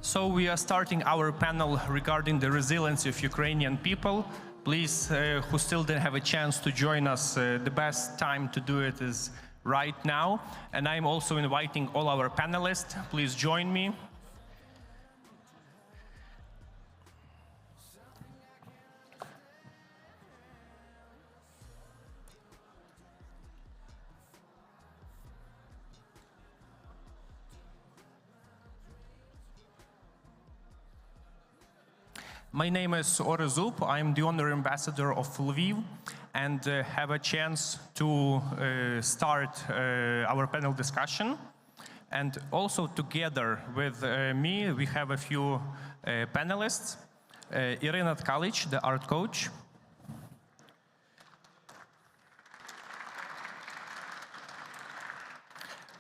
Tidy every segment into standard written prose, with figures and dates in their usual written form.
So we are starting our panel regarding the resilience of Ukrainian people. Please, who still didn't have a chance to join us, the best time to do it is right now. And I'm also inviting all our panelists. Please join me. My name is Orezub. I'm the honorary ambassador of Lviv and have a chance to start our panel discussion. And also together with me, we have a few panelists. Irina Tkalic, the art coach.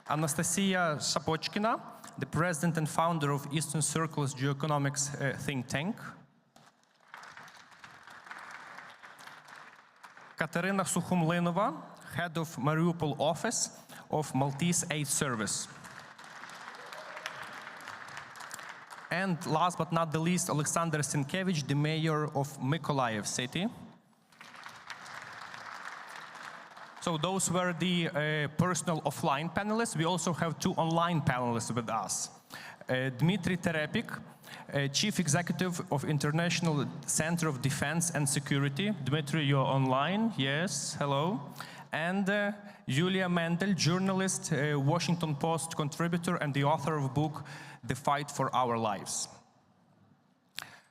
Anastasia Sapochkina, the president and founder of Eastern Circle's geoeconomics think tank. Katerina Sukhumlinova, head of Mariupol office of Maltese Aid Service. And last but not the least, Alexander Sienkiewicz, the mayor of Mykolaiv city. So those were the personal offline panelists. We also have two online panelists with us. Dmitry Terepik, Chief Executive of International Center of Defense and Security. Dmitry, you're online. Yes, hello. And Yulia Mendelь, journalist, Washington Post contributor, and the author of book, The Fight for Our Lives.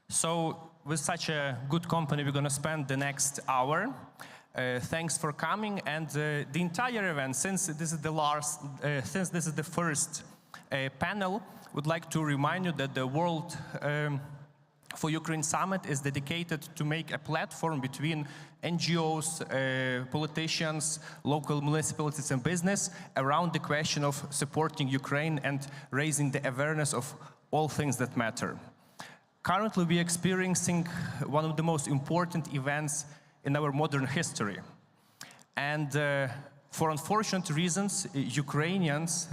So with such a good company, we're going to spend the next hour. Thanks for coming. And the entire event, since this is the first panel, would like to remind you that the World for Ukraine Summit is dedicated to make a platform between NGOs, politicians, local municipalities and business around the question of supporting Ukraine and raising the awareness of all things that matter. Currently, we are experiencing one of the most important events in our modern history. And for unfortunate reasons, Ukrainians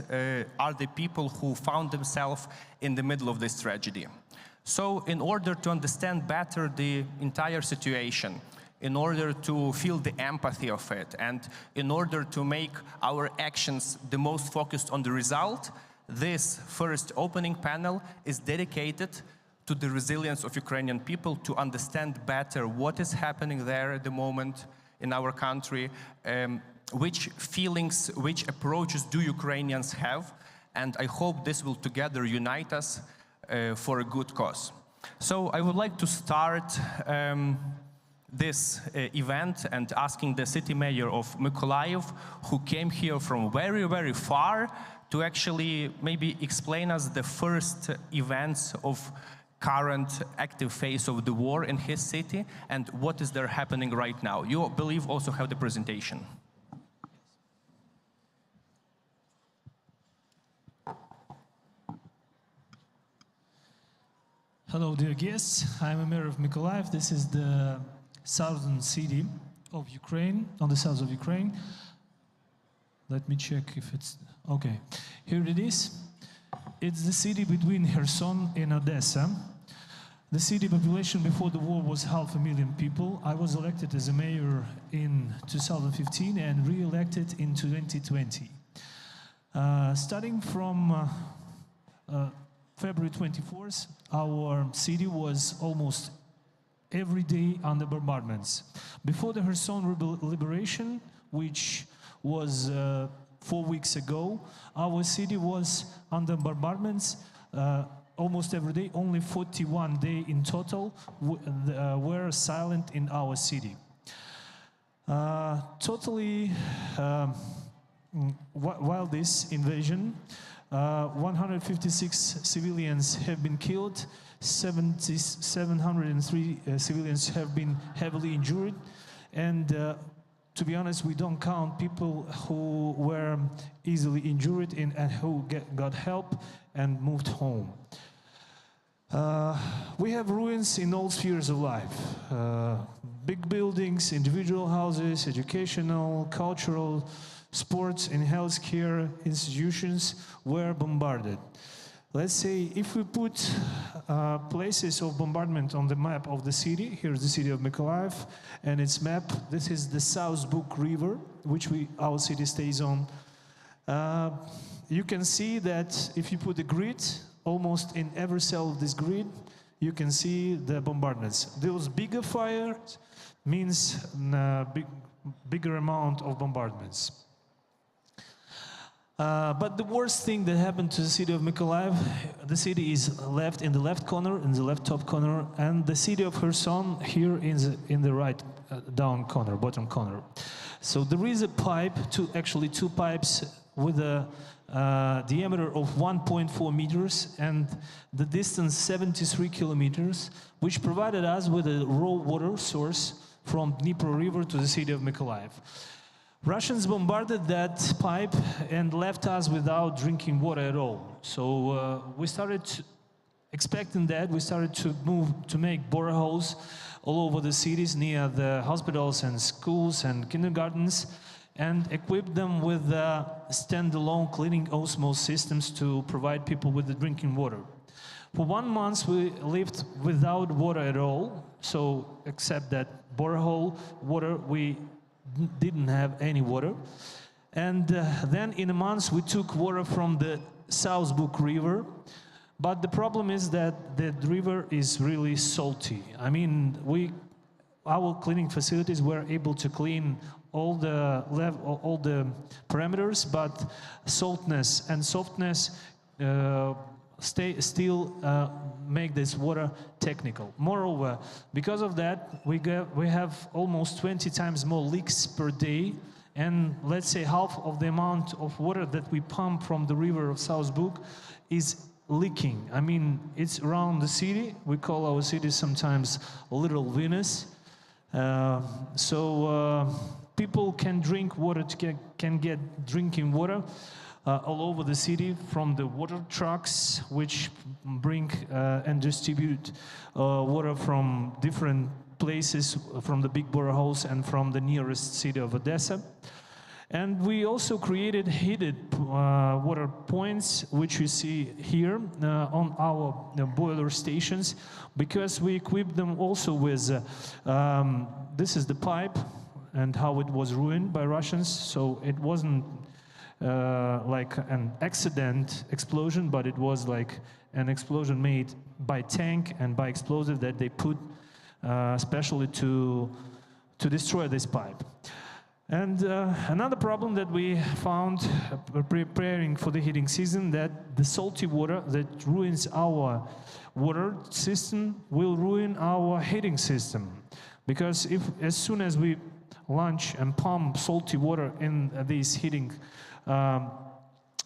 are the people who found themselves in the middle of this tragedy. So in order to understand better the entire situation, in order to feel the empathy of it, and in order to make our actions the most focused on the result, this first opening panel is dedicated to the resilience of Ukrainian people, to understand better what is happening there at the moment in our country, which feelings, which approaches do Ukrainians have, and I hope this will together unite us for a good cause. So I would like to start this event and asking the city mayor of Mykolaiv, who came here from very, very far, to actually maybe explain us the first events of current active phase of the war in his city and what is there happening right now. You, I believe, also have the presentation. Hello, dear guests. I'm a mayor of Mykolaiv. This is the southern city of Ukraine, on the south of Ukraine. Let me check if it's... Okay, here it is. It's the city between Kherson and Odessa. The city population before the war was 500,000 people. I was elected as a mayor in 2015 and re-elected in 2020. Starting from February 24th, our city was almost every day under bombardments. Before the Kherson liberation, which was 4 weeks ago, our city was under bombardments almost every day. Only 41 days in total were silent in our city. While this invasion, 156 civilians have been killed, 703 civilians have been heavily injured, and to be honest, we don't count people who were easily injured and who got help and moved home. We have ruins in all spheres of life. Big buildings, individual houses, educational, cultural, sports and healthcare institutions were bombarded. Let's say if we put places of bombardment on the map of the city, here's the city of Mykolaiv and its map. This is the South Buk River, which our city stays on. You can see that if you put a grid, almost in every cell of this grid, you can see the bombardments. Those bigger fires means bigger amount of bombardments. But the worst thing that happened to the city of Mykolaiv, the city is left in the left corner, in the left top corner, and the city of Kherson here in the right down corner, bottom corner. So there is a pipe, actually two pipes with a diameter of 1.4 meters and the distance 73 kilometers, which provided us with a raw water source from Dnipro River to the city of Mykolaiv. Russians bombarded that pipe and left us without drinking water at all. So we started expecting that. We started to move to make boreholes all over the cities near the hospitals and schools and kindergartens, and equip them with standalone cleaning osmosis systems to provide people with the drinking water. For 1 month we lived without water at all, so except that borehole water, we didn't have any water. And then in a month we took water from the South Buk River, but the problem is that the river is really salty. I mean, our cleaning facilities were able to clean all the parameters, but saltness and softness still make this water technical. Moreover, because of that, we have almost 20 times more leaks per day, and let's say half of the amount of water that we pump from the river of South Buk is leaking. I mean, it's around the city. We call our city sometimes Little Venice. People can drink water, can get drinking water all over the city from the water trucks, which bring and distribute water from different places, from the big boreholes and from the nearest city of Odessa. And we also created heated water points, which you see here on our boiler stations, because we equipped them also with, this is the pipe and how it was ruined by Russians. So it wasn't like an accident explosion, but it was like an explosion made by tank and by explosive that they put especially to destroy this pipe. And another problem that we found preparing for the heating season, that the salty water that ruins our water system will ruin our heating system. Because as soon as we launch and pump salty water in this heating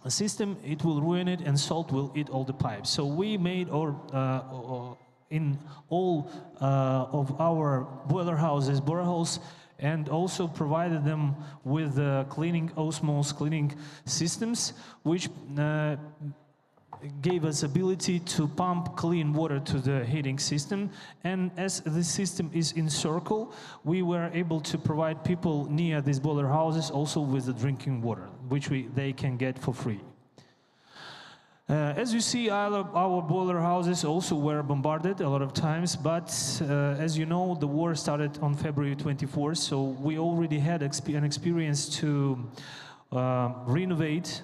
system, it will ruin it and salt will eat all the pipes. So we made in all of our boiler houses boreholes, and also provided them with cleaning osmosis cleaning systems, which gave us ability to pump clean water to the heating system. And as the system is in circle, we were able to provide people near these boiler houses also with the drinking water, which they can get for free. As you see, our boiler houses also were bombarded a lot of times, but as you know, the war started on February 24th, so we already had an experience to renovate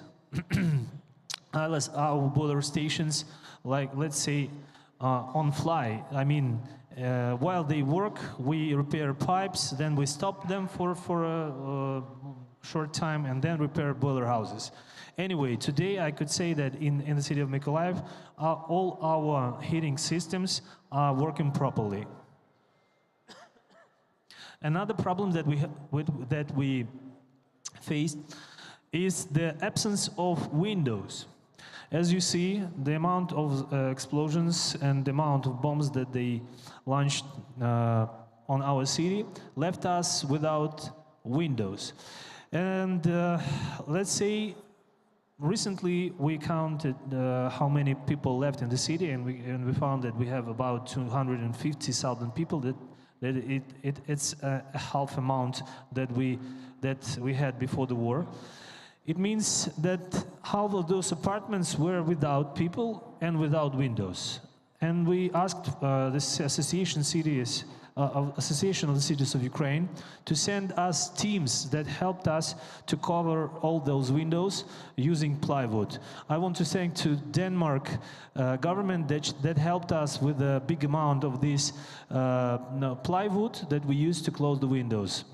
our boiler stations, like, let's say, on fly. I mean, while they work, we repair pipes, then we stop them for a short time, and then repair boiler houses. Anyway, today I could say that in the city of Mykolaiv, all our heating systems are working properly. Another problem that we faced is the absence of windows. As you see, the amount of explosions and the amount of bombs that they launched on our city left us without windows. And let's say recently we counted how many people left in the city, and we found that we have about 250,000 people. It's a half amount that we had before the war. It means that half of those apartments were without people and without windows. And we asked this association of the cities of Ukraine to send us teams that helped us to cover all those windows using plywood. I want to thank to Denmark government that helped us with a big amount of this plywood that we used to close the windows.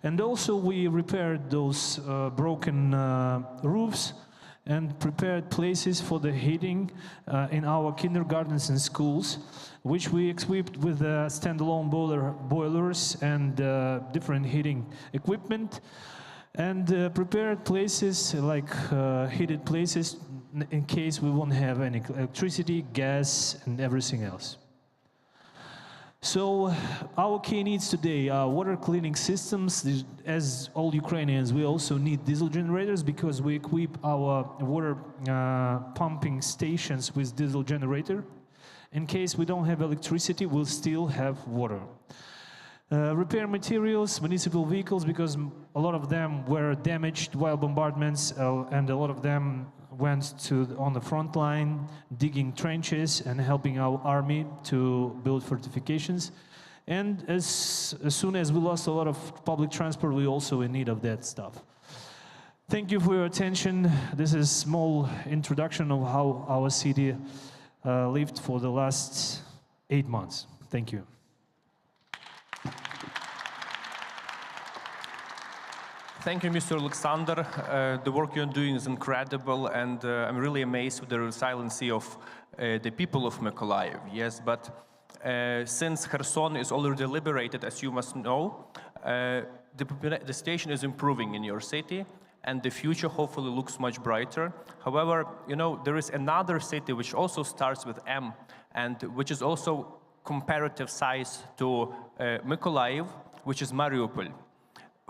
And also we repaired those broken roofs and prepared places for the heating in our kindergartens and schools, which we equipped with standalone boilers and different heating equipment, and prepared places like heated places in case we won't have any electricity, gas, and everything else. So our key needs today are water cleaning systems. As all Ukrainians, we also need diesel generators because we equip our water pumping stations with diesel generator. In case we don't have electricity, we'll still have water. Repair materials, municipal vehicles, because a lot of them were damaged while bombardments, and a lot of them went on the front line, digging trenches and helping our army to build fortifications. And as soon as we lost a lot of public transport, we also in need of that stuff. Thank you for your attention. This is a small introduction of how our city lived for the last 8 months. Thank you. Thank you, Mr. Alexander. The work you're doing is incredible, and I'm really amazed with the resiliency of the people of Mykolaiv. Yes, but since Kherson is already liberated, as you must know, the situation is improving in your city, and the future hopefully looks much brighter. However, you know, there is another city which also starts with M, and which is also comparative size to Mykolaiv, which is Mariupol.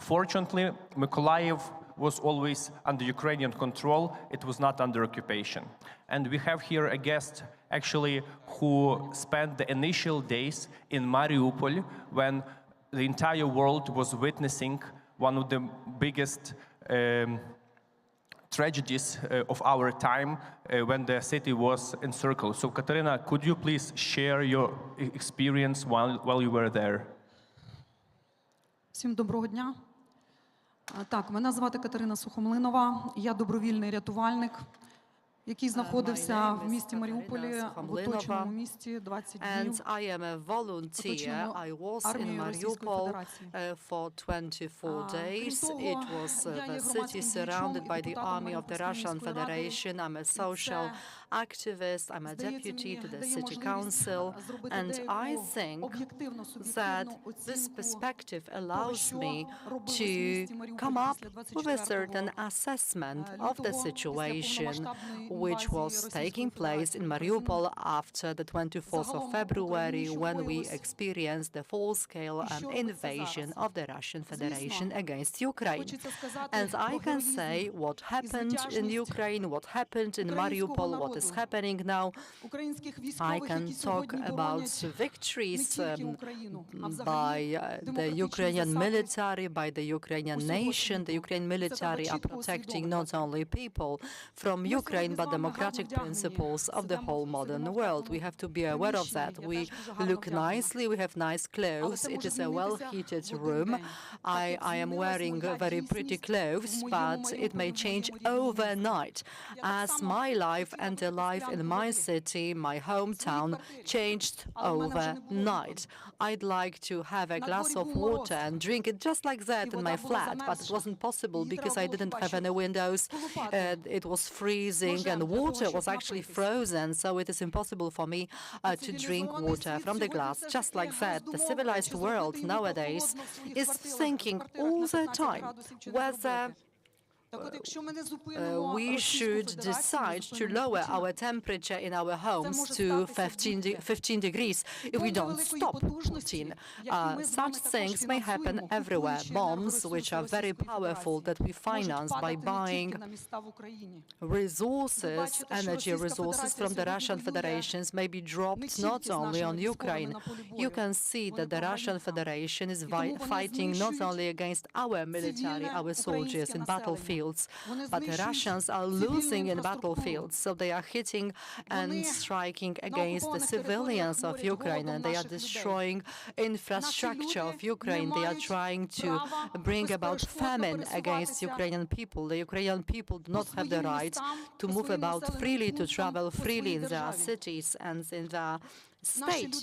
Fortunately, Mykolaiv was always under Ukrainian control. It was not under occupation. And we have here a guest, actually, who spent the initial days in Mariupol when the entire world was witnessing one of the biggest tragedies of our time when the city was encircled. So, Katerina, could you please share your experience while you were there? Всім доброго дня. Так, мене звати Катерина Сухомлинова, я добровільний рятувальник, який знаходився в місті Маріуполі, в оточеному місті 20 днів, оточеному армією Російської Федерації. Крім того, я є громадським діячом і депутатом Маріупольської міської ради. Activist, I'm a deputy to the city council, and I think that this perspective allows me to come up with a certain assessment of the situation which was taking place in Mariupol after the 24th of February, when we experienced the full-scale invasion of the Russian Federation against Ukraine. And I can say what happened in Ukraine, what happened in Mariupol, what is happening now. I can talk about victories by the Ukrainian military, by the Ukrainian nation. The Ukrainian military are protecting not only people from Ukraine, but democratic principles of the whole modern world. We have to be aware of that. We look nicely, we have nice clothes. It is a well-heated room. I am wearing very pretty clothes, but it may change overnight, as my life and the life in my city, my hometown, changed overnight. I'd like to have a glass of water and drink it just like that in my flat, but it wasn't possible because I didn't have any windows. It was freezing and water was actually frozen, so it is impossible for me to drink water from the glass just like that. The civilized world nowadays is thinking all the time whether we should decide to lower our temperature in our homes to 15 degrees if we don't stop Putin. Such things may happen everywhere. Bombs, which are very powerful, that we finance by buying resources, energy resources from the Russian Federation, may be dropped not only on Ukraine. You can see that the Russian Federation is fighting not only against our military, our soldiers in battlefields, but the Russians are losing in battlefields. So they are hitting and striking against the civilians of Ukraine, and they are destroying infrastructure of Ukraine. They are trying to bring about famine against Ukrainian people. The Ukrainian people do not have the right to move about freely, to travel freely in their cities and in their state,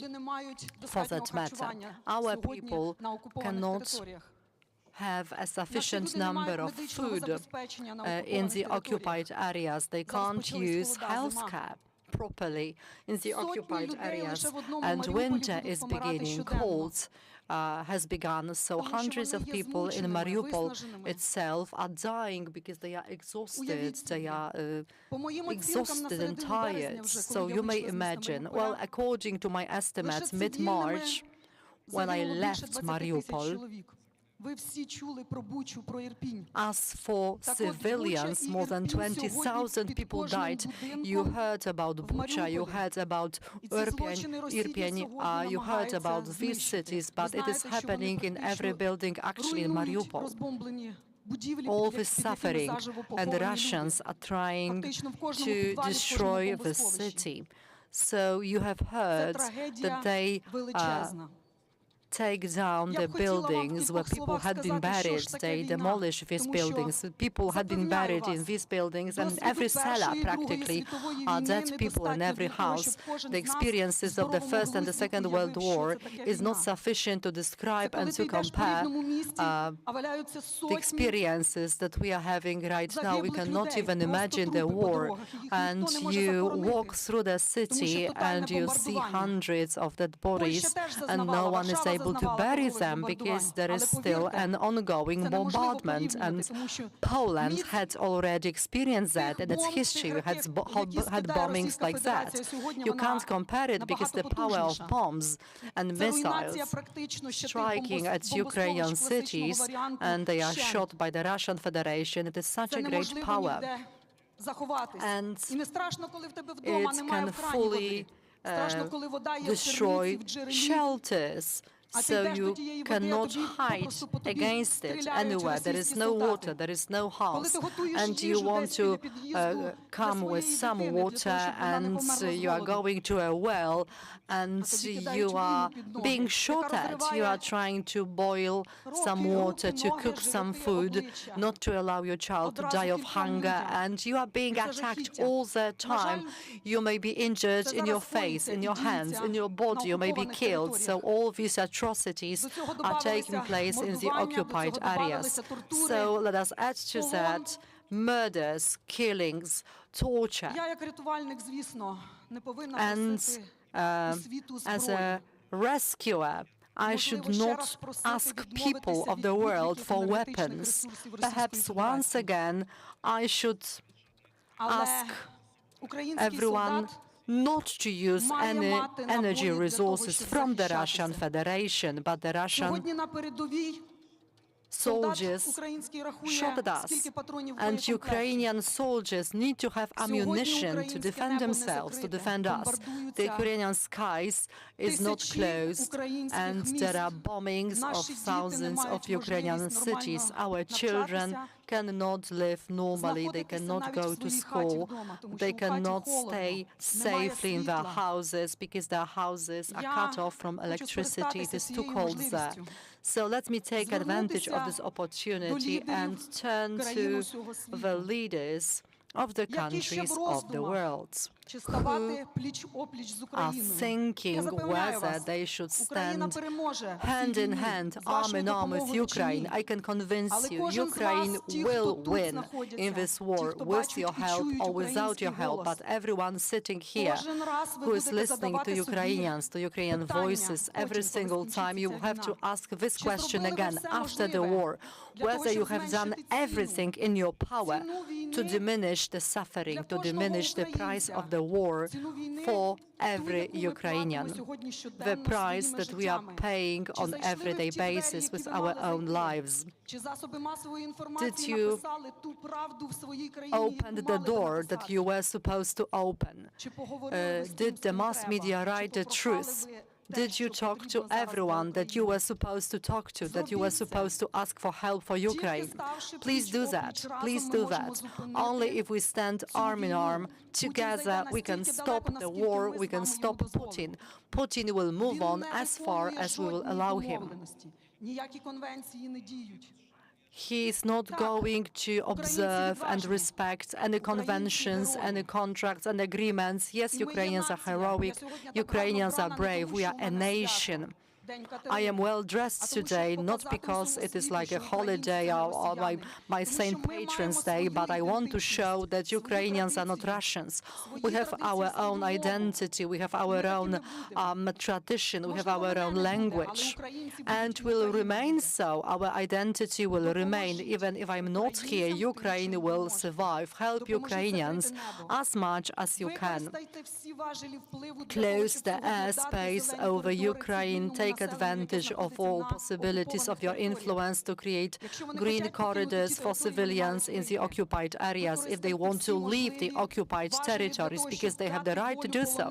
for that matter. Our people cannot have a sufficient number of food in the occupied areas. They can't use healthcare properly in the occupied areas. And winter is beginning, cold has begun, so hundreds of people in Mariupol itself are dying because they are exhausted. They are exhausted and tired. So you may imagine, well, according to my estimates, mid-March, when I left Mariupol, as for civilians, more than 20,000 people died. You heard about Bucha, you heard about Irpin, you heard about these cities, but it is happening in every building, actually in Mariupol. All this suffering, and the Russians are trying to destroy the city. So you have heard that they take down the buildings where people had been buried. They demolish these buildings. People had been buried in these buildings, and every cellar practically are dead people in every house. The experiences of the First and the Second World War is not sufficient to describe and to compare the experiences that we are having right now. We cannot even imagine the war. And you walk through the city and you see hundreds of dead bodies, and no one is able to bury them because there is still an ongoing bombardment, and Poland had already experienced that in its history. We had bombings like that. You can't compare it because the power of bombs and missiles striking at Ukrainian cities, and they are shot by the Russian Federation. It is such a great power, and it can fully destroy shelters. So you cannot hide against it anywhere. There is no water, there is no house, and you want to come with some water, and you are going to a well, and you are being shot at. You are trying to boil some water, to cook some food, not to allow your child to die of hunger, and you are being attacked all the time. You may be injured in your face, in your hands, in your body, you may be killed. So all these atrocities are taking place in the occupied areas. So let us add to that murders, killings, torture. And as a rescuer, I should not ask people of the world for weapons. Perhaps once again, I should ask everyone not to use any energy resources from the Russian Federation, but the Russian soldiers shot at us, and Ukrainian soldiers need to have ammunition to defend themselves, to defend us. The Ukrainian skies is not closed, and there are bombings of thousands of Ukrainian cities. Our children cannot live normally, they cannot go to school, they cannot stay safely in their houses because their houses are cut off from electricity. It is too cold there. So let me take advantage of this opportunity and turn to the leaders of the countries of the world чи who ставати пліч-опліч з are Україною. thinking Я запевняю whether вас, they should Україна stand переможе в hand цій in війні hand, з arm вашою in arm with допомогою чи Ukraine. ні. I can convince Але you, кожен з Ukraine вас, ті, хто will тут win знаходяться, in this ті, war хто with бачать your і help чують or without український your help, голос, but everyone sitting here кожен раз ви who is будете listening to задавати собі Ukrainians, to Ukrainian питання voices, every потім, коли single time you скінчиться have to війна. ask this Чи question зробили ви again все after the можливе war, для того, whether you щоб have done зменшити ціну, everything in your power ціну війни to diminish the suffering, для to кожного diminish the price українця, of the war ціну війни, for ту, every яку ми Ukrainian, платимо сьогодні the щоденно price своїми that we are життями. paying Чи on зайшли ви в everyday ті двері, basis які with ви our мали own зайти? lives? Чи засоби масової інформації you написали ту правду в своїй країні, Opened яку the мали би door that написати? you were supposed to open? Чи поговорили ви з тим, Did з the ким mass треба? media Чи write the попрохали truth? ви те, Did you що talk to потрібно зараз для everyone that you України? were supposed to talk to, that you were Зробіть це. supposed to ask for help for Тільки Ukraine? ставши Please do пліч-опліч that. разом Please ми do можемо that. зупинити Only if we stand цю arm in війну. arm Путін зайде together, we can настільки stop далеко, the наскільки war, ми we з can вами stop йому дозволимо. Putin. Putin will move Він on не as far виконує as we will жодні allow him. домовленості. Ніякі конвенції не діють. He is not going to observe and відважні. respect any conventions, герої. any contracts and agreements. Yes, І ми є Ukrainians are нація. heroic. Я сьогодні так Ukrainians гарно are вбрана не brave. тому, We що are в a мене nation. свято, День I am Катерини, well а dressed тому, щоб today, not показати because всьому it is світу, like a що holiday українці or не my росіяни. Saint Тому що ми маємо Patron's свою Day, but I want to show ідентичність, that свої Ukrainians are not традиції, Russians. свої We have традиції, our свою own мову. identity, we have our Ми own такими будемо. tradition, we have Можливо, our мене own не буде, але language, українці and будуть, і will Україна remain буде. so. Our identity will remain. Even if I'm not here, Ukraine will survive. Help Ukrainians as much as you can. Використайте всі важелі впливу для того, Close щоб the сьогодні дати airspace зелені over коридори Ukraine, цивільному take населенню, яке advantage of знаходиться all на possibilities of окупованих your територіях. influence to create Якщо вони green хочуть покинути corridors ті for території, вони civilians in мають the вийти. occupied areas if they want to leave the occupied territories because they have the right to do so.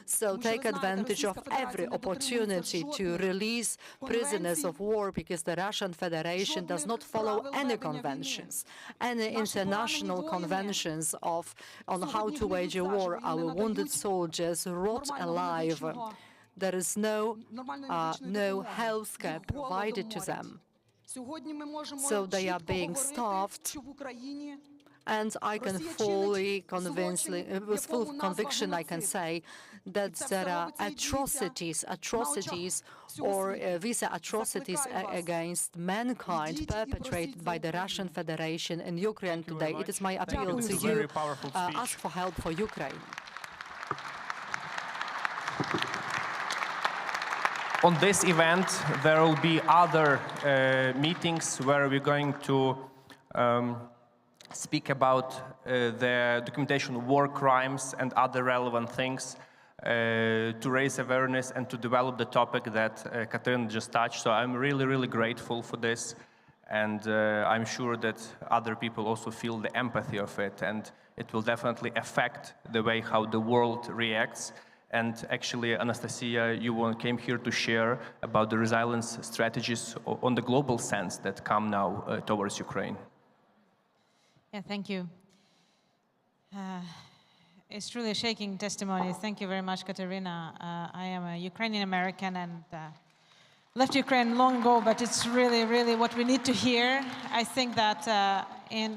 So take advantage of every opportunity to release prisoners of war because the Russian Federation does not follow any conventions, any international conventions on how to wage a war. Our wounded soldiers rot alive. There is no health care provided to them. So they are being starved. And I can with full conviction, I can say that there are atrocities, or these are atrocities against mankind perpetrated by the Russian Federation in Ukraine today. It is my appeal to This is you, very powerful speech. ask for help for Ukraine. On this event, there will be other meetings where we're going to speak about the documentation of war crimes and other relevant things to raise awareness and to develop the topic that Katerina just touched. So I'm really, really grateful for this. And I'm sure that other people also feel the empathy of it. And it will definitely affect the way how the world reacts. And actually, Anastasia, you came here to share about the resilience strategies on the global sense that come now towards Ukraine. Yeah, thank you. It's truly a shaking testimony. Thank you very much, Katerina. I am a Ukrainian American and left Ukraine long ago, but it's really, really what we need to hear. I think that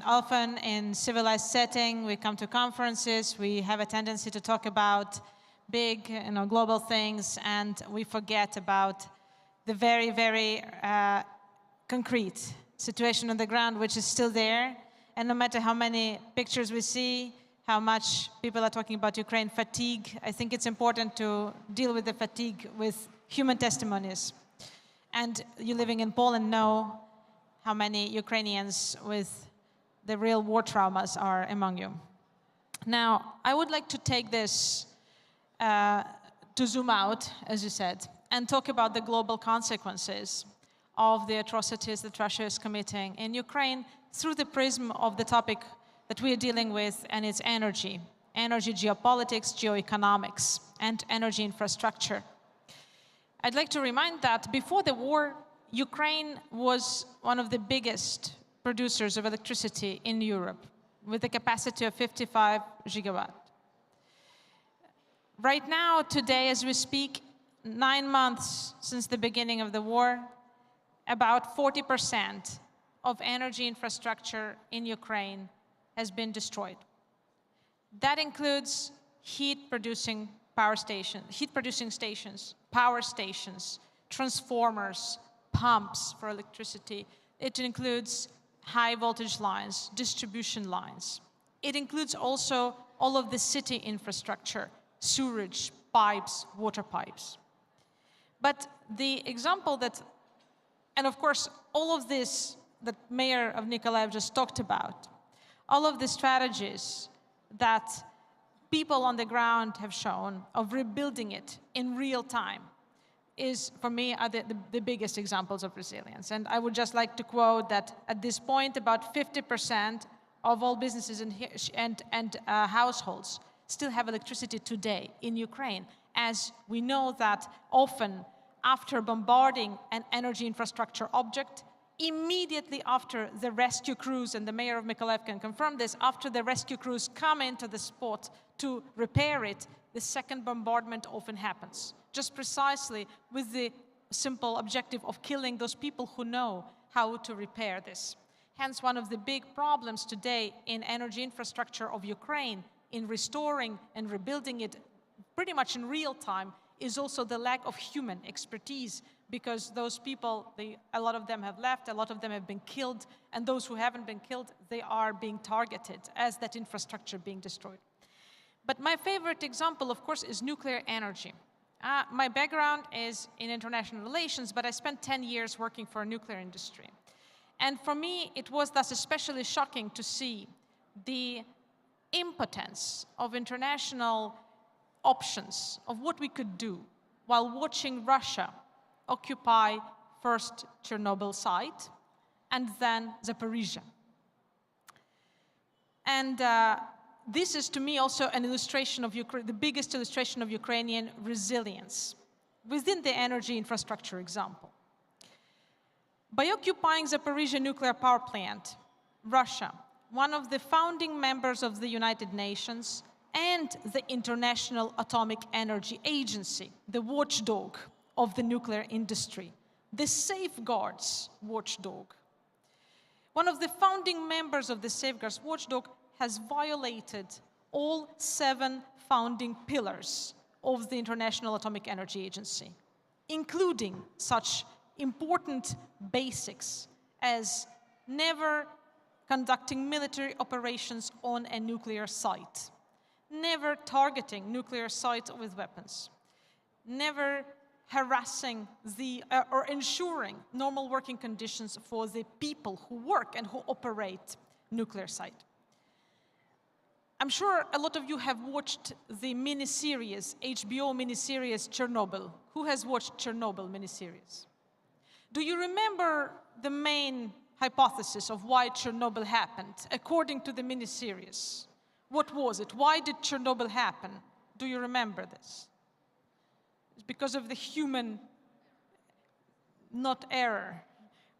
often in civilized setting, we come to conferences, we have a tendency to talk about big, global things, and we forget about the very, very concrete situation on the ground, which is still there. And no matter how many pictures we see, how much people are talking about Ukraine fatigue, I think it's important to deal with the fatigue with human testimonies. And you living in Poland know how many Ukrainians with the real war traumas are among you. Now, I would like to take this to zoom out, as you said, and talk about the global consequences of the atrocities that Russia is committing in Ukraine through the prism of the topic that we are dealing with, and it's energy geopolitics, geoeconomics, and energy infrastructure. I'd like to remind that before the war, Ukraine was one of the biggest producers of electricity in Europe, with a capacity of 55 gigawatt. Right now, today, as we speak, 9 months since the beginning of the war, about 40% of energy infrastructure in Ukraine has been destroyed. That includes heat-producing stations, power stations, transformers, pumps for electricity. It includes high voltage lines, distribution lines. It includes also all of the city infrastructure, sewerage, pipes, water pipes. But the example that, and of course, all of this that Mayor of Nikolaev just talked about, all of the strategies that people on the ground have shown of rebuilding it in real time is, for me, are the biggest examples of resilience. And I would just like to quote that at this point, about 50% of all businesses and households still have electricity today in Ukraine, as we know that often after bombarding an energy infrastructure object, immediately after the rescue crews, and the mayor of Mykolaiv can confirm this, after the rescue crews come into the spot to repair it, the second bombardment often happens, just precisely with the simple objective of killing those people who know how to repair this. Hence, one of the big problems today in energy infrastructure of Ukraine, in restoring and rebuilding it pretty much in real time, is also the lack of human expertise, because those people, a lot of them have left, a lot of them have been killed, and those who haven't been killed, they are being targeted as that infrastructure being destroyed. But my favorite example, of course, is nuclear energy. My background is in international relations, but I spent 10 years working for a nuclear industry. And for me, it was thus especially shocking to see the impotence of international options of what we could do while watching Russia occupy first Chernobyl site and then Zaporizhia. And this is, to me, also an illustration of the biggest illustration of Ukrainian resilience within the energy infrastructure example. By occupying Zaporizhia nuclear power plant, Russia, one of the founding members of the United Nations and the International Atomic Energy Agency, the watchdog of the nuclear industry, the safeguards watchdog. One of the founding members of the safeguards watchdog has violated all 7 founding pillars of the International Atomic Energy Agency, including such important basics as never conducting military operations on a nuclear site, never targeting nuclear sites with weapons, never harassing or ensuring normal working conditions for the people who work and who operate nuclear site. I'm sure a lot of you have watched the miniseries, HBO miniseries Chernobyl. Who has watched Chernobyl miniseries? Do you remember the main hypothesis of why Chernobyl happened, according to the miniseries? What was it? Why did Chernobyl happen? Do you remember this? It's because of the human, not error,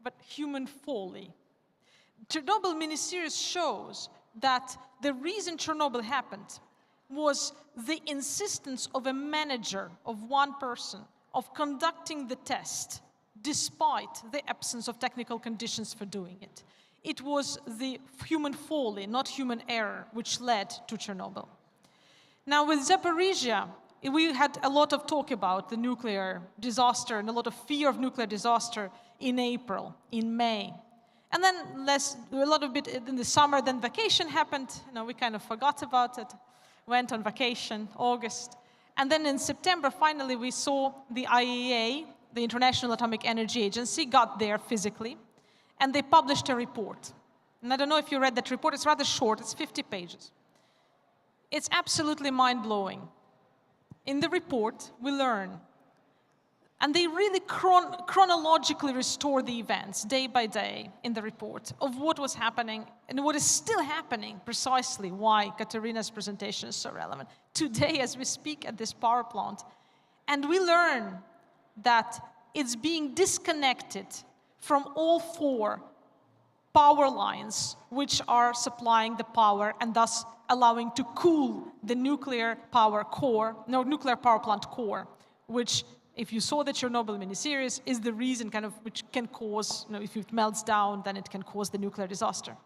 but human folly. Chernobyl miniseries shows that the reason Chernobyl happened was the insistence of a manager, of one person, of conducting the test despite the absence of technical conditions for doing it. It was the human folly, not human error, which led to Chernobyl. Now, with Zaporizhia, we had a lot of talk about the nuclear disaster and a lot of fear of nuclear disaster in April, in May. And then a little bit in the summer, then vacation happened. We kind of forgot about it, went on vacation, August. And then in September, finally, we saw the IAEA, the International Atomic Energy Agency, got there physically, and they published a report. And I don't know if you read that report. It's rather short. It's 50 pages. It's absolutely mind-blowing. In the report, we learn, and they really chronologically restore the events day by day in the report of what was happening and what is still happening, precisely why Katerina's presentation is so relevant today as we speak at this power plant. And we learn that it's being disconnected from all 4 power lines which are supplying the power and thus allowing to cool the nuclear power plant core, which, if you saw the Chernobyl miniseries, is the reason which can cause, if it melts down, then it can cause the nuclear disaster.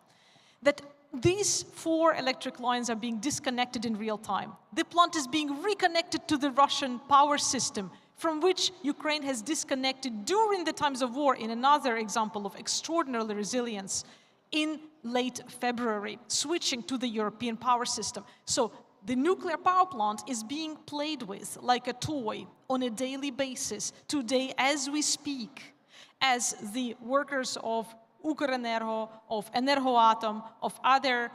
That these 4 electric lines are being disconnected in real time. The plant is being reconnected to the Russian power system, from which Ukraine has disconnected during the times of war, in another example of extraordinary resilience, in late February, switching to the European power system. So the nuclear power plant is being played with like a toy on a daily basis, today as we speak, as the workers of Ukrenergo, of Energoatom, of other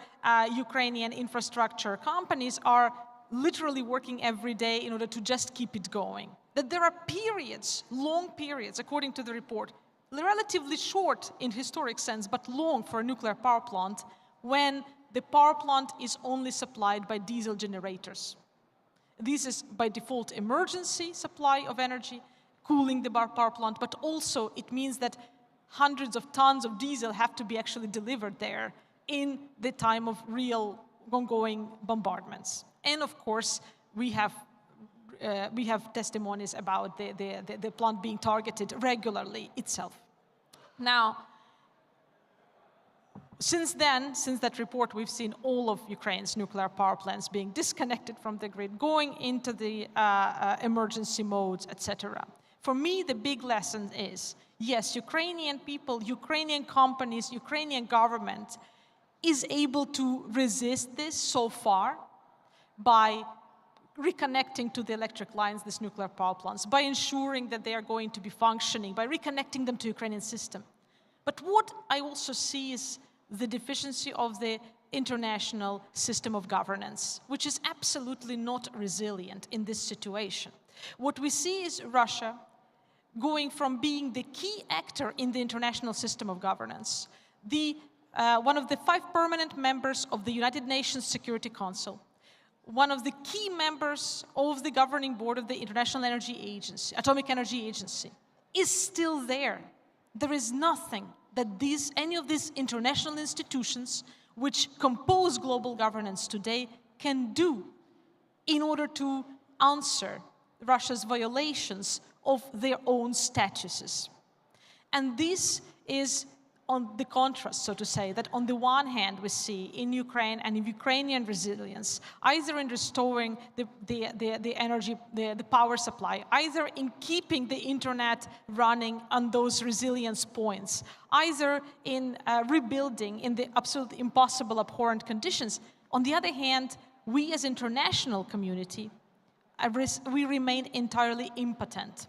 Ukrainian infrastructure companies are literally working every day in order to just keep it going. That there are periods, long periods, according to the report, relatively short in historic sense, but long for a nuclear power plant, when the power plant is only supplied by diesel generators. This is by default emergency supply of energy, cooling the power plant, but also it means that hundreds of tons of diesel have to be actually delivered there in the time of real ongoing bombardments. And of course, we have testimonies about the plant being targeted regularly itself. Now, since then, since that report, we've seen all of Ukraine's nuclear power plants being disconnected from the grid, going into the emergency modes, etc. For me, the big lesson is, yes, Ukrainian people, Ukrainian companies, Ukrainian government is able to resist this so far by reconnecting to the electric lines, these nuclear power plants, by ensuring that they are going to be functioning, by reconnecting them to Ukrainian system. But what I also see is the deficiency of the international system of governance, which is absolutely not resilient in this situation. What we see is Russia going from being the key actor in the international system of governance, one of the 5 permanent members of the United Nations Security Council, one of the key members of the governing board of the International Energy Agency, Atomic Energy Agency, is still there. There is nothing that any of these international institutions which compose global governance today can do in order to answer Russia's violations of their own statuses. And this is on the contrast, so to say, that on the one hand we see in Ukraine and in Ukrainian resilience, either in restoring the energy, the power supply, either in keeping the internet running on those resilience points, either in rebuilding in the absolutely impossible, abhorrent conditions. On the other hand, we as international community, we remain entirely impotent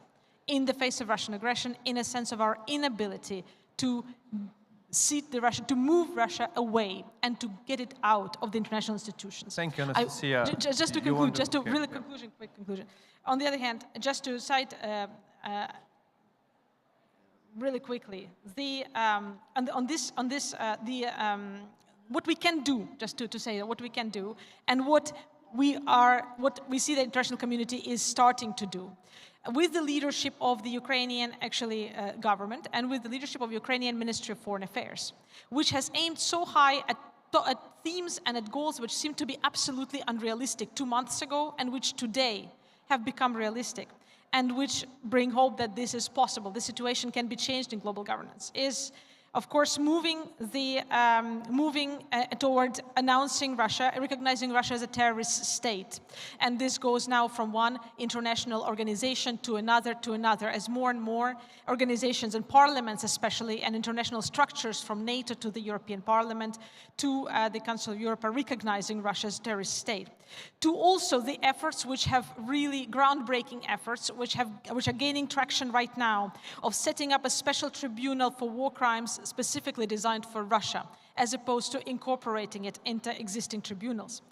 in the face of Russian aggression, in a sense of our inability to to move Russia away and to get it out of the international institutions. Thank you, Anastasia. Just to conclude, quick conclusion. On the other hand, just to cite really quickly, what we can do, just to say what we can do, and what we see the international community is starting to do, with the leadership of the Ukrainian government and with the leadership of Ukrainian Ministry of Foreign Affairs, which has aimed so high at themes and at goals which seemed to be absolutely unrealistic 2 months ago and which today have become realistic and which bring hope that this is possible, the situation can be changed in global governance, is of course moving toward announcing Russia, recognizing Russia as a terrorist state. And this goes now from one international organization to another, as more and more organizations and parliaments especially, and international structures from NATO to the European Parliament to the Council of Europe are recognizing Russia as a terrorist state. To also the efforts which have really groundbreaking efforts, which are gaining traction right now, of setting up a special tribunal for war crimes specifically designed for Russia, as opposed to incorporating it into existing tribunals.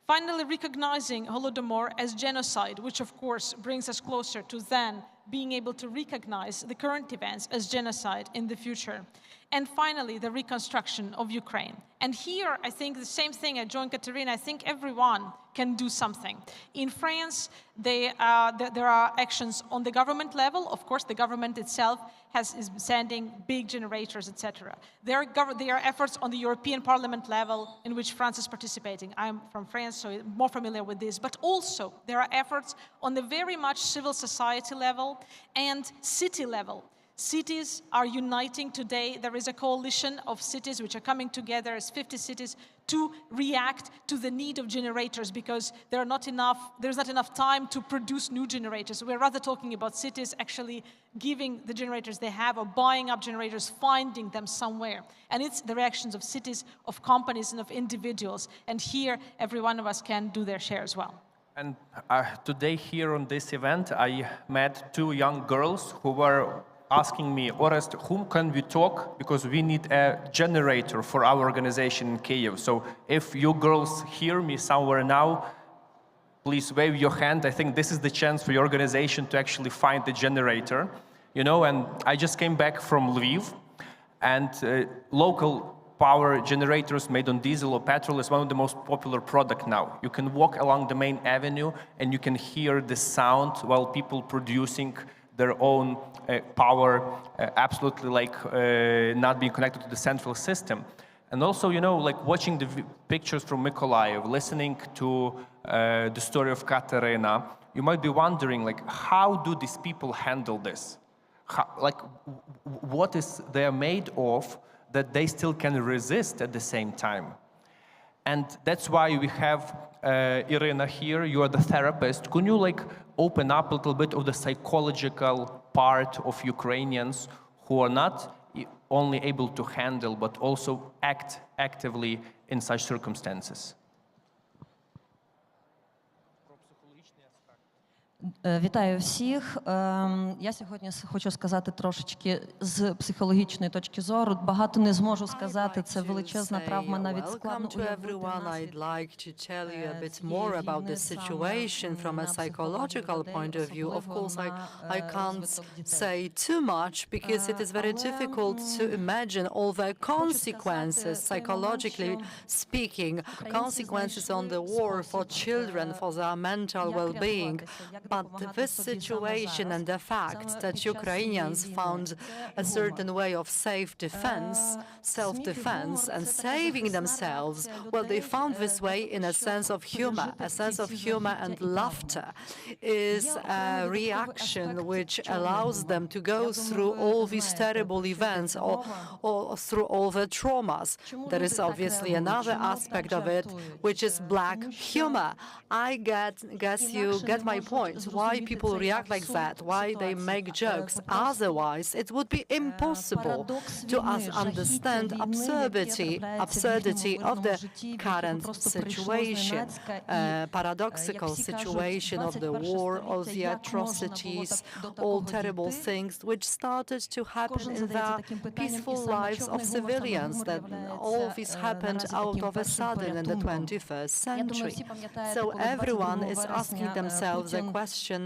Finally, recognizing Holodomor as genocide, which of course brings us closer to then being able to recognize the current events as genocide in the future. And finally, the reconstruction of Ukraine. And here, I think the same thing, I join Katerina, I think everyone can do something. In France, there are actions on the government level. Of course, the government itself is sending big generators, etc. There are efforts on the European Parliament level in which France is participating. I'm from France, so I'm more familiar with this. But also, there are efforts on the very much civil society level and city level. Cities are uniting today. There is a coalition of cities which are coming together as 50 cities to react to the need of generators, because there's not enough time to produce new generators. We're rather talking about cities actually giving the generators they have, or buying up generators, finding them somewhere. And it's the reactions of cities, of companies, and of individuals. And here, every one of us can do their share as well. And today here on this event, I met two young girls who were asking me, Orest, whom can we talk? Because we need a generator for our organization in Kyiv. So if you girls hear me somewhere now, please wave your hand. I think this is the chance for your organization to actually find the generator. You know, and I just came back from Lviv, and local power generators made on diesel or petrol is one of the most popular products now. You can walk along the main avenue and you can hear the sound while people producing their own power, absolutely like not being connected to the central system. And also, you know, like watching the pictures from Mykolaiv, listening to the story of Katerina, you might be wondering, like, how do these people handle this? What is they made of that they still can resist at the same time? And that's why we have Irina here. You are the therapist. Can you like open up a little bit of the psychological part of Ukrainians who are not only able to handle, but also act actively in such circumstances? Вітаю всіх. Я сьогодні хочу сказати трошечки з психологічної точки зору. Багато не зможу сказати, це величезна травма, навіть складно уявити I'd like to tell you a bit more about the situation from a psychological point of view. Of course, I can't say too much because it is very difficult to imagine all the consequences, psychologically speaking, consequences on the war for children, for their mental well-being. But this situation and the fact that Ukrainians found a certain way of self-defense and saving themselves, well, they found this way in a sense of humor. A sense of humor and laughter is a reaction which allows them to go through all these terrible events or through all the traumas. There is obviously another aspect of it, which is black humor. I guess you get my point. Why people react like that, why they make jokes. Otherwise, it would be impossible to understand absurdity of the current situation, paradoxical situation of the war, of the atrocities, all terrible things which started to happen in the peaceful lives of civilians, that all this happened out of a sudden in the 21st century. So everyone is asking themselves the question,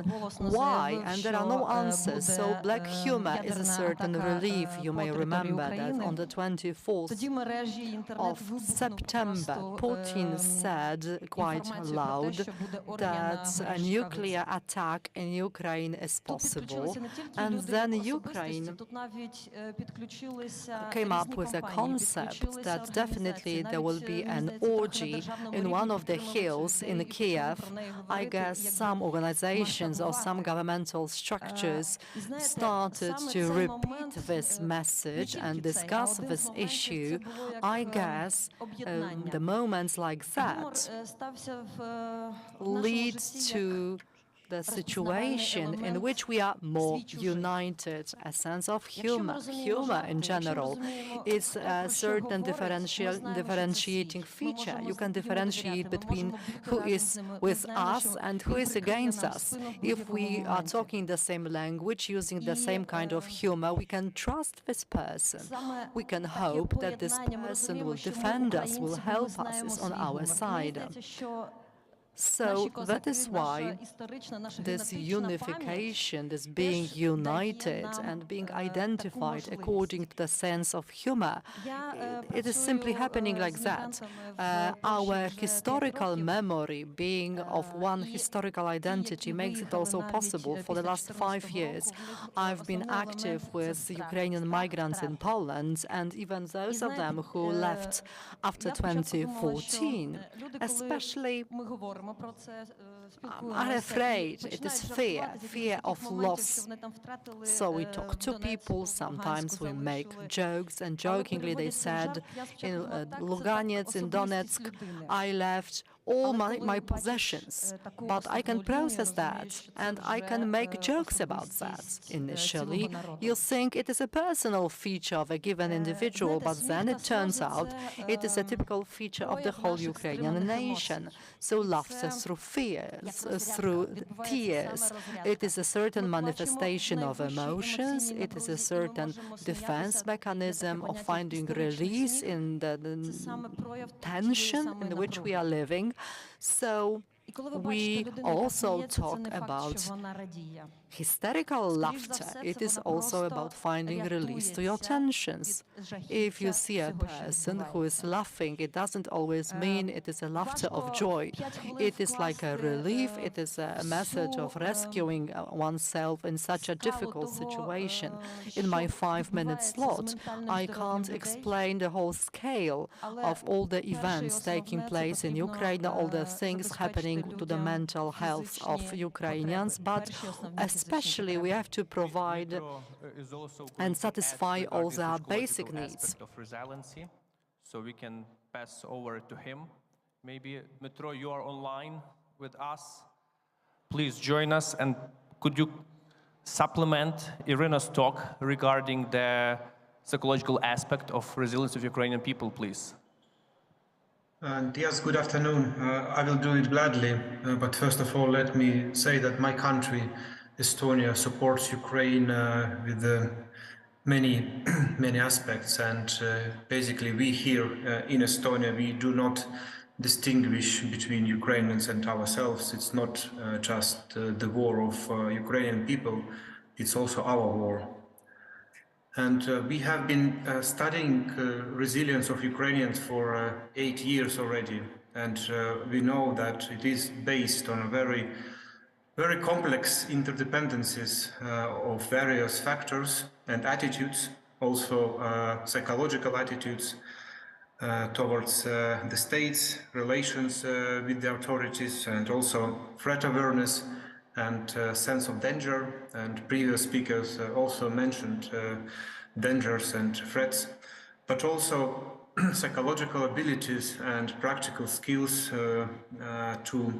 why? And there are no answers. So black humor is a certain relief. You may remember that on the 24th of September, Putin said quite loud that a nuclear attack in Ukraine is possible. And then Ukraine came up with a concept that definitely there will be an orgy in one of the hills in Kiev. I guess some organizations or some governmental structures started to repeat this message and discuss this issue. I guess the moments like that lead to the situation in which we are more united, a sense of humor. Humor in general is a certain differentiating feature. You can differentiate between who is with us and who is against us. If we are talking the same language, using the same kind of humor, we can trust this person. We can hope that this person will defend us, will help us, is on our side. So that is why this unification, this being united and being identified according to the sense of humor, it is simply happening like that. Our historical memory, being of one historical identity, makes it also possible. For the last 5 years, I've been active with Ukrainian migrants in Poland, and even those of them who left after 2014, especially are afraid. It is fear of loss. So we talk to people, sometimes we make jokes, and jokingly they said, in Luganets, in Donetsk, I left all my possessions, but I can process that and I can make jokes about that. Initially, you think it is a personal feature of a given individual, but then it turns out it is a typical feature of the whole Ukrainian nation. So laughter through fears, through tears, it is a certain manifestation of emotions, it is a certain defense mechanism of finding release in the tension in which we are living. So we also talk about hysterical laughter. It is also about finding release to your tensions. If you see a person who is laughing, it doesn't always mean it is a laughter of joy. It is like a relief. It is a method of rescuing oneself in such a difficult situation. In my 5-minute slot, I can't explain the whole scale of all the events taking place in Ukraine, all the things happening to the mental health of Ukrainians, but especially we have to provide and satisfy all their basic needs. Of resiliency, so we can pass over to him. Maybe Metro, you are online with us. Please join us, and could you supplement Irina's talk regarding the psychological aspect of resilience of Ukrainian people, please? And yes, good afternoon. I will do it gladly, but first of all, let me say that my country, Estonia, supports Ukraine with many aspects, and basically we here in Estonia, we do not distinguish between Ukrainians and ourselves. It's not just the war of Ukrainian people, it's also our war. And we have been studying resilience of Ukrainians for 8 years already, and we know that it is based on a very complex interdependencies of various factors and attitudes, also psychological attitudes towards the states, relations with the authorities, and also threat awareness and sense of danger. And previous speakers also mentioned dangers and threats, but also psychological abilities and practical skills to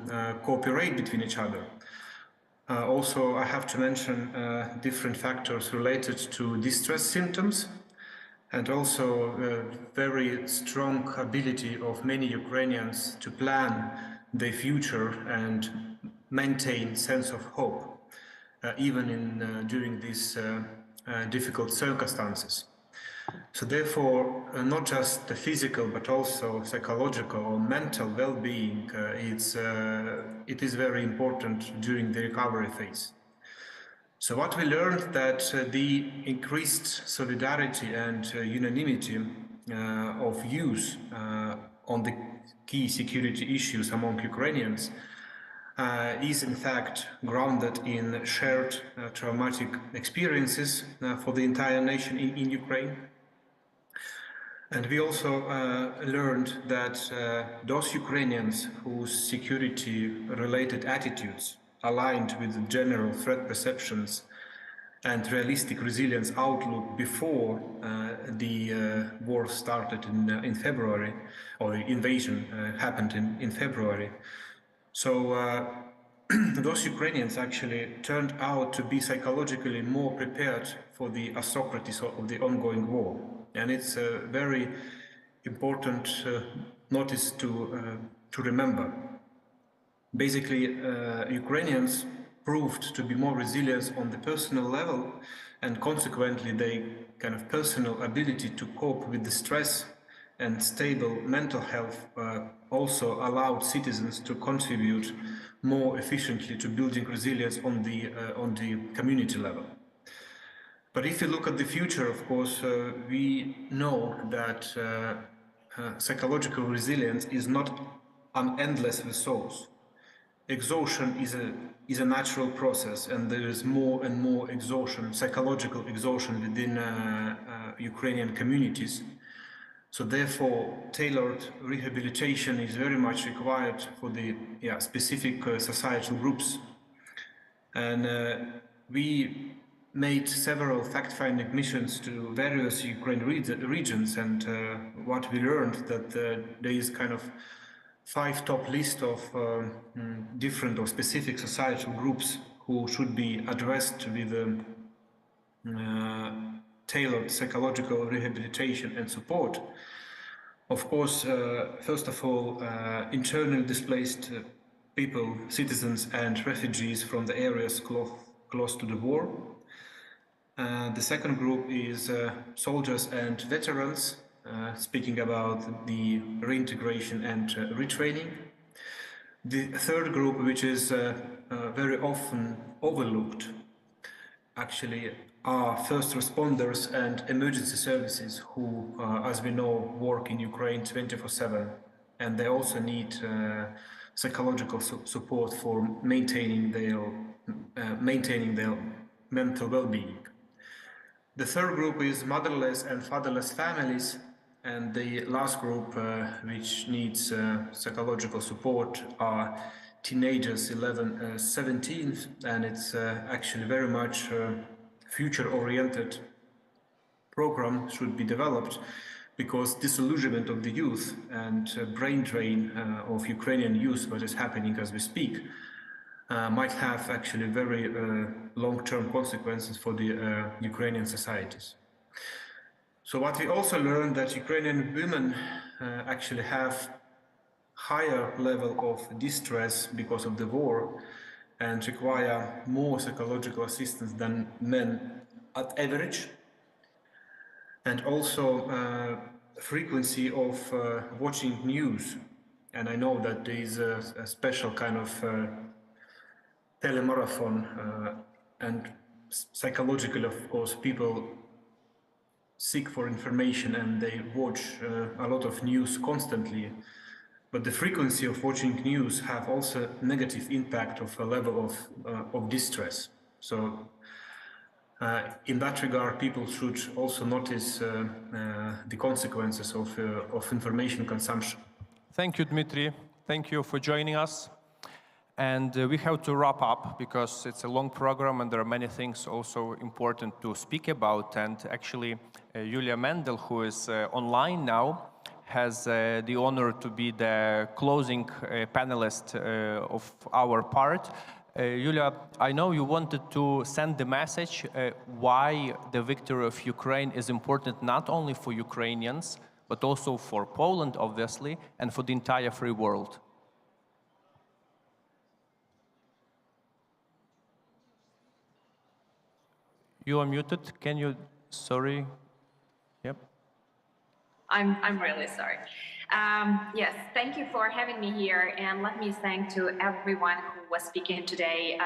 cooperate between each other. Also, I have to mention different factors related to distress symptoms, and also very strong ability of many Ukrainians to plan their future and maintain sense of hope, even during these difficult circumstances. So therefore, not just the physical, but also psychological or mental well-being, it is very important during the recovery phase. So what we learned that the increased solidarity and unanimity of views on the key security issues among Ukrainians is in fact grounded in shared traumatic experiences for the entire nation in Ukraine. And we also learned that those Ukrainians whose security-related attitudes aligned with the general threat perceptions and realistic resilience outlook before the war started in February, or the invasion happened in February. So those Ukrainians actually turned out to be psychologically more prepared for the atrocities of the ongoing war. And it's a very important notice to remember. Basically, Ukrainians proved to be more resilient on the personal level, and consequently their kind of personal ability to cope with the stress and stable mental health also allowed citizens to contribute more efficiently to building resilience on the community level. But if you look at the future, of course, we know that psychological resilience is not an endless resource. Exhaustion is a natural process, and there is more and more exhaustion, psychological exhaustion within Ukrainian communities. So therefore, tailored rehabilitation is very much required for the specific societal groups. And we made several fact-finding missions to various Ukraine regions, and what we learned that there is kind of 5 top list of different or specific societal groups who should be addressed with tailored psychological rehabilitation and support. Of course, first of all, internally displaced people, citizens and refugees from the areas close to the war. The second group is soldiers and veterans, speaking about the reintegration and retraining. The third group, which is very often overlooked, actually are first responders and emergency services who, as we know, work in Ukraine 24/7, and they also need psychological support for maintaining their mental well-being. The third group is motherless and fatherless families, and the last group which needs psychological support are teenagers 17, and it's actually very much future-oriented program should be developed, because disillusionment of the youth and brain drain of Ukrainian youth, what is happening as we speak, might have actually very long-term consequences for the Ukrainian societies. So what we also learned that Ukrainian women actually have higher level of distress because of the war and require more psychological assistance than men at average. And also frequency of watching news. And I know that there is a special kind of telemarathon, and psychologically, of course, people seek for information and they watch a lot of news constantly. But the frequency of watching news have also negative impact of a level of distress. So in that regard, people should also notice the consequences of information consumption. Thank you, Dmitry. Thank you for joining us. And we have to wrap up because it's a long program and there are many things also important to speak about. And actually, Julia Mendelь, who is online now, has the honor to be the closing panelist of our part. Julia, I know you wanted to send the message why the victory of Ukraine is important not only for Ukrainians, but also for Poland, obviously, and for the entire free world. You are muted. Can you, sorry. Yep. I'm really sorry. Yes, thank you for having me here, and let me thank to everyone who was speaking today,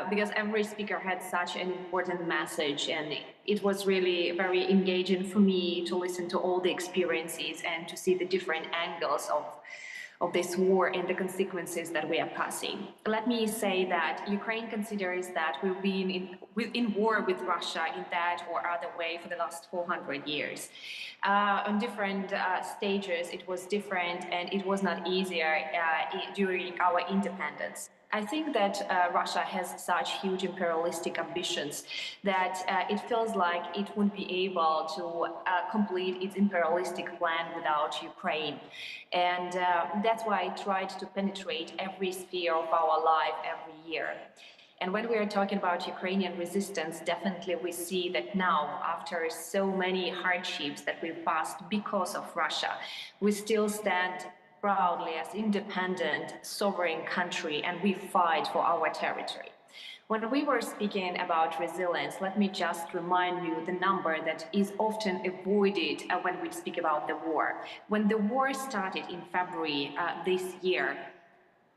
because every speaker had such an important message, and it was really very engaging for me to listen to all the experiences and to see the different angles of this war and the consequences that we are passing. Let me say that Ukraine considers that we've been in war with Russia in that or other way for the last 400 years. On different stages, it was different, and it was not easier during our independence. I think that Russia has such huge imperialistic ambitions that it feels like it wouldn't be able to complete its imperialistic plan without Ukraine. And that's why it tried to penetrate every sphere of our life every year. And when we are talking about Ukrainian resistance, definitely we see that now, after so many hardships that we've passed because of Russia, we still stand proudly as independent, sovereign country, and we fight for our territory. When we were speaking about resilience, let me just remind you the number that is often avoided when we speak about the war. When the war started in February this year,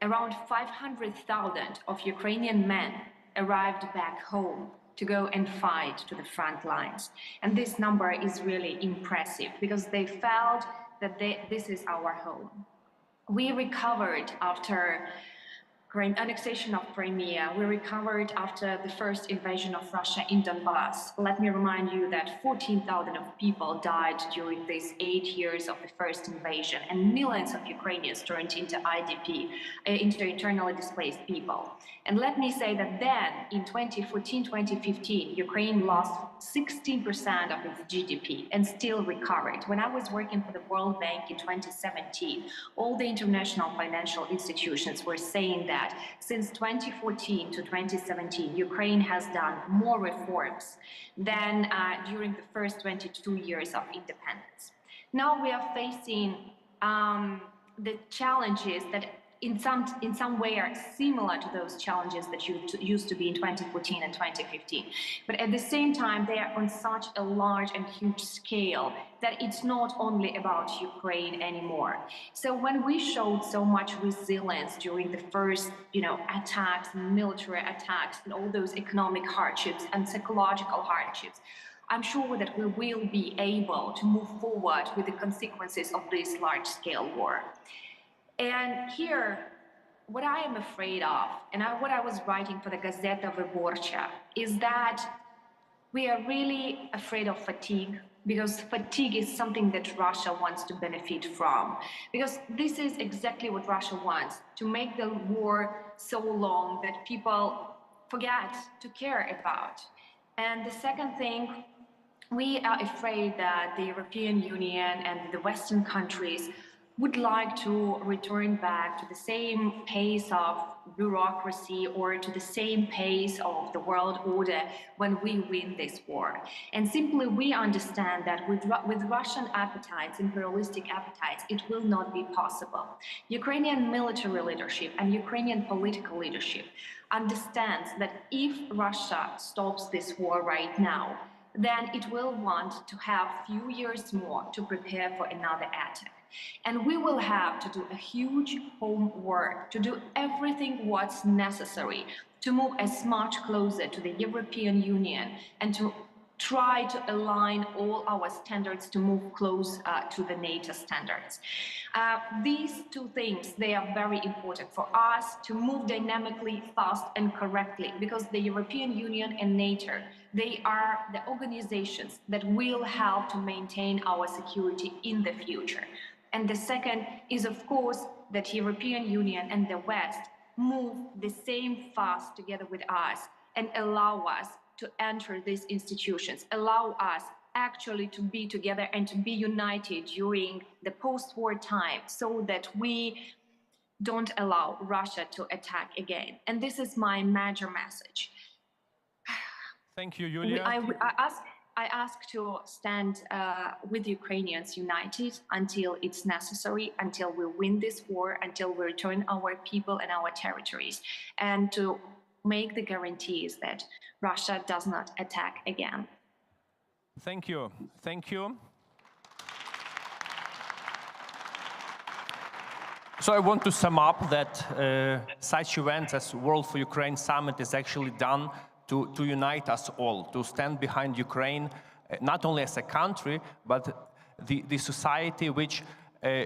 around 500,000 of Ukrainian men arrived back home to go and fight to the front lines. And this number is really impressive because they felt that this is our home. We recovered after annexation of Crimea, we recovered after the first invasion of Russia in Donbass. Let me remind you that 14,000 of people died during these 8 years of the first invasion, and millions of Ukrainians turned into IDP, into internally displaced people. And let me say that then, in 2014-2015, Ukraine lost 16% of its GDP and still recovered. When I was working for the World Bank in 2017, all the international financial institutions were saying that since 2014 to 2017, Ukraine has done more reforms than during the first 22 years of independence. Now we are facing the challenges that in some way are similar to those challenges that used to be in 2014 and 2015. But at the same time, they are on such a large and huge scale that it's not only about Ukraine anymore. So when we showed so much resilience during the first, attacks, military attacks, and all those economic hardships and psychological hardships, I'm sure that we will be able to move forward with the consequences of this large-scale war. And here, what I am afraid of, and what I was writing for the Gazeta Wyborcza, is that we are really afraid of fatigue, because fatigue is something that Russia wants to benefit from. Because this is exactly what Russia wants, to make the war so long that people forget to care about. And the second thing, we are afraid that the European Union and the Western countries would like to return back to the same pace of bureaucracy or to the same pace of the world order when we win this war. And simply we understand that with Russian appetites, imperialistic appetites, it will not be possible. Ukrainian military leadership and Ukrainian political leadership understands that if Russia stops this war right now, then it will want to have few years more to prepare for another attack. And we will have to do a huge homework, to do everything what's necessary to move as much closer to the European Union and to try to align all our standards to move close to the NATO standards. These two things, they are very important for us to move dynamically, fast and correctly, because the European Union and NATO, they are the organizations that will help to maintain our security in the future. And the second is, of course, that European Union and the West move the same fast together with us and allow us to enter these institutions, allow us actually to be together and to be united during the post-war time so that we don't allow Russia to attack again. And this is my major message. Thank you, Yulia. I ask to stand with Ukrainians united until it's necessary, until we win this war, until we return our people and our territories, and to make the guarantees that Russia does not attack again. Thank you. Thank you. So I want to sum up that such events as World for Ukraine Summit is actually done to unite us all, to stand behind Ukraine, not only as a country, but the society which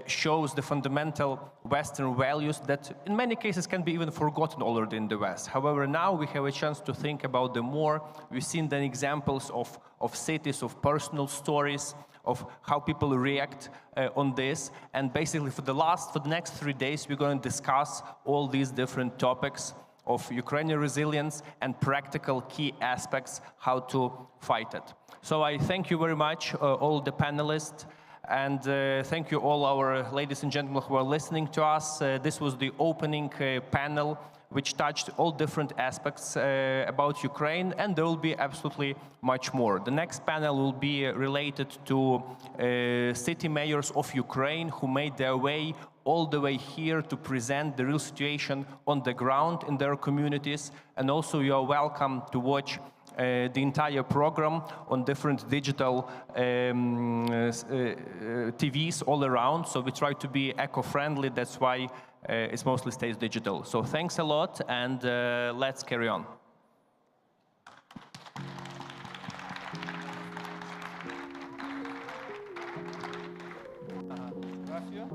shows the fundamental Western values that in many cases can be even forgotten already in the West. However, now we have a chance to think about them more. We've seen the examples of cities, of personal stories, of how people react on this. And basically for the next 3 days, we're going to discuss all these different topics of Ukrainian resilience and practical key aspects how to fight it. So I thank you very much, all the panelists, and thank you all our ladies and gentlemen who are listening to us. This was the opening panel, which touched all different aspects about Ukraine, and there will be absolutely much more. The next panel will be related to city mayors of Ukraine who made their way all the way here to present the real situation on the ground in their communities. And also you are welcome to watch the entire program on different digital TVs all around. So we try to be eco-friendly, that's why it mostly stays digital. So thanks a lot, and let's carry on. Gracias.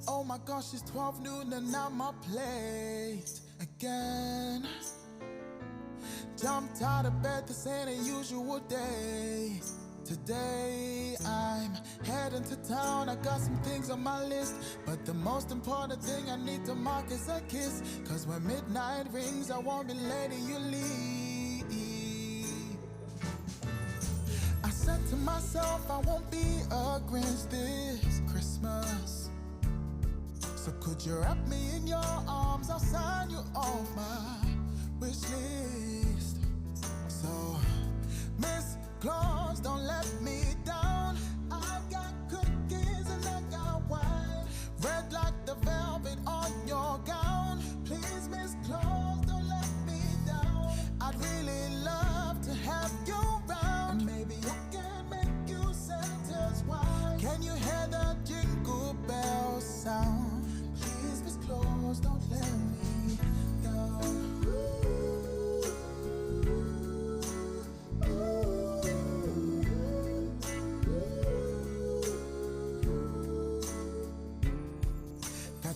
Oh my gosh, it's 12 noon and I'm up late again. Jumped out of bed, this ain't a usual day. Today I'm heading to town, I got some things on my list, but the most important thing I need to mark is a kiss. Cause when midnight rings, I won't be letting you leave. I said to myself, I won't be a Grinch this Christmas. So could you wrap me in your arms, I'll sign you off my wish list. So, Miss Claus, don't let me down. I got cookies and I got wine, red like the velvet on your gown. Please, Miss Claus, don't let me down. I'd really love to have you round. Maybe I can make you Santa's wife. Can you hear the jingle bells sound? Please, Miss Claus, don't let me down.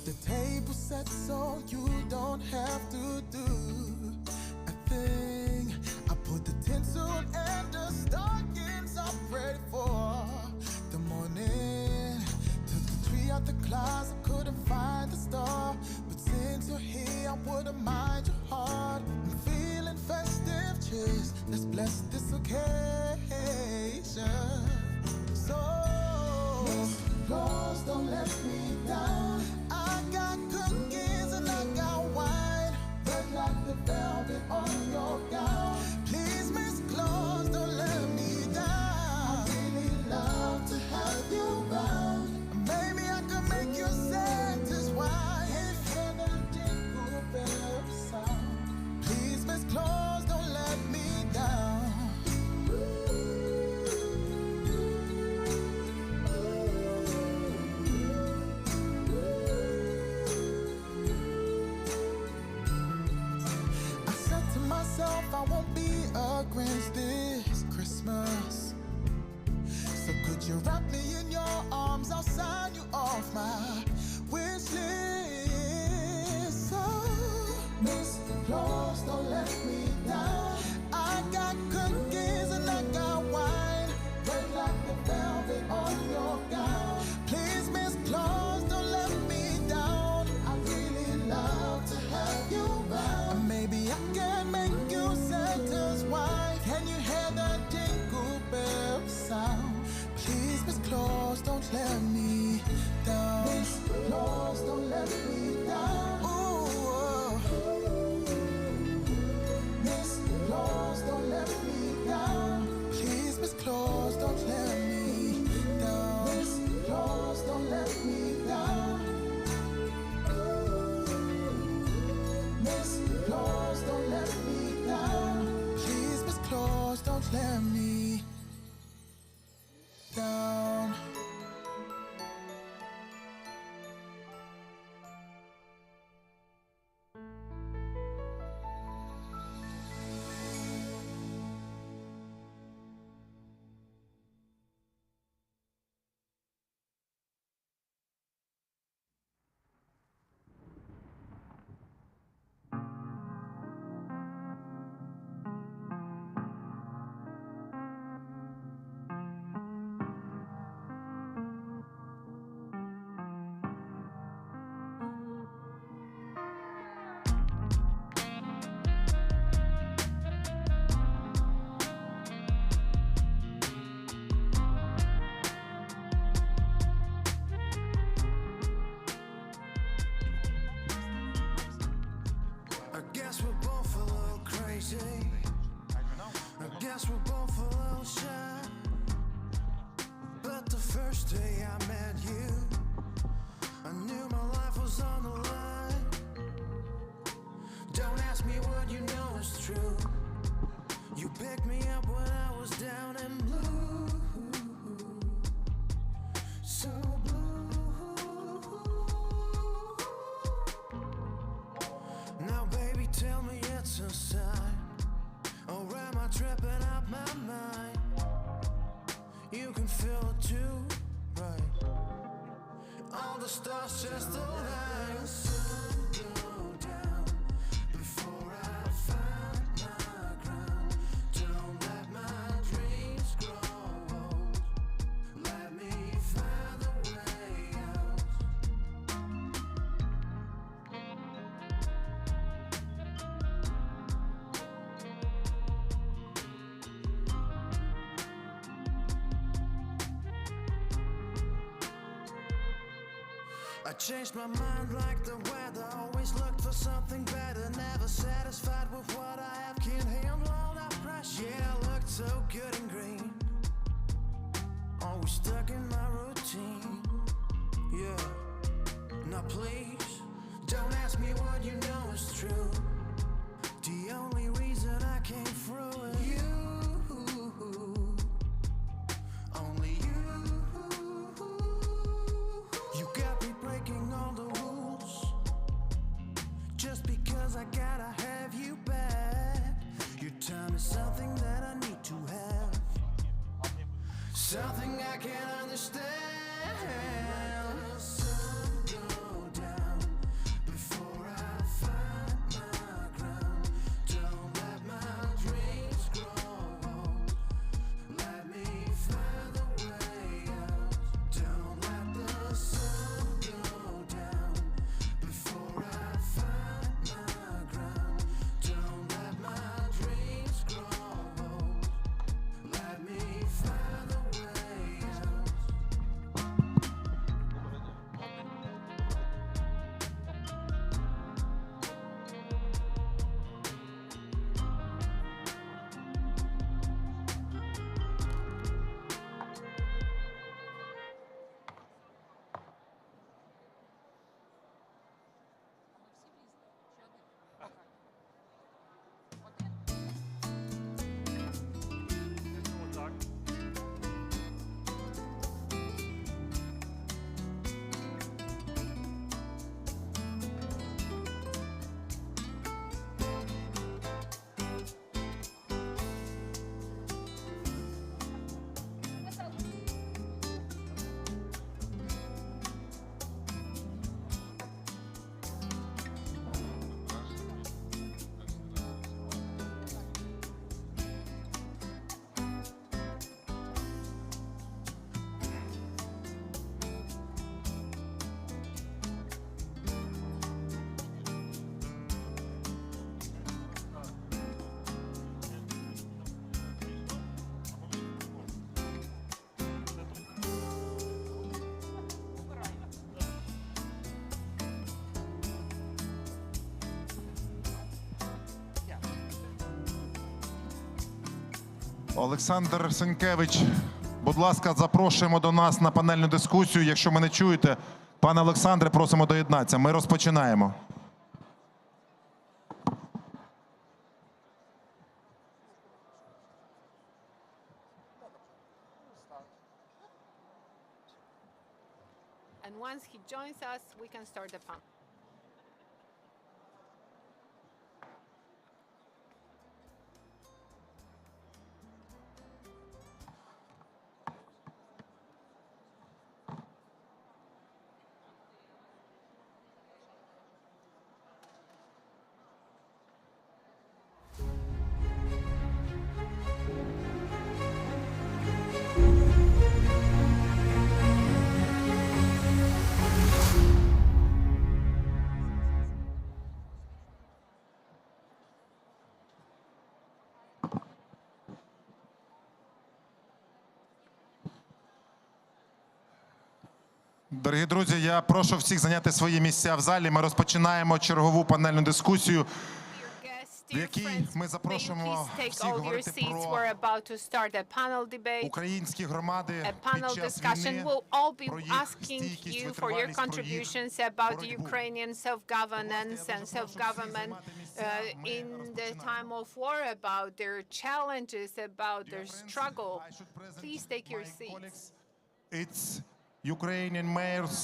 The table set so you don't have to do a thing. I put the tinsel and the stockings up ready for the morning. Took the tree out the closet, couldn't find the star, but since you're here I wouldn't mind your heart. I'm feeling festive, cheers, let's bless this occasion. So, Miss Claus, don't let me down. I got cookies and I got wine, red like the velvet on your gown. Please, Miss Claus, don't let me down. I really love to have you round. Maybe I could make you Santa's wife. Hear the jingle bells sound. Please, Miss Claus, don't let me down. I won't be a Grinch this Christmas. So could you wrap me in your arms, I'll sign you off my wish list. So, Miss Claus, don't let me down. I got cookies and I got wine, red like the velvet on your gown. Please, Miss Claus, don't let me down. I really love to have you round. Maybe I can make you Santa's wife. Can you hear the jingle bells sound? Please, Miss Claus, don't let me down. Miss Claus, don't let me down. Ooh, Miss Claus, don't let me down. Please, Miss Claus, don't let me down. Miss Claus, don't let me down. Miss Claus, don't let me down. Please, Miss Claus, don't let me down. All the stars just align. The sun go down before I find my ground. Don't let my dreams grow old. Let me find the way out. I changed my mind like the weather. Always looked for something better. Never satisfied with what I have. Can't handle all that pressure. Yeah, I looked so good and green. Always stuck in my routine. Yeah. Now please, don't ask me what you know is true. The only reason I came through is you. Only you. You got me breaking all the rules just because I gotta have you back. Your time is something that I need to have, something I can't understand. The sun go down before I find my ground. Don't let my dreams grow old. Let me find the way out. Don't let the sun go down before I find my ground. Don't let my dreams grow old. Let me find the way out. Олександр Сенкевич, будь ласка, запрошуємо до нас на панельну дискусію. Якщо мене чуєте, пане Олександре, просимо доєднатися. Ми розпочинаємо. And once he joins us, we can start the panel. Дорогі друзі, я прошу всіх зайняти свої місця в залі. Ми розпочинаємо чергову панельну дискусію, в якій ми запрошуємо всіх говорити про українські громади під час війни, про їх стійкість, витривалість, про їх боротьбу. In the time of war, about their challenges, about their struggle. Please take your seats. It's Ukrainian mayors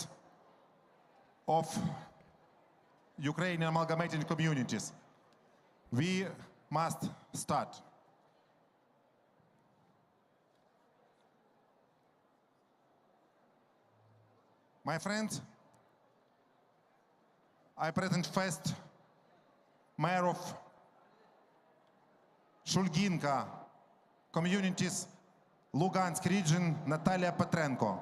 of Ukrainian amalgamated communities. We must start. My friends, I present first Mayor of Shulginka communities, Lugansk region, Natalia Petrenko.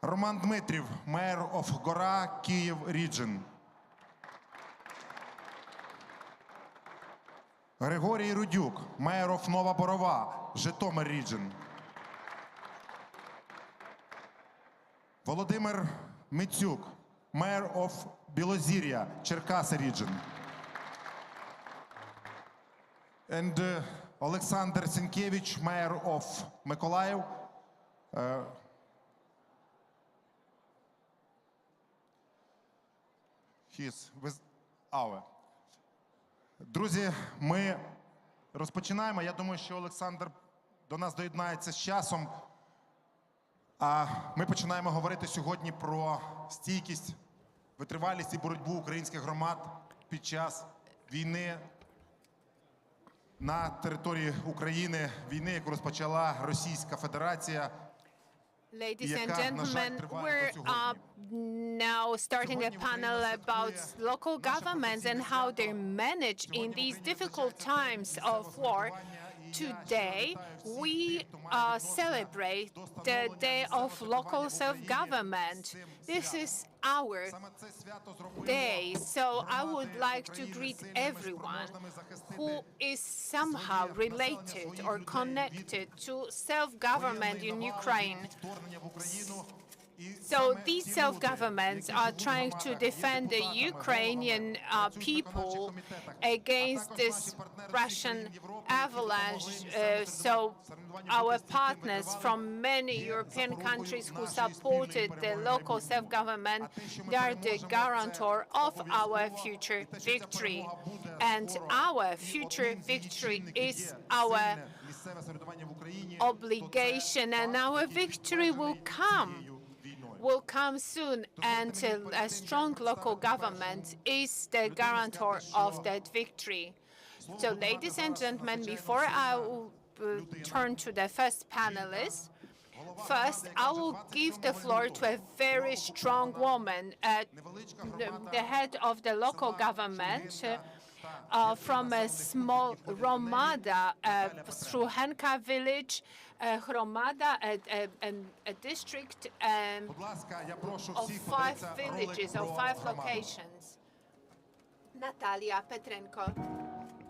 Roman Dmitriev, Mayor of Gora, Kyiv region. Григорій Рудюк, Mayor of Нова Борова, Житомир region. Володимир Мицюк, Mayor of Білозір'я, Черкаси region. And Олександр Сінкевич, Mayor of Миколаїв. He's with our. Друзі, ми розпочинаємо. Я думаю, що Олександр до нас доєднається з часом. А ми починаємо говорити сьогодні про стійкість, витривалість і боротьбу українських громад під час війни на території України, війни, яку розпочала Російська Федерація. Ladies and gentlemen, we're now starting a panel about local governments and how they manage in these difficult times of war. Today, we celebrate the Day of Local Self-Government. This is our day, so I would like to greet everyone who is somehow related or connected to self-government in Ukraine. So these self-governments are trying to defend the Ukrainian people against this Russian avalanche. So our partners from many European countries who supported the local self-government, they are the guarantor of our future victory. And our future victory is our obligation, and our victory will come soon, and a strong local government is the guarantor of that victory. So, ladies and gentlemen, before I will turn to the first panelist, first I will give the floor to a very strong woman, the head of the local government, from a small Romada, Struhenka village, Hromada, a district of 5 villages, of 5 locations. Natalia Petrenko,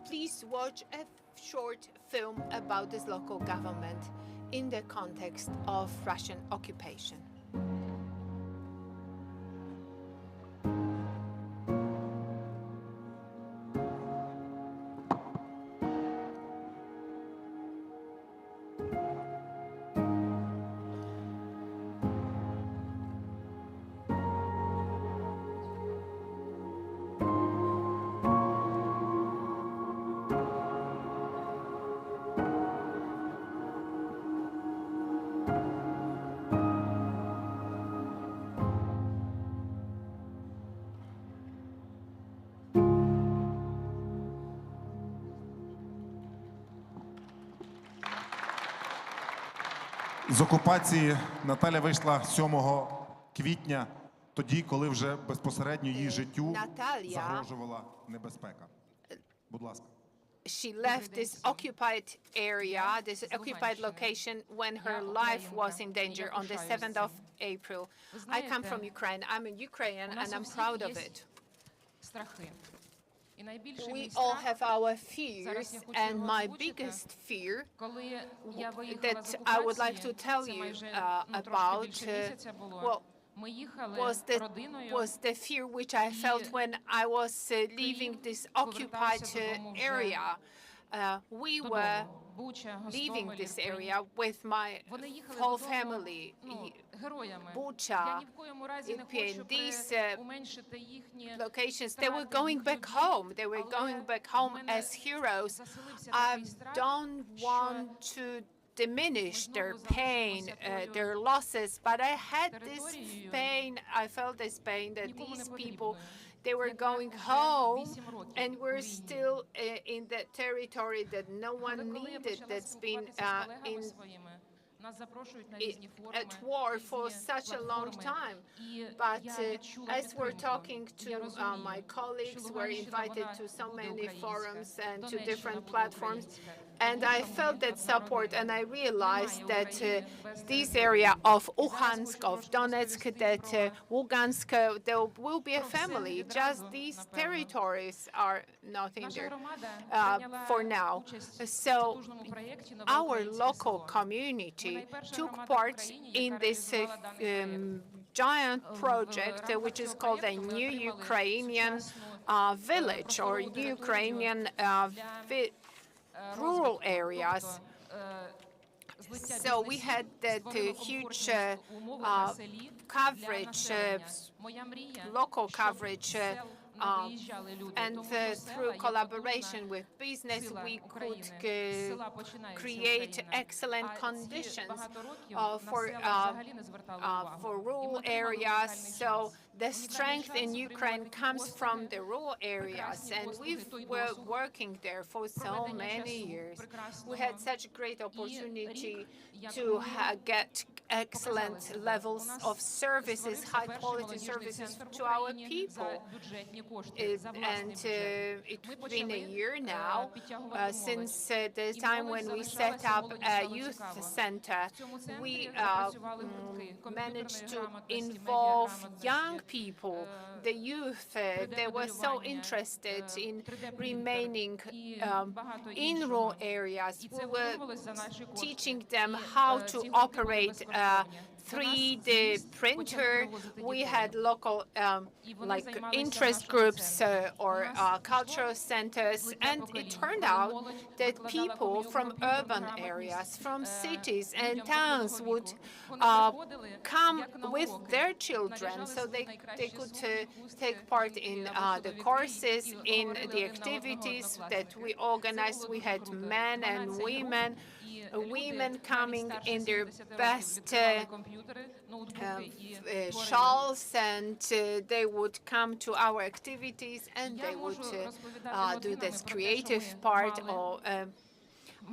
please watch a short film about this local government in the context of Russian occupation. З окупації Наталя вийшла 7 квітня, тоді, коли вже безпосередньо її життю загрожувала небезпека. Будь ласка. She left this occupied area, this occupied location, when her life was in danger on the 7th of April. I come from Ukraine. I'm a Ukrainian, and I'm proud of it. We all have our fears, and my biggest fear that I would like to tell you about was the fear which I felt when I was leaving this occupied area. We were leaving this area with my whole family. Bucha, Irpin, these locations, they were going back home. They were going back home as heroes. I don't want to diminish their pain, their losses, but I had this pain, I felt this pain that these people, they were going home and we're still in the territory that no one needed, that's been at war for such a long time. But as we're talking to my colleagues, we're invited to so many forums and to different platforms. And I felt that support, and I realized that this area of Luhansk, of Donetsk, that Lugansk, there will be a family. Just these territories are not in there for now. So our local community took part in this giant project, which is called a New Ukrainian Village, or Ukrainian rural areas. So we had that huge coverage, local coverage, and through collaboration with business, we could create excellent conditions for rural areas. So the strength in Ukraine comes from the rural areas, and we were working there for so many years. We had such a great opportunity to get excellent levels of services, high-quality services to our people. And it's been a year now since the time when we set up a youth center. We managed to involve young people, the youth. They were so interested in remaining in rural areas. We were teaching them how to operate a 3D printer. We had local like interest groups or cultural centers, and it turned out that people from urban areas, from cities and towns would come with their children, so they could take part in the courses, in the activities that we organized. We had men and women coming in their best shawls, and they would come to our activities, and they would do this creative part. Or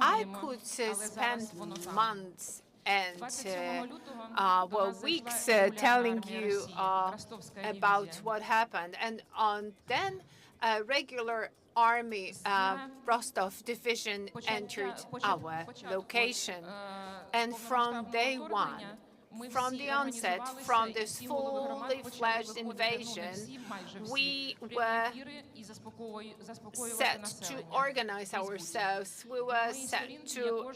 I could spend months and weeks telling you about what happened. And then a regular Army Rostov division entered our location. And from day one, from the onset, from this fully fledged invasion, we were set to organize ourselves. We were set to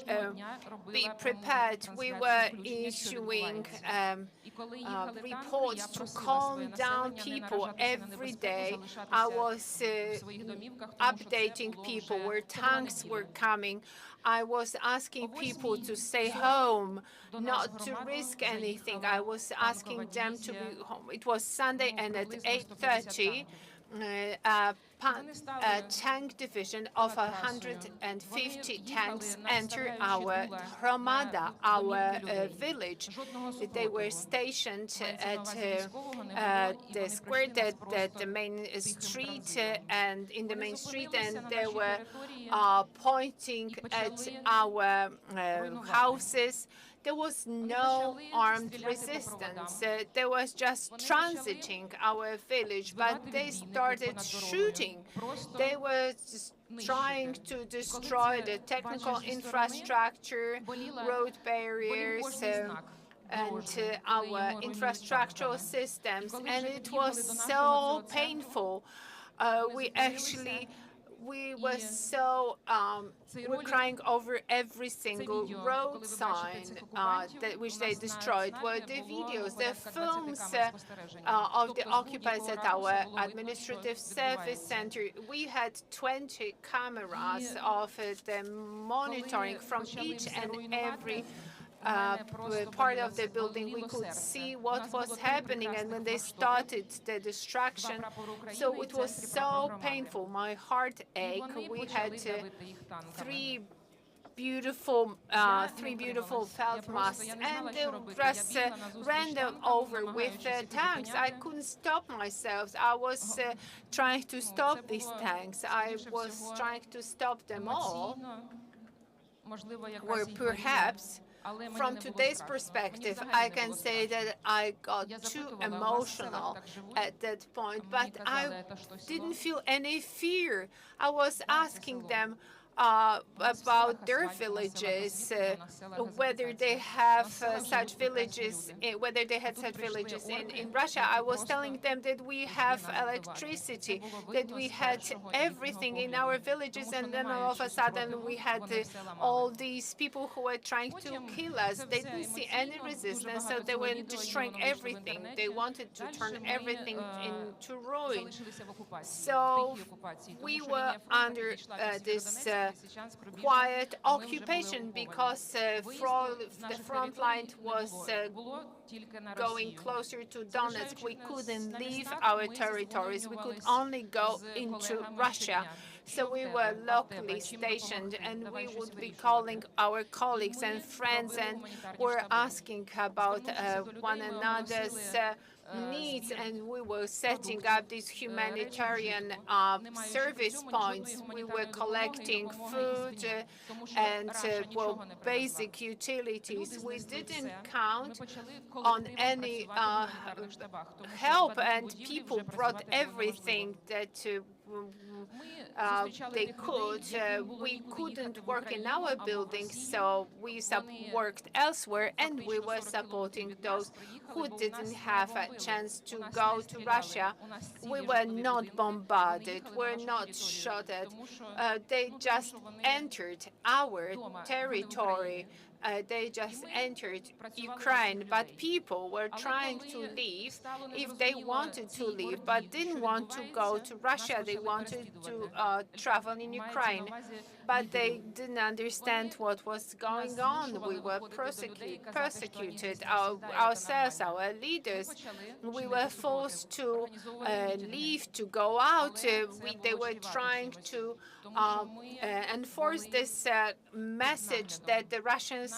be prepared. We were issuing reports to calm down people every day. I was updating people where tanks were coming. I was asking people to stay home, not to risk anything. I was asking them to be home. It was Sunday, and at 8:30, a tank division of 150 tanks entered our Hromada, our village. They were stationed at the square, that the main street, and in the main street, and they were pointing at our houses. There was no armed resistance. There was just transiting our village, but they started shooting. They were just trying to destroy the technical infrastructure, road barriers, and our infrastructural systems. And it was so painful. We were so, we're crying over every single road sign which they destroyed. Were the videos, the films of the occupiers at our administrative service center. We had 20 cameras of the monitoring from each and every part of the building. We could see what was happening, and when they started the destruction, so it was so painful. My heart ached. We had three beautiful felt masks, and the rest ran them over with tanks. I couldn't stop myself. I was trying to stop these tanks. I was trying to stop them all. Or perhaps From today's perspective, I can say that I got too emotional at that point, but I didn't feel any fear. I was asking them about their villages, whether they have such villages, whether they had such villages in Russia. I was telling them that we have electricity, that we had everything in our villages, and then all of a sudden we had all these people who were trying to kill us. They didn't see any resistance, so they were destroying everything. They wanted to turn everything into ruin. So we were under this quiet occupation because the front line was going closer to Donetsk. We couldn't leave our territories. We could only go into Russia. So we were locally stationed, and we would be calling our colleagues and friends, and were asking about one another's needs, and we were setting up these humanitarian service points. We were collecting food and basic utilities. We didn't count on any help, and people brought everything that they could. We couldn't work in our buildings, so we worked elsewhere, and we were supporting those who didn't have a chance to go to Russia. We were not bombarded, we're not shot at. They just entered our territory. They just entered Ukraine, but people were trying to leave if they wanted to leave, but didn't want to go to Russia. They wanted to travel in Ukraine, but they didn't understand what was going on. We were persecuted ourselves, our leaders. We were forced to leave, to go out. They were trying to enforce this message that the Russians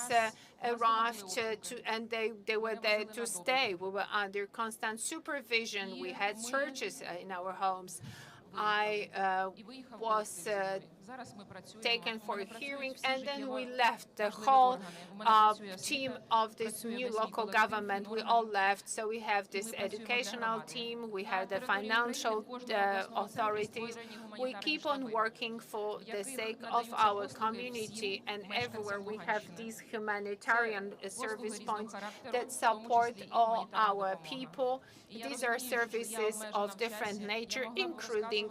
arrived and they were there to stay. We were under constant supervision. We had searches in our homes. I was taken for a hearing, and then we left. The whole team of this new local government, we all left. So we have this educational team, we have the financial authorities. We keep on working for the sake of our community, and everywhere we have these humanitarian service points that support all our people. These are services of different nature, including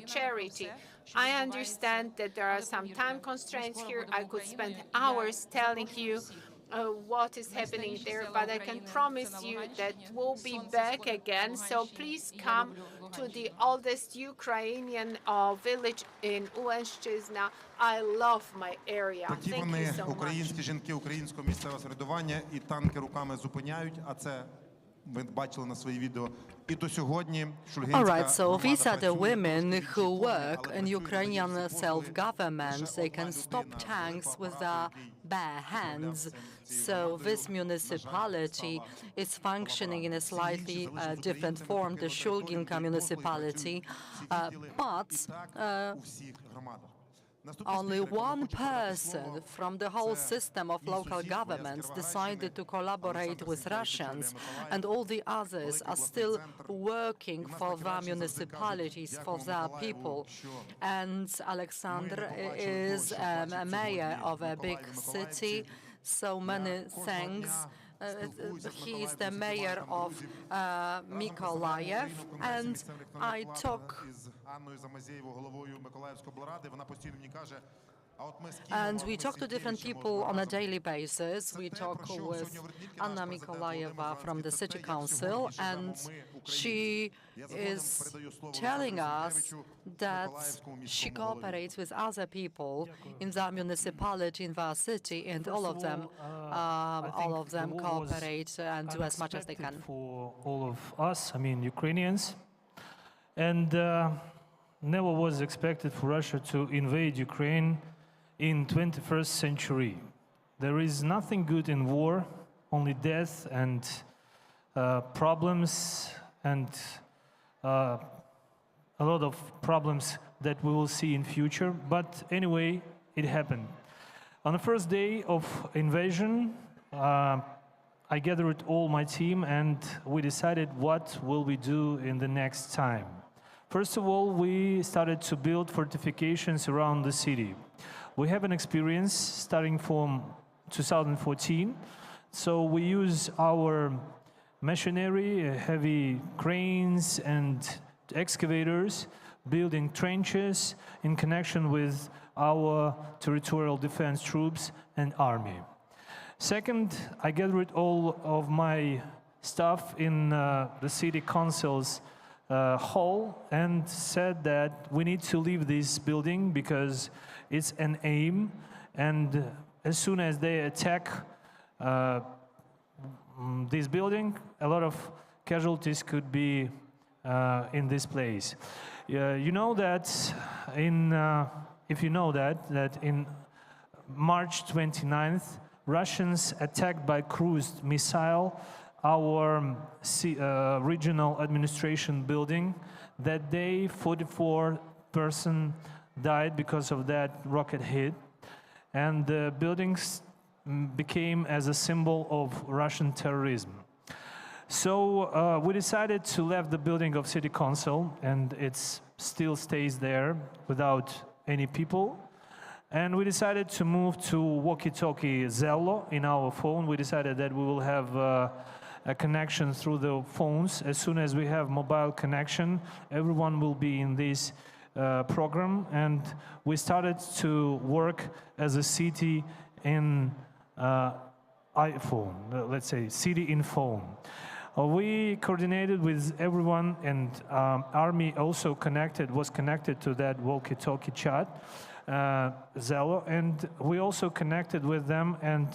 charity. I understand that there are some time constraints here. I could spend hours telling you what is happening there, but I can promise you that we'll be back again. So please come to the oldest Ukrainian village in Ulanszczyzna. I love my area. Thank you so much. Українські жінки українського місцевого самоврядування і танки руками зупиняють, а це ви бачили на свої відео. All right, so these are the women who work in Ukrainian self-government. They can stop tanks with their bare hands. So this municipality is functioning in a slightly different form, the Shulginka municipality, but only one person from the whole system of local governments decided to collaborate with Russians, and all the others are still working for their municipalities, for their people. And Alexander is a mayor of a big city, so many thanks. He is the mayor of Mykolaiv, and I talk. And we talk to different people on a daily basis. We talk with Anna Mykolaieva from the city council, and she is telling us that she cooperates with other people in the municipality, in the city, and all of them cooperate and do as much as they can. For all of us, I mean Ukrainians, and never was expected for Russia to invade Ukraine in 21st century. There is nothing good in war, only death and problems, and a lot of problems that we will see in future. But anyway, it happened. On the first day of invasion, I gathered all my team and we decided what will we do in the next time. First of all, we started to build fortifications around the city. We have an experience starting from 2014, so we use our machinery, heavy cranes and excavators, building trenches in connection with our territorial defense troops and army. Second, I gathered all of my staff in the city council's hall and said that we need to leave this building because it's an aim, and as soon as they attack this building, a lot of casualties could be in this place. You know that if you know that in March 29th, Russians attacked by cruise missile our regional administration building. That day, 44 persons died because of that rocket hit, and the buildings became as a symbol of Russian terrorism. So we decided to leave the building of City Council, and it still stays there without any people. And we decided to move to walkie-talkie Zello in our phone. We decided that we will have a connection through the phones. As soon as we have mobile connection, everyone will be in this program. And we started to work as a city in iPhone, let's say city in phone. We coordinated with everyone, and Army also was connected to that walkie-talkie chat, Zello, and we also connected with them and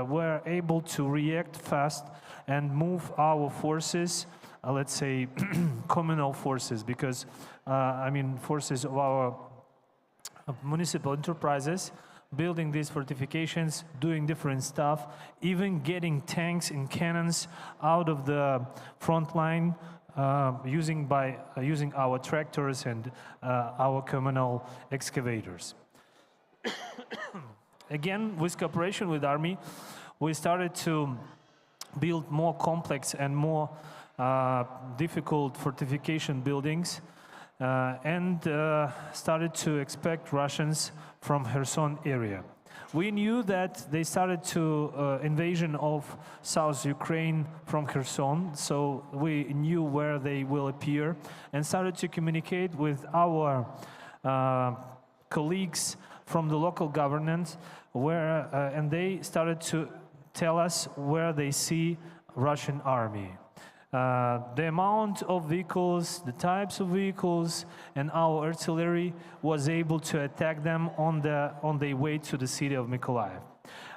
were able to react fast and move our forces, let's say communal forces, because forces of our municipal enterprises, building these fortifications, doing different stuff, even getting tanks and cannons out of the front line, using our tractors and our communal excavators. Again, with cooperation with Army, we started to build more complex and more difficult fortification buildings, and started to expect Russians from Kherson area. We knew that they started to invasion of South Ukraine from Kherson, so we knew where they will appear and started to communicate with our colleagues from the local government, and they started to tell us where they see Russian army. The amount of vehicles, the types of vehicles, and our artillery was able to attack them on their way to the city of Mykolaiv.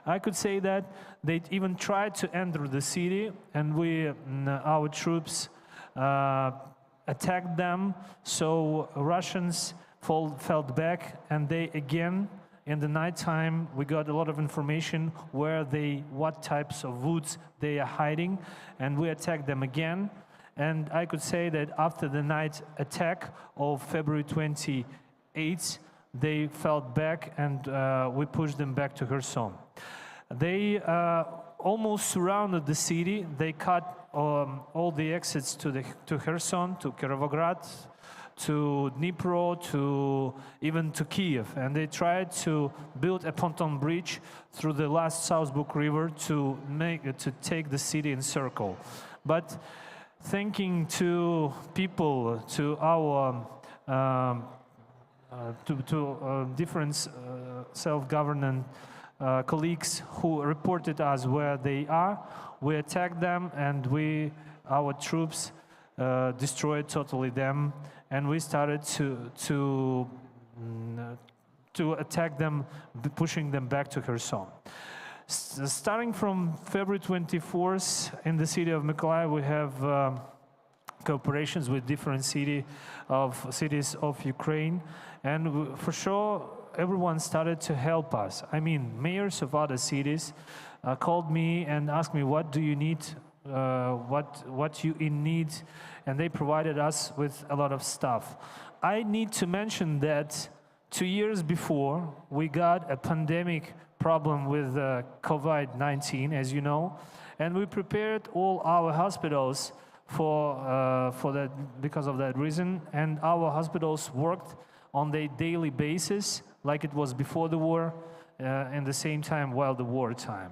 I could say that they even tried to enter the city, and our troops attacked them. So Russians fell back, and they again, in the nighttime, we got a lot of information what types of woods they are hiding, and we attacked them again. And I could say that after the night attack of February 28th, they fell back, and we pushed them back to Kherson. They almost surrounded the city. They cut all the exits to Kherson, to Kirovograd, to Dnipro, even to Kiev, and they tried to build a pontoon bridge through the last Southbrook River to take the city in circle. But thanking to people, to our different self-government colleagues who reported us where they are, we attacked them, and our troops destroyed totally them. And we started to attack them, pushing them back to Kherson. Starting from February 24th, in the city of Mykolaiv, we have cooperations with different cities of Ukraine, and for sure, everyone started to help us. I mean, mayors of other cities called me and asked me, "What do you need? What you in need?" And they provided us with a lot of stuff. I need to mention that 2 years before, we got a pandemic problem with COVID-19, as you know, and we prepared all our hospitals for that, because of that reason, and our hospitals worked on a daily basis, like it was before the war, and the same time while the war time.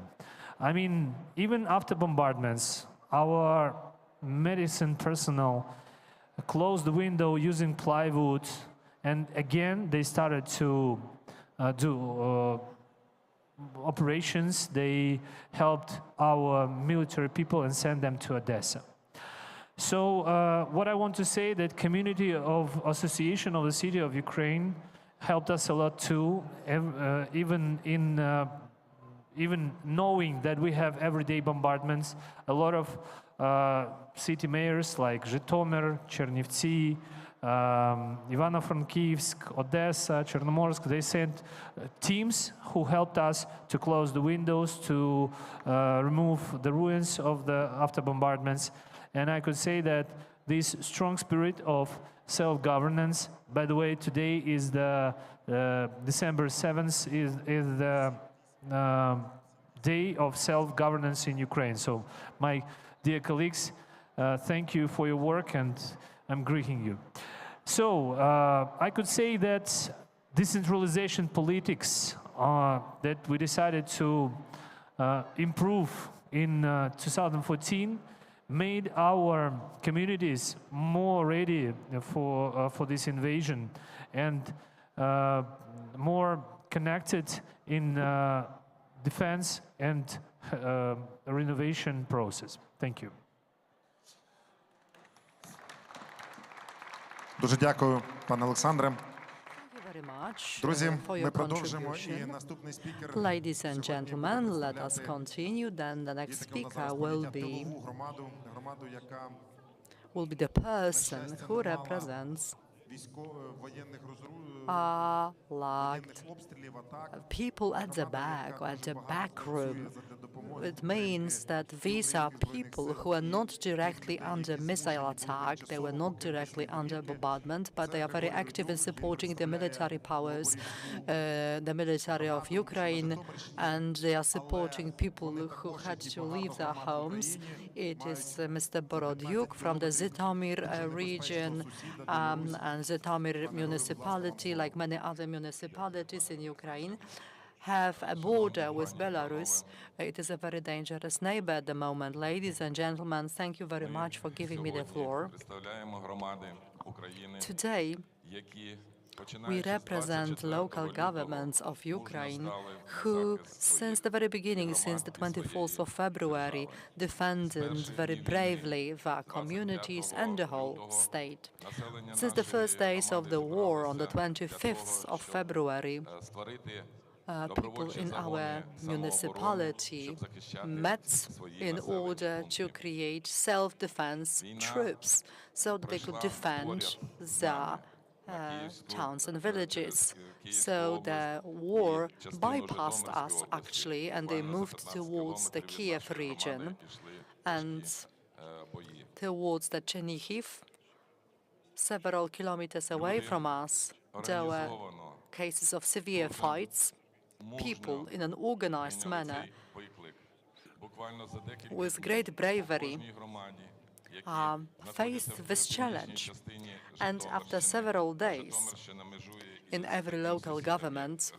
I mean, even after bombardments, our medicine personnel closed the window using plywood, and again they started to do operations. They helped our military people and sent them to Odessa. So what I want to say, that community of association of the city of Ukraine helped us a lot too, even knowing that we have everyday bombardments. A lot of city mayors like Житомир, Чернівці, Ivano-Frankivsk, Odessa, Chernomorsk, they sent teams who helped us to close the windows, to remove the ruins of the after bombardments. And I could say that this strong spirit of self-governance, by the way, today is the December 7th is the day of self-governance in Ukraine. So my dear colleagues, thank you for your work, and I'm greeting you. So I could say that decentralization politics that we decided to improve in 2014 made our communities more ready for this invasion and more connected in defense and renovation process. Thank you. Дуже дякую, пане Олександре. Very much Друзі, for your ми продовжимо, і contribution. наступний спікер Ladies and gentlemen, let us continue. Then the next speaker will be яка the person who represents воєнних like people at the back or at the back room. It means that these are people who are not directly under missile attack, they were not directly under bombardment, but they are very active in supporting the military powers, the military of Ukraine, and they are supporting people who had to leave their homes. It is Mr. Borodyuk from the Zhytomyr region and Zhytomyr municipality, like many other municipalities in Ukraine, have a border with Belarus. It is a very dangerous neighbor at the moment. Ladies and gentlemen, thank you very much for giving me the floor. Today, we represent local governments of Ukraine who, since the very beginning, since the 24th of February, defended very bravely their communities and the whole state. Since the first days of the war on the 25th of February, people in our municipality met in order to create self-defense troops so that they could defend their towns and villages. So the war bypassed us, actually, and they moved towards the Kiev region and towards the Chernihiv, several kilometers away from us. There were cases of severe fights. People, in an organized manner, with great bravery, faced this challenge. And after several days, in every local government,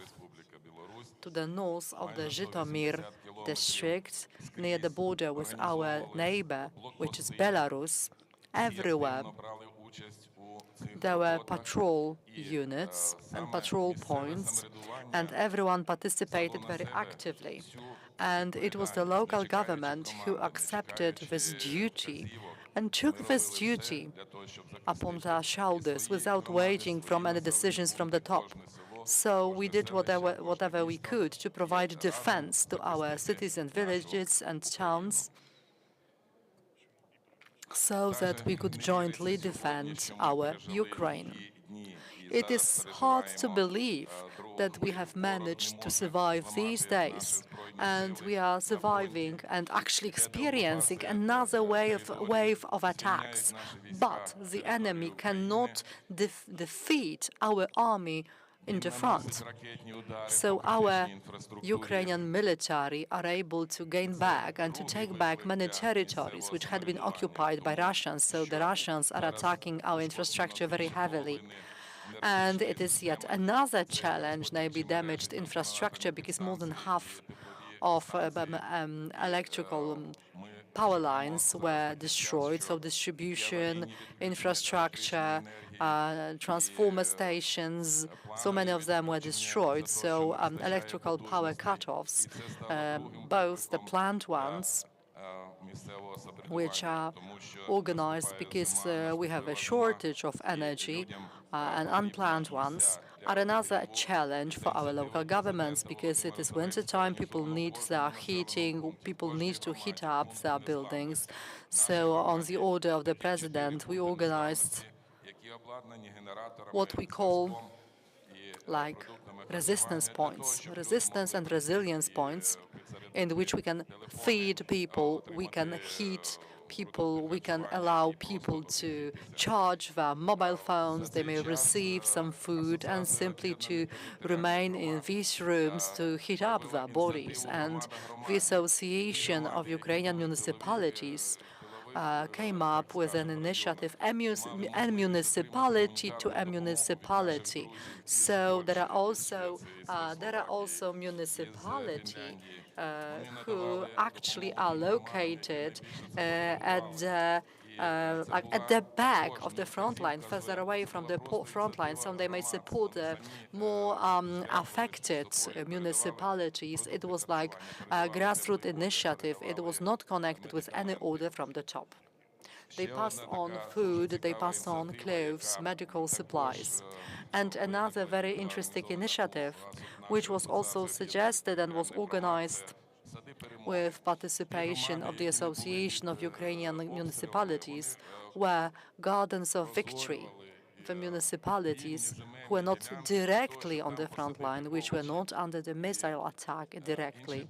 to the north of the Zhytomyr district, near the border with our neighbor, which is Belarus, everywhere there were patrol units and patrol points, and everyone participated very actively. And it was the local government who accepted this duty and took this duty upon their shoulders without waiting for any decisions from the top. So we did whatever we could to provide defense to our cities and villages and towns, so that we could jointly defend our Ukraine. It is hard to believe that we have managed to survive these days, and we are surviving and actually experiencing another wave of attacks. But the enemy cannot defeat our army in the front. So our Ukrainian military are able to gain back and to take back many territories which had been occupied by Russians. So the Russians are attacking our infrastructure very heavily. And it is yet another challenge, maybe damaged infrastructure, because more than half of electrical power lines were destroyed, so distribution, infrastructure, transformer stations, so many of them were destroyed. So electrical power cutoffs, both the planned ones, which are organized because we have a shortage of energy, and unplanned ones are another challenge for our local governments, because it is winter time, people need their heating, people need to heat up their buildings. So on the order of the president, we organized what we call like resistance points, resistance and resilience points, in which we can feed people, we can heat people, we can allow people to charge their mobile phones, they may receive some food, and simply to remain in these rooms to heat up their bodies. And the Association of Ukrainian Municipalities came up with an initiative, a municipality to a municipality. So there are also municipalities who actually are located at the back of the front line, further away from the front line, so they may support the more affected municipalities. It was like a grassroots initiative. It was not connected with any order from the top. They passed on food, they passed on clothes, medical supplies. And another very interesting initiative, which was also suggested and was organized with participation of the Association of Ukrainian Municipalities, were Gardens of Victory. The municipalities who were not directly on the front line, which were not under the missile attack directly,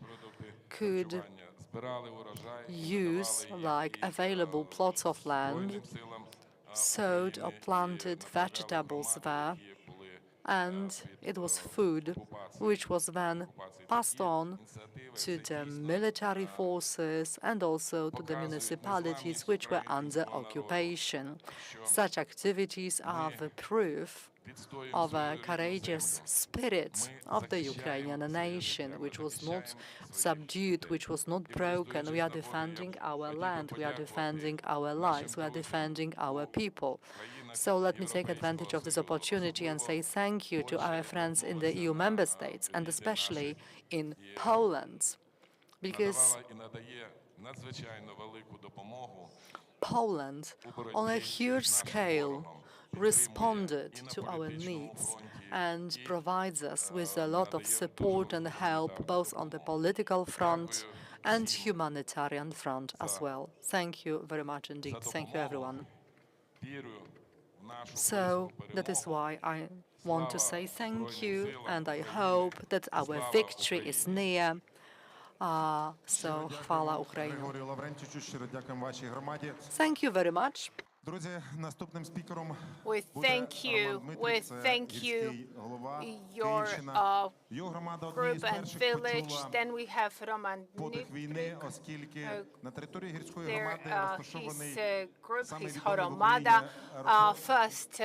could use like available plots of land, sowed or planted vegetables there, and it was food which was then passed on to the military forces and also to the municipalities which were under occupation. Such activities are the proof of a courageous spirit of the Ukrainian nation, which was not subdued, which was not broken. We are defending our land, we are defending our lives, we are defending our people. So let me take advantage of this opportunity and say thank you to our friends in the EU member states, and especially in Poland, because Poland, on a huge scale, responded to our needs and provides us with a lot of support and help, both on the political front and humanitarian front as well. Thank you very much indeed. Thank you, everyone. So that is why I want to say thank you, and I hope that our victory is near. So, hvala Ukraine. Thank you very much. We thank you, your group and village. Then we have Roman Nitrik. His group, his Horomada, first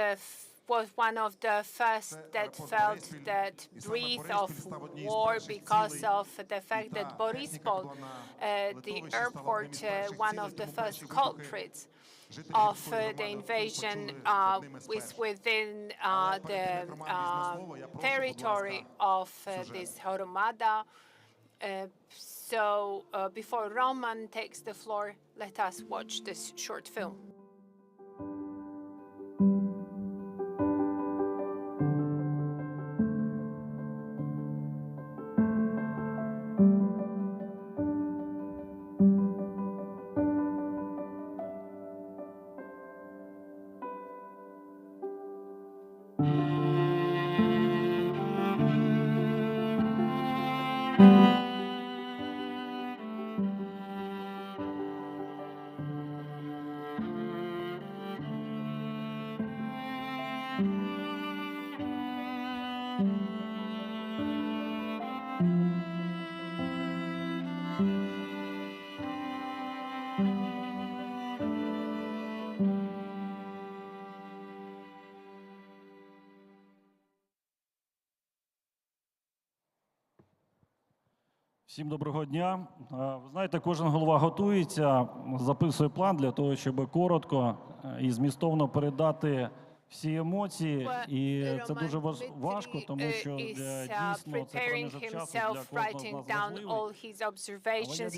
was one of the first that felt that breath of war because of the fact that Borispol, the airport, one of the first culprits of the invasion, is within the territory of this Horomada. So before Roman takes the floor, let us watch this short film. Всім доброго дня. Ви знаєте, кожен голова готується, записує план для того, щоб коротко і змістовно передати всі емоції. І це дуже важко, тому що дійсно це проміжок часу для кожного з нас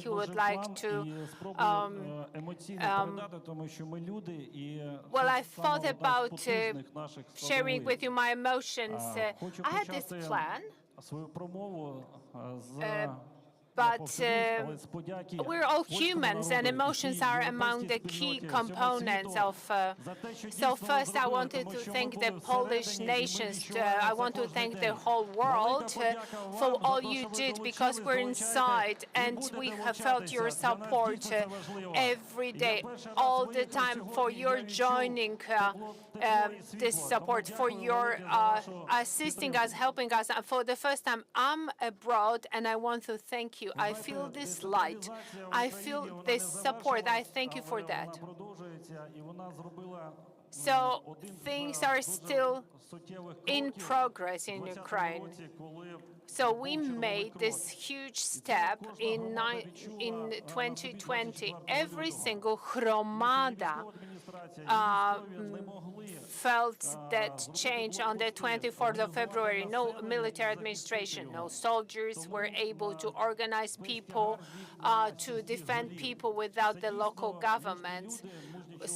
важливий. І спробую емоційно передати, тому що ми люди, і Well, I thought about sharing with you my emotions. I had this plan. Свою промову But we're all humans, and emotions are among the key components of. So first, I wanted to thank the Polish nations. I want to thank the whole world for all you did, because we're inside and we have felt your support every day, all the time, for your joining this support, for your assisting us, helping us. For the first time, I'm abroad, and I want to thank you. I feel this light. I feel this support. I thank you for that. So things are still in progress in Ukraine. So we made this huge step in 2020. Every single hromada felt that change on the 24th of February. No military administration, no soldiers were able to organize people, to defend people without the local governments.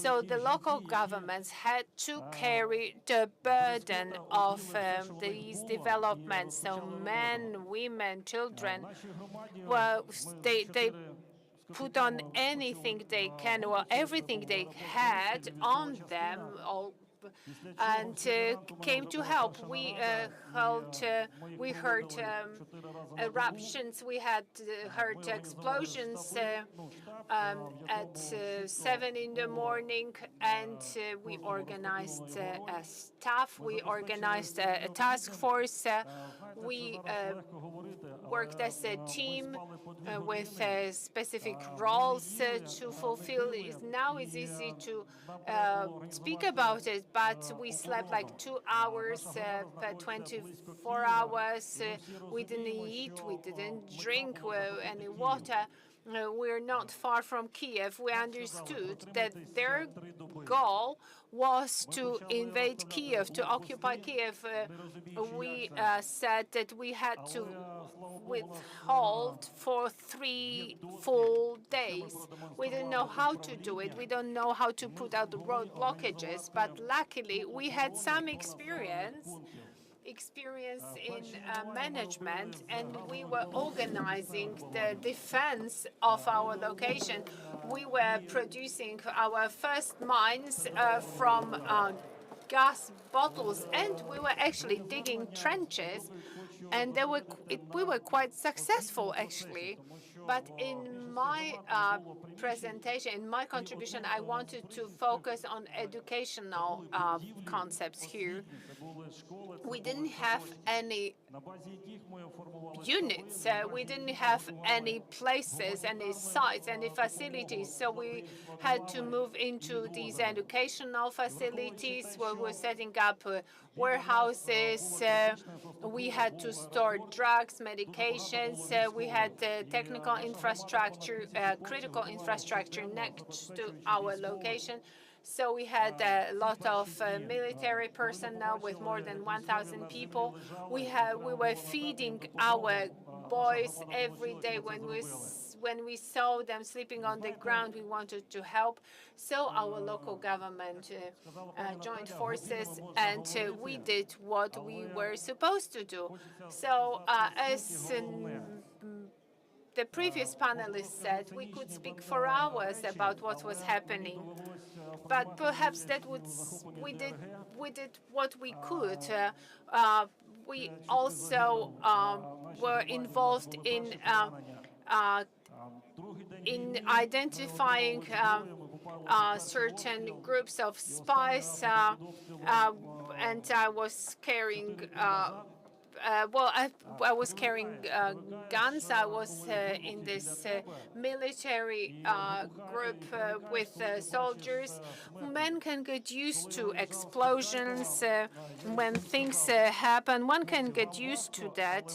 So the local governments had to carry the burden of these developments. So men, women, children, well, they put on anything they can, well, everything they had on them, and came to help. We heard eruptions, we had heard explosions at 7 in the morning, and we organized a staff, we organized a task force, we worked as a team with specific roles to fulfill. Now it's easy to speak about it, but we slept like 2 hours per 24 hours. We didn't eat, we didn't drink any water. We're not far from Kiev. We understood that their goal was to invade Kiev, to occupy Kiev. We said that we had to withhold for 3 full days. We didn't know how to do it. We don't know how to put out the road blockages, but luckily we had some experience in management, and we were organizing the defense of our location. We were producing our first mines from gas bottles, and we were actually digging trenches, and we were quite successful, actually. But in my presentation, in my contribution, I wanted to focus on educational concepts here. We didn't have any units, we didn't have any places, any sites, any facilities, so we had to move into these educational facilities where we're setting up warehouses, we had to store drugs, medications, we had technical infrastructure, critical infrastructure next to our location. So we had a lot of military personnel with more than 1,000 people. We were feeding our boys every day. When we saw them sleeping on the ground, we wanted to help. So our local government joined forces, and we did what we were supposed to do. So as the previous panelist said, we could speak for hours about what was happening. But perhaps we did what we could. We also were involved in identifying certain groups of spies, and I was carrying. I was carrying guns. I was in this military group with soldiers. Men can get used to explosions. When things happen, one can get used to that.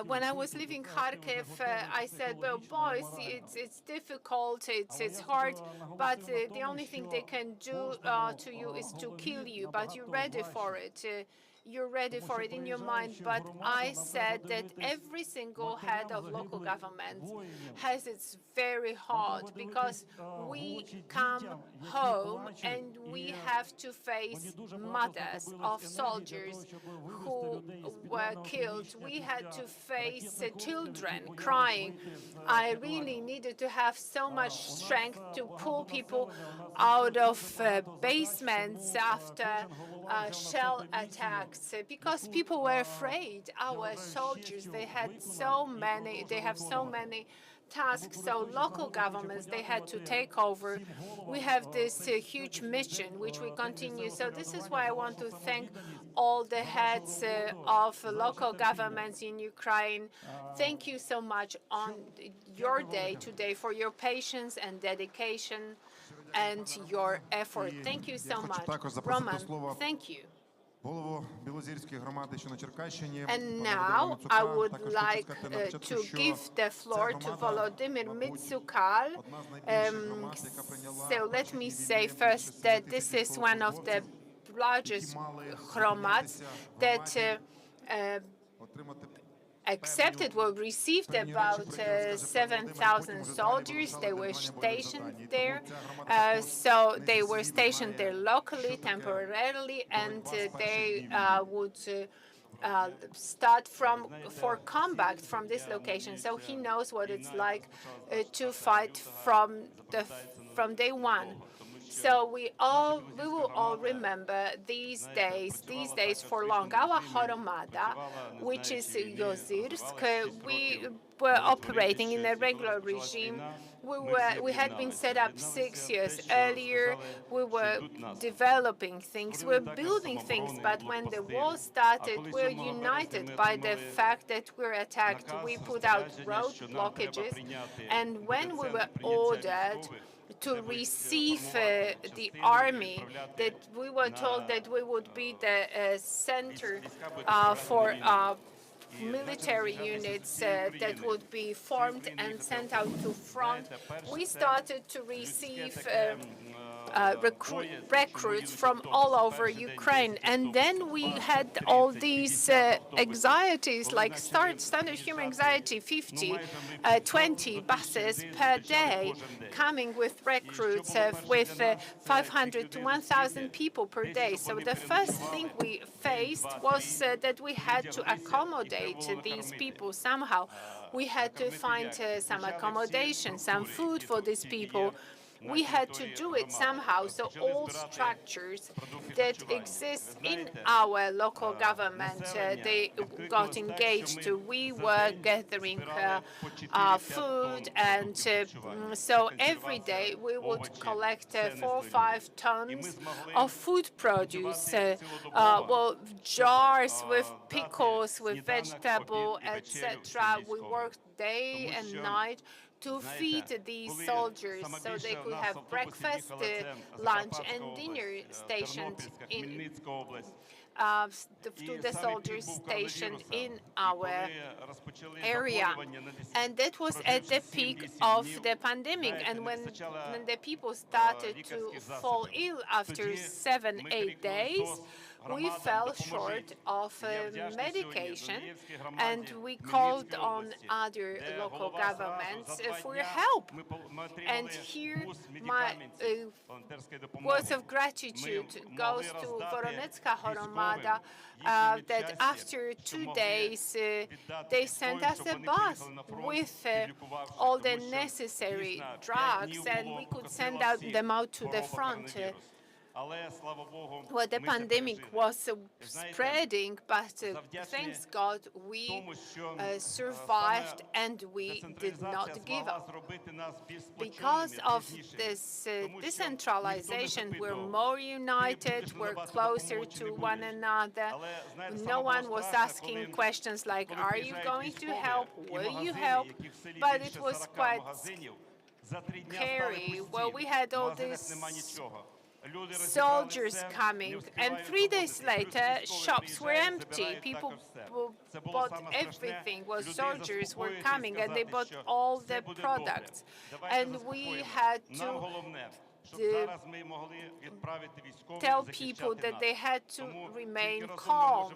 When I was leaving Kharkiv, I said, well, boys, it's difficult, it's hard, but the only thing they can do to you is to kill you, but you're ready for it. You're ready for it in your mind. But I said that every single head of local government has its very hard, because we come home and we have to face mothers of soldiers who were killed. We had to face children crying. I really needed to have so much strength to pull people out of basements after shell attacks, because people were afraid. Our soldiers, they have so many tasks, so local governments, they had to take over. We have this huge mission which we continue. So this is why I want to thank all the heads of local governments in Ukraine. Thank you so much on your day today for your patience and dedication and your effort. Thank you so much. Roman, thank you. And now I would like to give the floor to Volodymyr Mitsukal. So let me say first that this is one of the largest hromads that accepted, well, received about 7,000 soldiers. They were stationed there. So they were stationed there locally, temporarily, and they would start for combat from this location. So he knows what it's like to fight from day one. So we will all remember these days for long. Our Horomada, which is Yozirsk, we were operating in a regular regime. We had been set up 6 years earlier. We were developing things, we were building things, but when the war started, we were united by the fact that we were attacked. We put out road blockages, and when we were ordered to receive the army, that we were told that we would be the center for military units that would be formed and sent out to front. We started to receive recruits from all over Ukraine. And then we had all these anxieties, like standard human anxiety, 50, 20 buses per day coming with recruits with 500 to 1,000 people per day. So the first thing we faced was that we had to accommodate these people somehow. We had to find some accommodation, some food for these people. We had to do it somehow. So all structures that exist in our local government, they got engaged. We were gathering food, and so every day we would collect 4 or 5 tons of food produce, well, jars with pickles, with vegetable, etc. We worked day and night to feed these soldiers so they could have breakfast, lunch, and dinner stationed to the soldiers stationed in our area. And that was at the peak of the pandemic. And when the people started to fall ill after 7-8 days, we fell short of medication, and we called on other local governments for help. And here my words of gratitude goes to Voronezhka Horomada, that after 2 days they sent us a bus with all the necessary drugs, and we could send them out to the front. Well, the pandemic was spreading, but thanks God we survived and we did not give up. Because of this decentralization, we're more united, we're closer to one another. No one was asking questions like, are you going to help? Will you help? But it was quite scary. Well, we had all this soldiers coming. And 3 days later, shops were empty. People bought everything while soldiers were coming, and they bought all the products. And we had to tell people that they had to remain calm,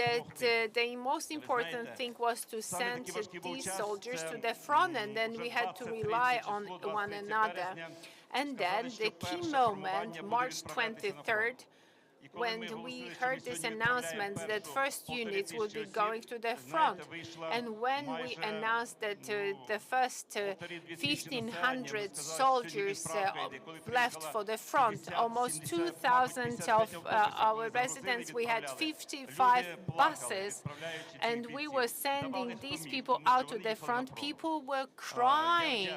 that the most important thing was to send these soldiers to the front, and then we had to rely on one another. And then the key moment, March 23rd, when we heard this announcement that first units would be going to the front. And when we announced that the first 1,500 soldiers left for the front, almost 2,000 of our residents, we had 55 buses, and we were sending these people out to the front. People were crying,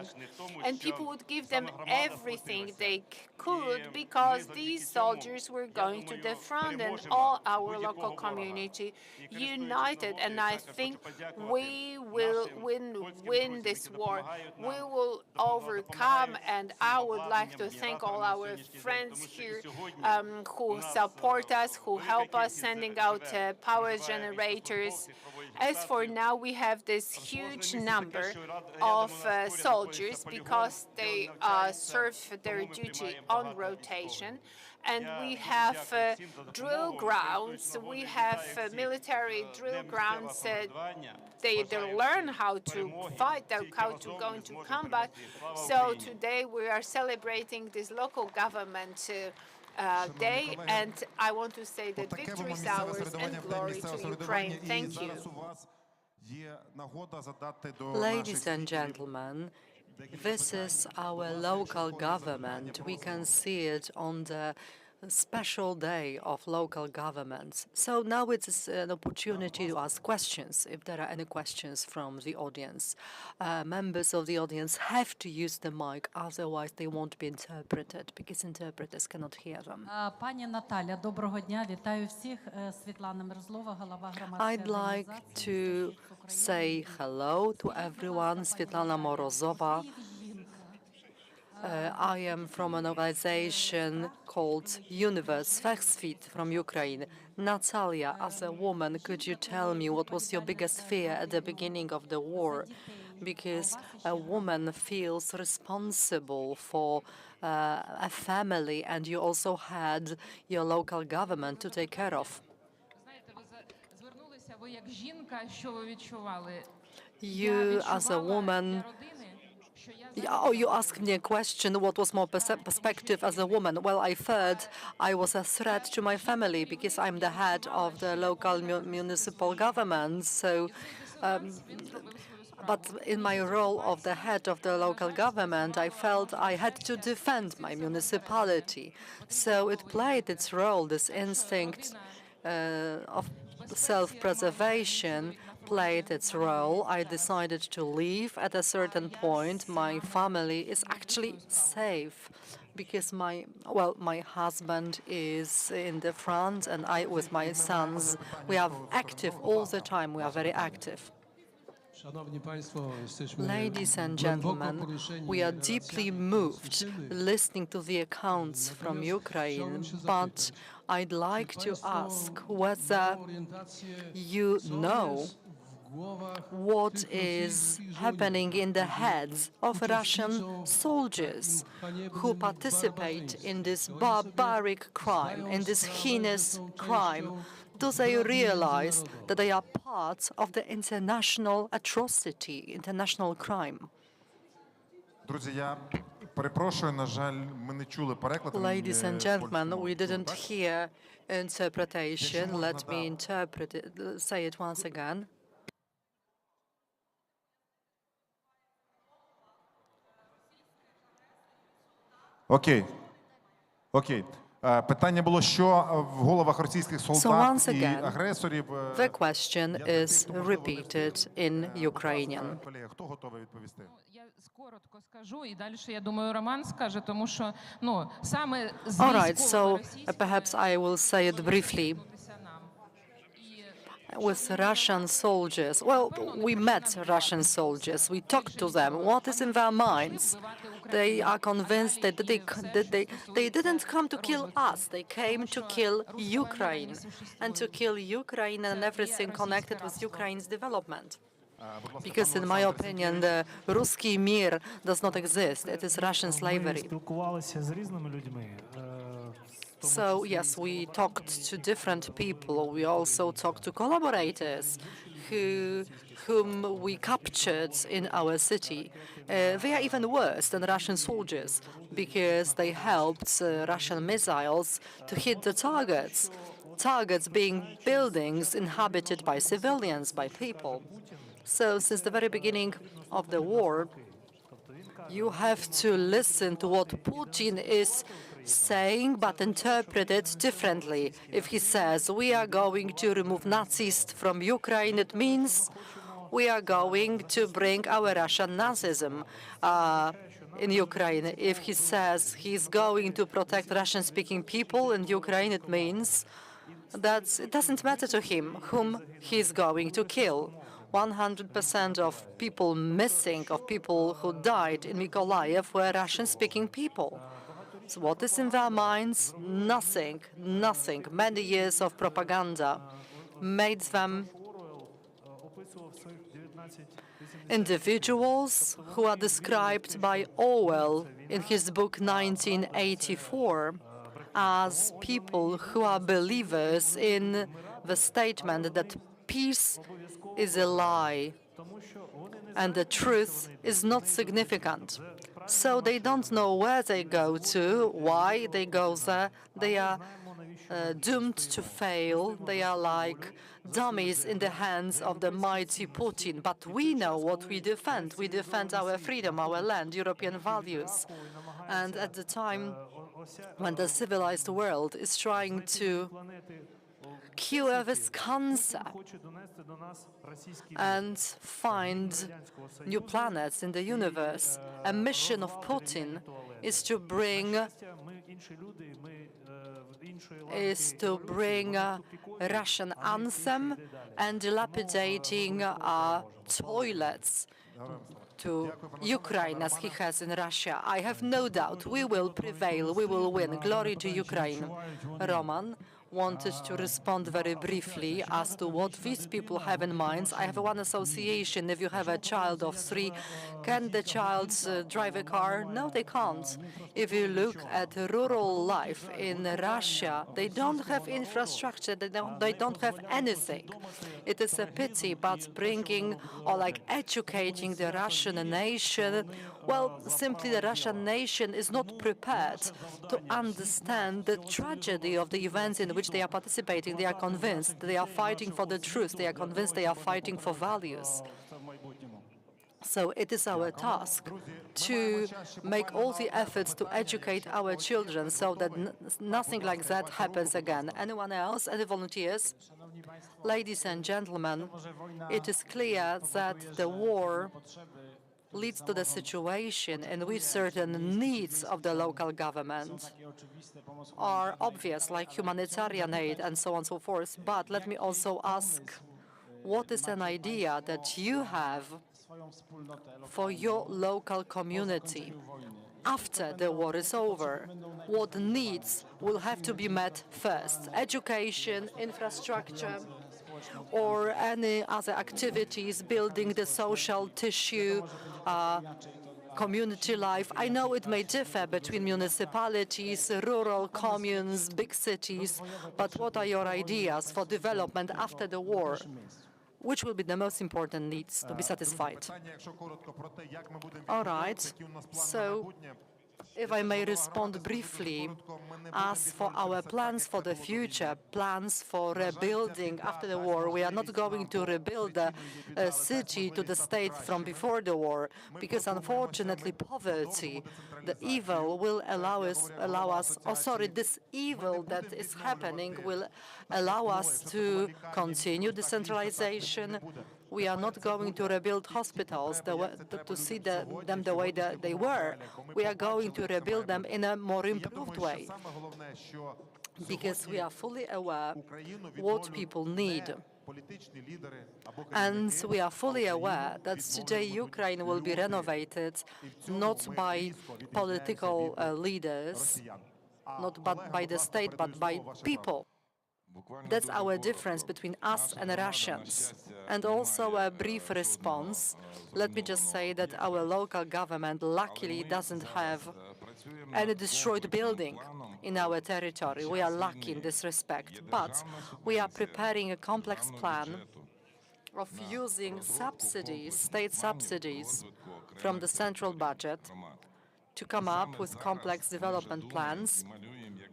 and people would give them everything they could because these soldiers were going to the front, and all our local community united. And I think we will win this war. We will overcome, and I would like to thank all our friends here who support us, who help us sending out power generators. As for now, we have this huge number of soldiers because they serve their duty on rotation. And we have drill grounds, we have military drill grounds. They learn how to fight, how to go into combat. So today we are celebrating this local government day, and I want to say that victory is ours and glory to Ukraine. Thank you. Ladies and gentlemen, this is our local government. We can see it on the special day of local governments. So now it's an opportunity to ask questions, if there are any questions from the audience. Members of the audience have to use the mic, otherwise they won't be interpreted, because interpreters cannot hear them. Пані Наталя, доброго дня. Вітаю всіх. Світлана Мерзлова, голова громадської I'd like to say hello to everyone. Svetlana Morozova. I am from an organization called Зв'язки from Ukraine. Natalia, as a woman, could you tell me what was your biggest fear at the beginning of the war? Because a woman feels responsible for a family, and you also had your local government to take care of. You, as a woman, you asked me a question, what was my perspective as a woman? Well, I felt I was a threat to my family because I'm the head of the local municipal government. So, but in my role of the head of the local government, I felt I had to defend my municipality. So it played its role, this instinct of self-preservation played its role. I decided to leave at a certain point. My family is actually safe because my husband is in the front, and I with my sons, we are active all the time. We are very active. Ladies and gentlemen, we are deeply moved listening to the accounts from Ukraine, but I'd like to ask whether you know what is happening in the heads of Russian soldiers who participate in this barbaric crime, in this heinous crime. Do they realize that they are part of the international atrocity, international crime? Ladies and gentlemen, we didn't hear interpretation. Let me interpret it, say it once again. Окей. Питання було, що в головах російських солдат і агресорів. The question is repeated in Ukrainian. Хто готовий відповісти? Я коротко скажу, і далі я думаю, Роман скаже, тому що, саме з All right, so perhaps I will say it briefly. with Russian soldiers. Well, we met Russian soldiers. We talked to them. What is in their minds? They are convinced that they didn't come to kill us. They came to kill Ukraine, and to kill Ukraine and everything connected with Ukraine's development. Because in my opinion, the Ruski Mir does not exist. It is Russian slavery. So yes, we talked to different people. We also talked to collaborators whom we captured in our city. They are even worse than Russian soldiers because they helped Russian missiles to hit the targets. Targets being buildings inhabited by civilians, by people. So since the very beginning of the war, you have to listen to what Putin is saying, but interpret it differently. If he says, we are going to remove Nazis from Ukraine, it means we are going to bring our Russian Nazism in Ukraine. If he says he's going to protect Russian-speaking people in Ukraine, it means that it doesn't matter to him whom he's going to kill. 100% of people missing, of people who died in Mykolaiv, were Russian-speaking people. So what is in their minds? Nothing, nothing. Many years of propaganda made them individuals who are described by Orwell in his book 1984 as people who are believers in the statement that peace is a lie and the truth is not significant. So they don't know where they go to, why they go there. They are doomed to fail. They are like dummies in the hands of the mighty Putin. But we know what we defend. We defend our freedom, our land, European values. And at the time when the civilized world is trying to cure this cancer and find new planets in the universe, a mission of Putin is to bring Russian anthem and dilapidating toilets to Ukraine as he has in Russia. I have no doubt we will prevail, we will win. Glory to Ukraine. Roman wanted to respond very briefly as to what these people have in mind. I have one association. If you have a child of 3, can the child drive a car? No, they can't. If you look at rural life in Russia, they don't have infrastructure, they don't have anything. It is a pity, but bringing or like educating the Russian nation, well, simply the Russian nation is not prepared to understand the tragedy of the events in which they are participating. They are convinced they are fighting for the truth. They are convinced they are fighting for values. So it is our task to make all the efforts to educate our children so that nothing like that happens again. Anyone else? Any volunteers? Ladies and gentlemen, it is clear that the war leads to the situation in which certain needs of the local government are obvious, like humanitarian aid and so on and so forth. But let me also ask, what is an idea that you have for your local community after the war is over? What needs will have to be met first? Education, infrastructure, or any other activities, building the social tissue, community life. I know it may differ between municipalities, rural communes, big cities, but what are your ideas for development after the war? Which will be the most important needs to be satisfied? All right, so if I may respond briefly, as for our plans for the future, plans for rebuilding after the war, we are not going to rebuild a city to the state from before the war, because unfortunately poverty, the evil will this evil that is happening will allow us to continue decentralization. We are not going to rebuild hospitals to see them the way that they were. We are going to rebuild them in a more improved way, because we are fully aware what people need. And we are fully aware that today Ukraine will be renovated not by political leaders, not by the state, but by people. That's our difference between us and the Russians. And also a brief response. Let me just say that our local government luckily doesn't have any destroyed building in our territory. We are lucky in this respect. But we are preparing a complex plan of using subsidies, state subsidies from the central budget to come up with complex development plans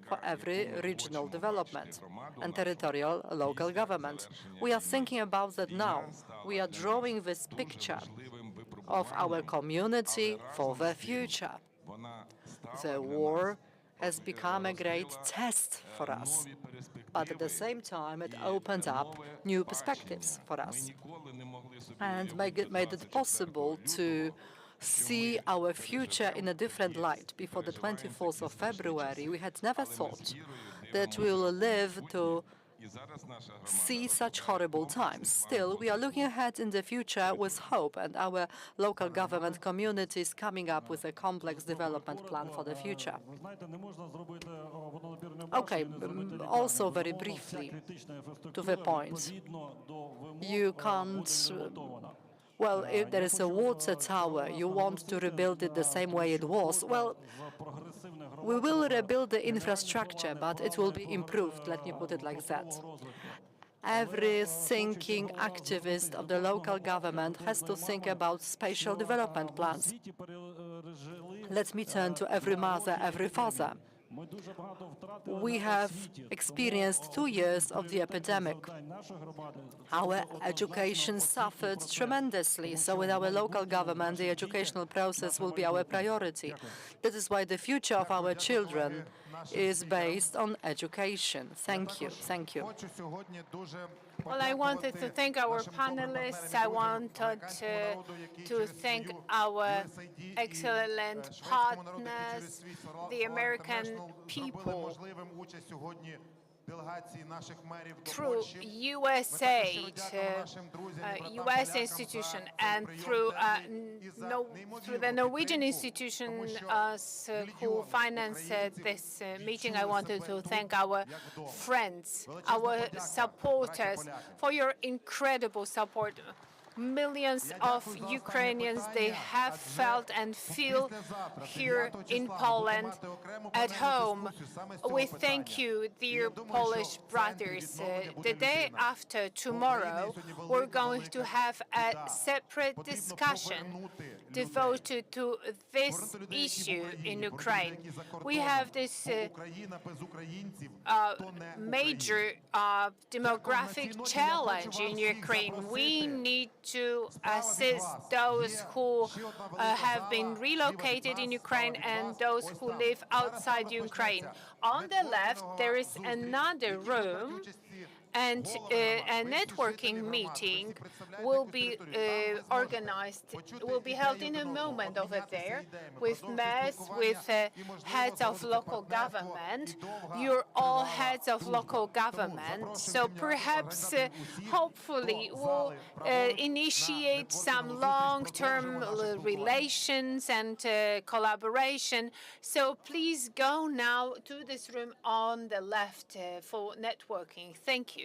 for every regional development and territorial local government. We are thinking about that now. We are drawing this picture of our community for the future. The war has become a great test for us, but at the same time it opened up new perspectives for us and made it possible to see our future in a different light. Before the 24th of February, we had never thought that we will live to see such horrible times. Still, we are looking ahead in the future with hope, and our local government community is coming up with a complex development plan for the future. Okay, also very briefly, to the point. You can't well, if there is a water tower, you want to rebuild it the same way it was. Well, we will rebuild the infrastructure, but it will be improved, let me put it like that. Every thinking activist of the local government has to think about spatial development plans. Let me turn to every mother, every father. We have experienced 2 years of the epidemic. Our education suffered tremendously, so with our local government, the educational process will be our priority. That is why the future of our children is based on education. Thank you. Thank you. Well, I wanted to thank our panelists. I wanted to thank our excellent partners, the American people. Through USAID, US institution, and through the Norwegian institution who financed this meeting, I wanted to thank our friends, our supporters, for your incredible support. Millions of Ukrainians, they have felt and feel here in Poland at home. We thank you, dear Polish brothers. The day after tomorrow, we're going to have a separate discussion devoted to this issue in Ukraine. We have this major demographic challenge in Ukraine. We need to assist those who have been relocated in Ukraine and those who live outside Ukraine. On the left, there is another room, and a networking meeting will be organized, will be held in a moment over there with mayors, with heads of local government. You're all heads of local government, so perhaps, hopefully, we'll initiate some long-term relations and collaboration. So please go now to this room on the left for networking. Thank you.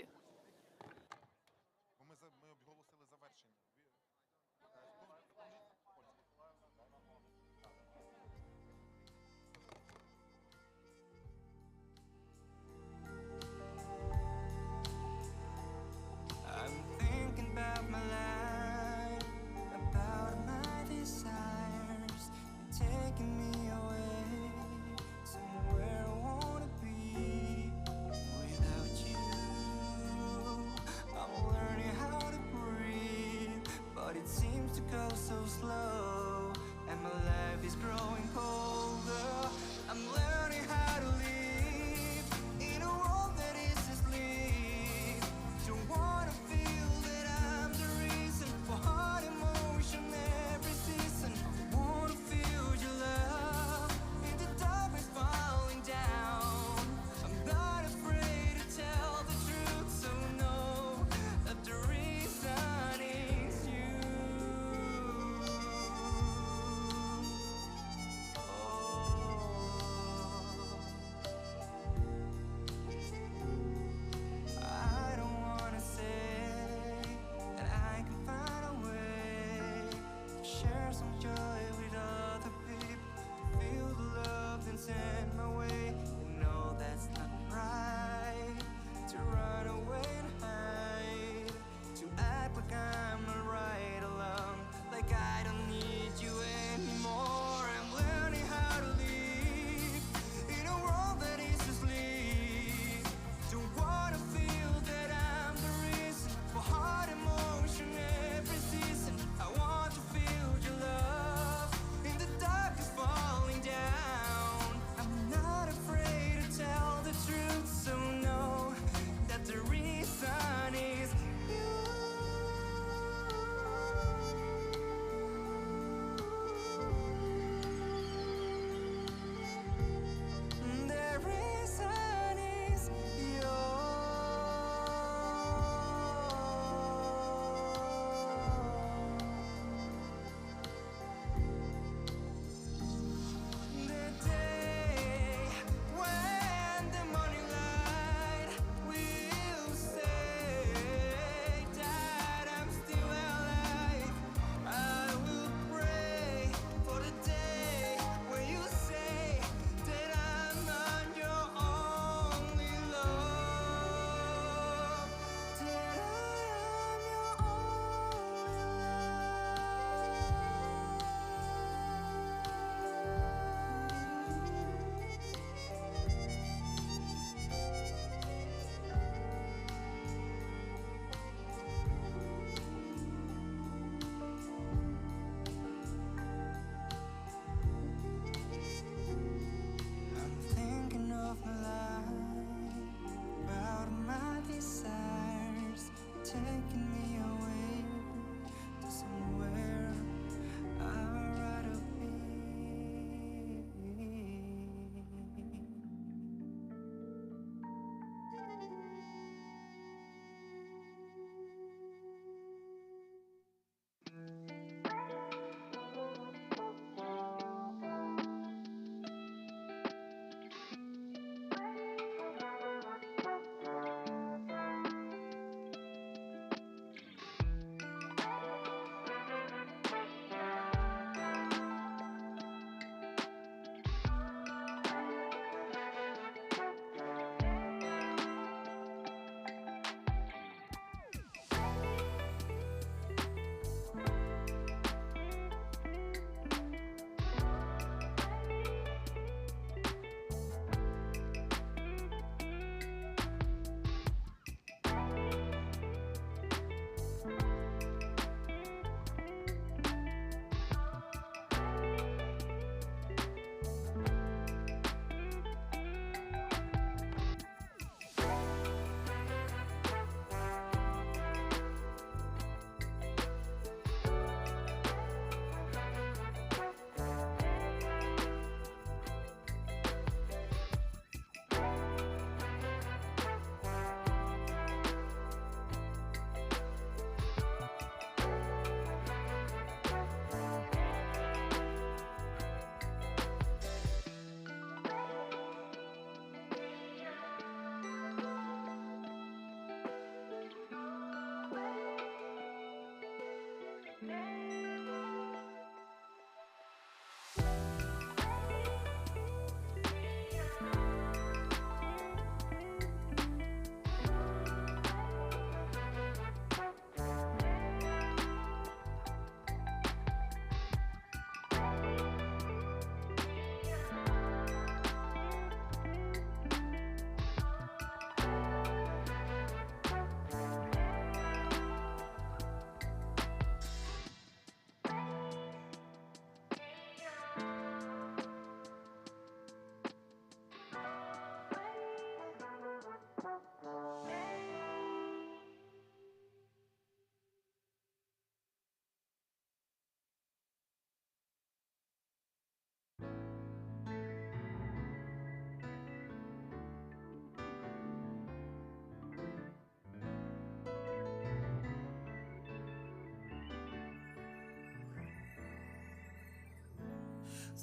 I'm thinking about my life, about my desires, taking me away somewhere I wanna be without you.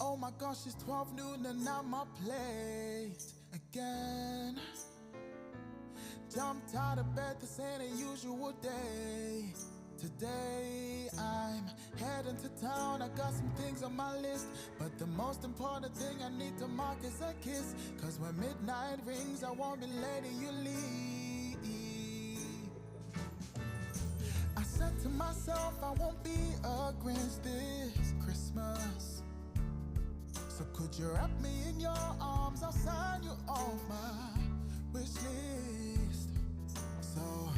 Oh my gosh, it's 12 noon and I'm up late again. Jumped out of bed, this ain't a usual day. Today I'm heading to town, I got some things on my list, but the most important thing I need to mark is a kiss. Cause when midnight rings, I won't be letting you leave. I said to myself, I won't be a Grinch this Christmas. So could you wrap me in your arms, I'll sign you off my wish list. So,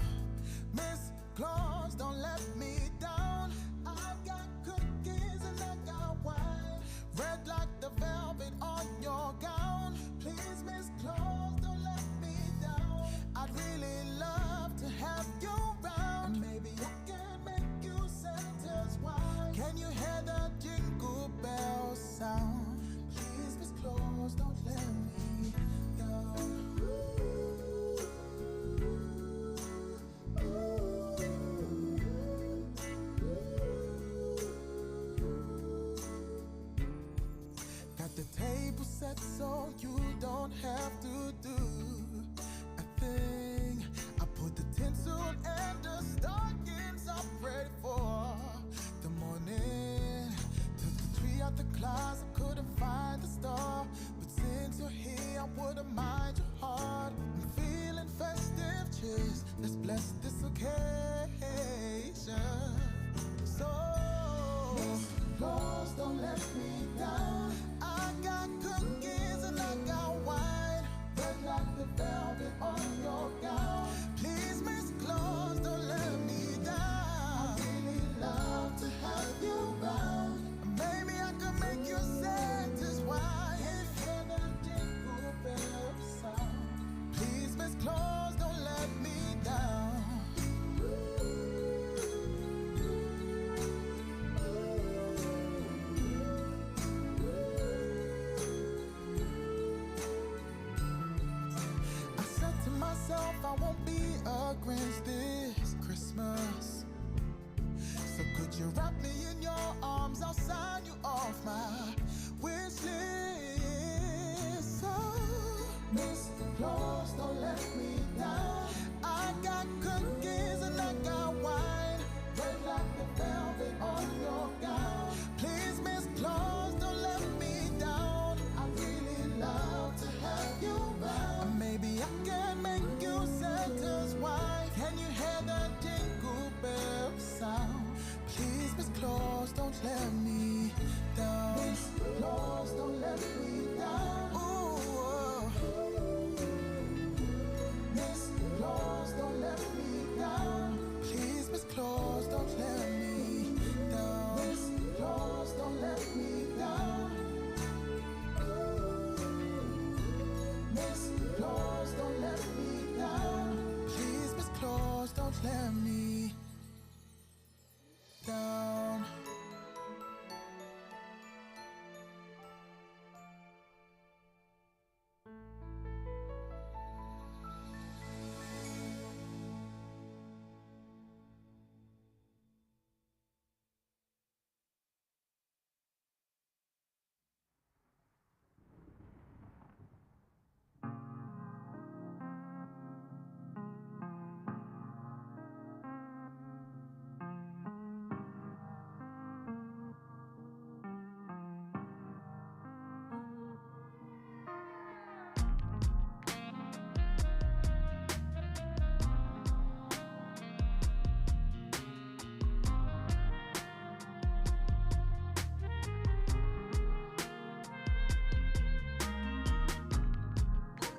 Miss Claus, don't let me down. I got cookies and I got wine, red like the velvet on your gown. Please, Miss Claus, don't let me down. I'd really love to have you around. And maybe I can make you Santa's wife. Can you hear the jingle bell sound? Please, Miss Claus, don't let me down. The table set so you don't have to do a thing. I put the tinsel and the stockings up ready for the morning. Took the tree out the closet, couldn't find the star, but since you're here, I wouldn't mind your heart. I'm feeling festive, cheers, let's bless this occasion. So, Miss Claus, don't let me down. I got cookies and I got wine, red like the velvet on your gown. Please, Miss Claus, don't let me down. I really love to have you around. Maybe I can make you Santa's wife. Hear the jingle bell sound. Please, Miss Claus, don't let me down. I won't be a Grinch this Christmas. So could you wrap me in your arms? I'll sign you off my wish list. So, Miss Claus, don't let me down. I got cookies and I got wine, red like the velvet on your gown. Please, Miss Claus, don't let me down. I really love to have you around. Maybe I can make you Santa's wife. Can you hear the jingle bell sound? Please, Miss Claus, don't let me down. Miss Claus, don't let me down. Ooh, Miss Claus, don't let me down. Please, Miss Claus, don't let me down. Miss Claus, don't let me down. Miss Claus, don't let me down. Please, Miss Claus, don't let me down.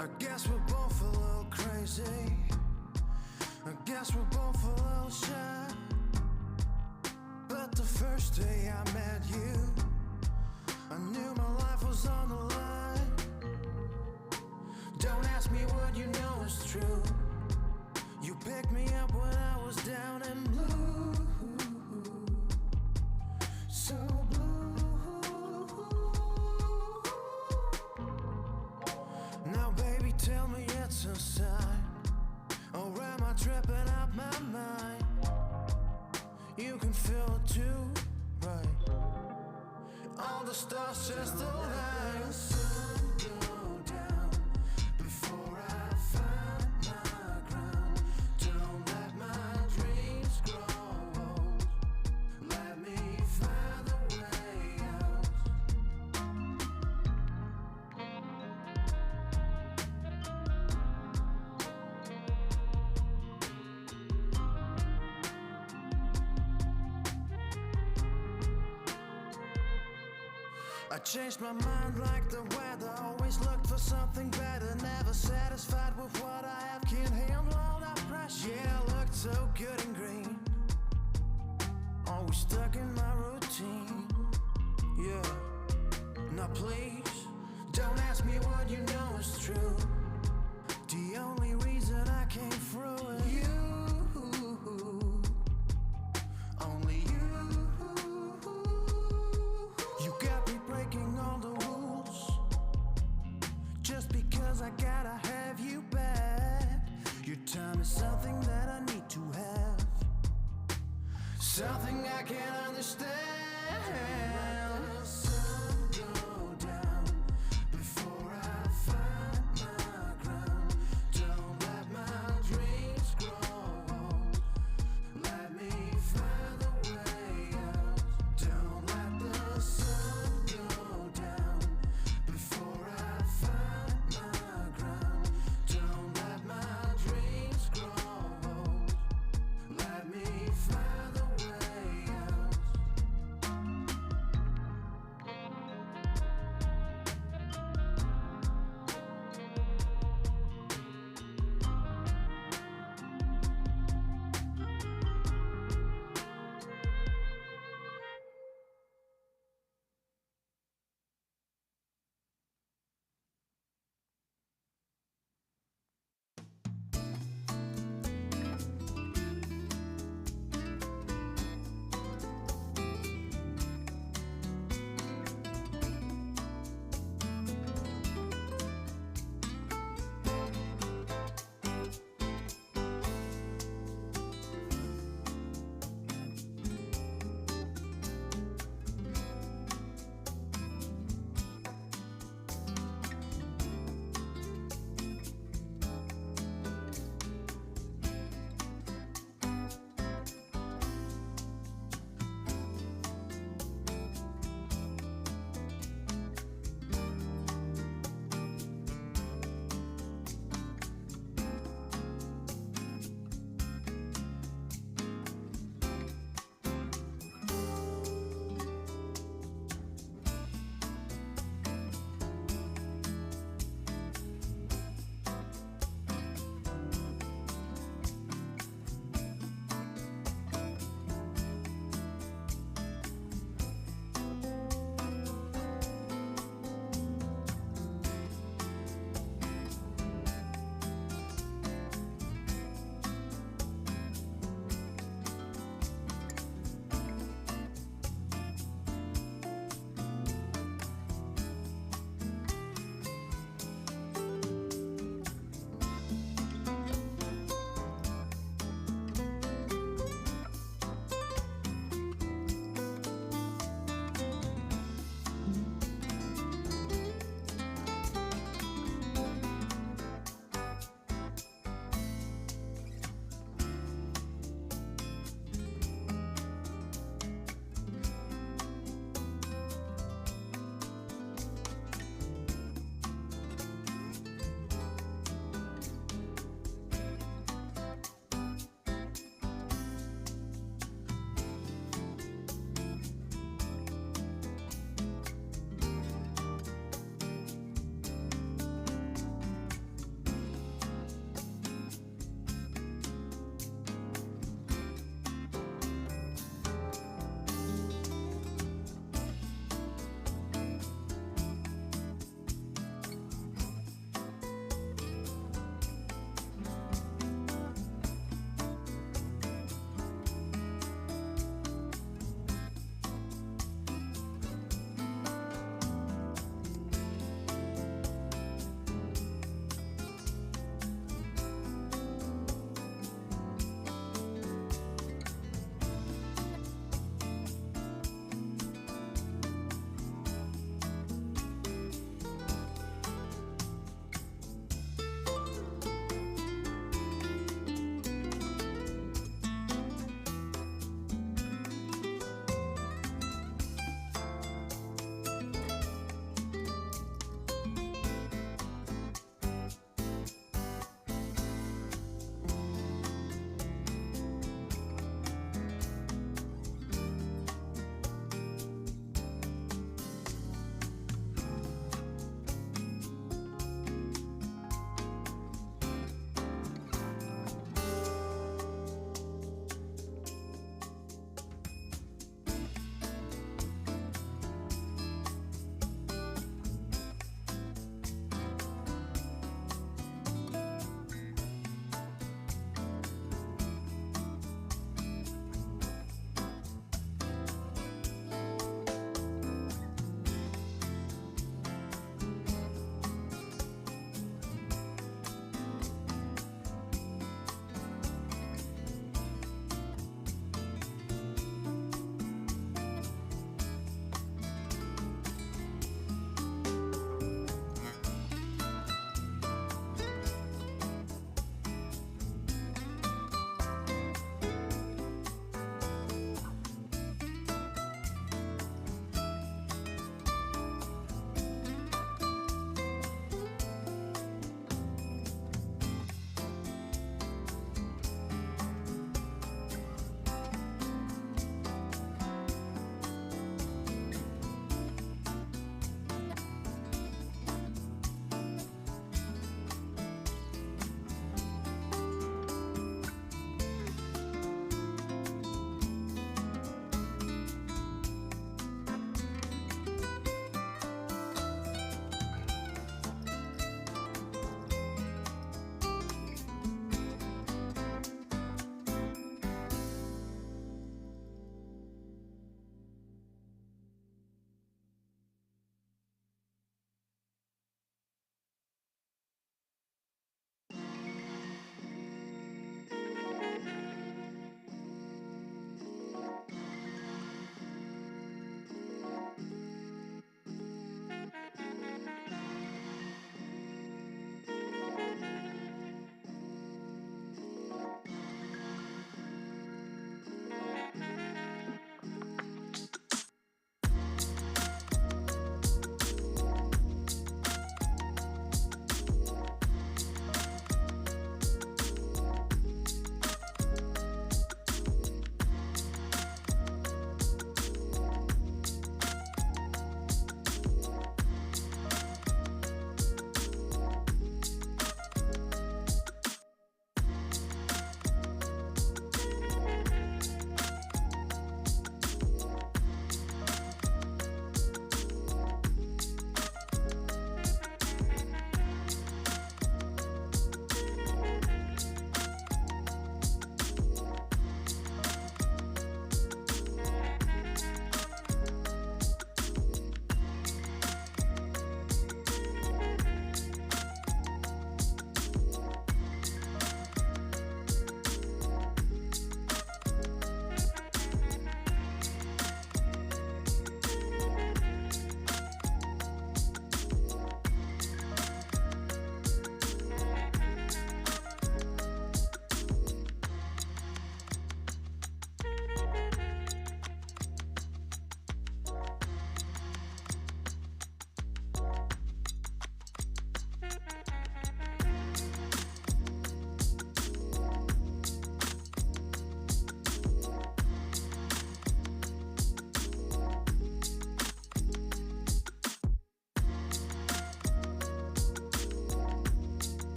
I guess we're both a little crazy. I guess we're both a little shy. But the first day I met you, I knew my life was on the line. Don't ask me what you know is true. You picked me up when I was down and blue. So now, baby, tell me it's a sign, or am I tripping out my mind? You can feel it too, right? Oh, all the stars just align. The sun go down before I find my ground. Don't let my dreams grow old. Let me find the way out. I changed my mind like the weather. Always looked for something better. Never satisfied with what I have. Can't handle all that pressure. Yeah, I looked so good and green. Always stuck in my routine. Yeah. Now please, don't ask me what you know is true. The only reason I came through is you. Only you. You got me breaking all the rules just because I gotta have you back. Your time is something that I need to have, something I can't understand. The sun go down before I find my ground. Don't let my dreams grow old. Let me find the way out. Don't let the sun go down before I find my ground. Don't let my dreams grow old. Let me find the way out.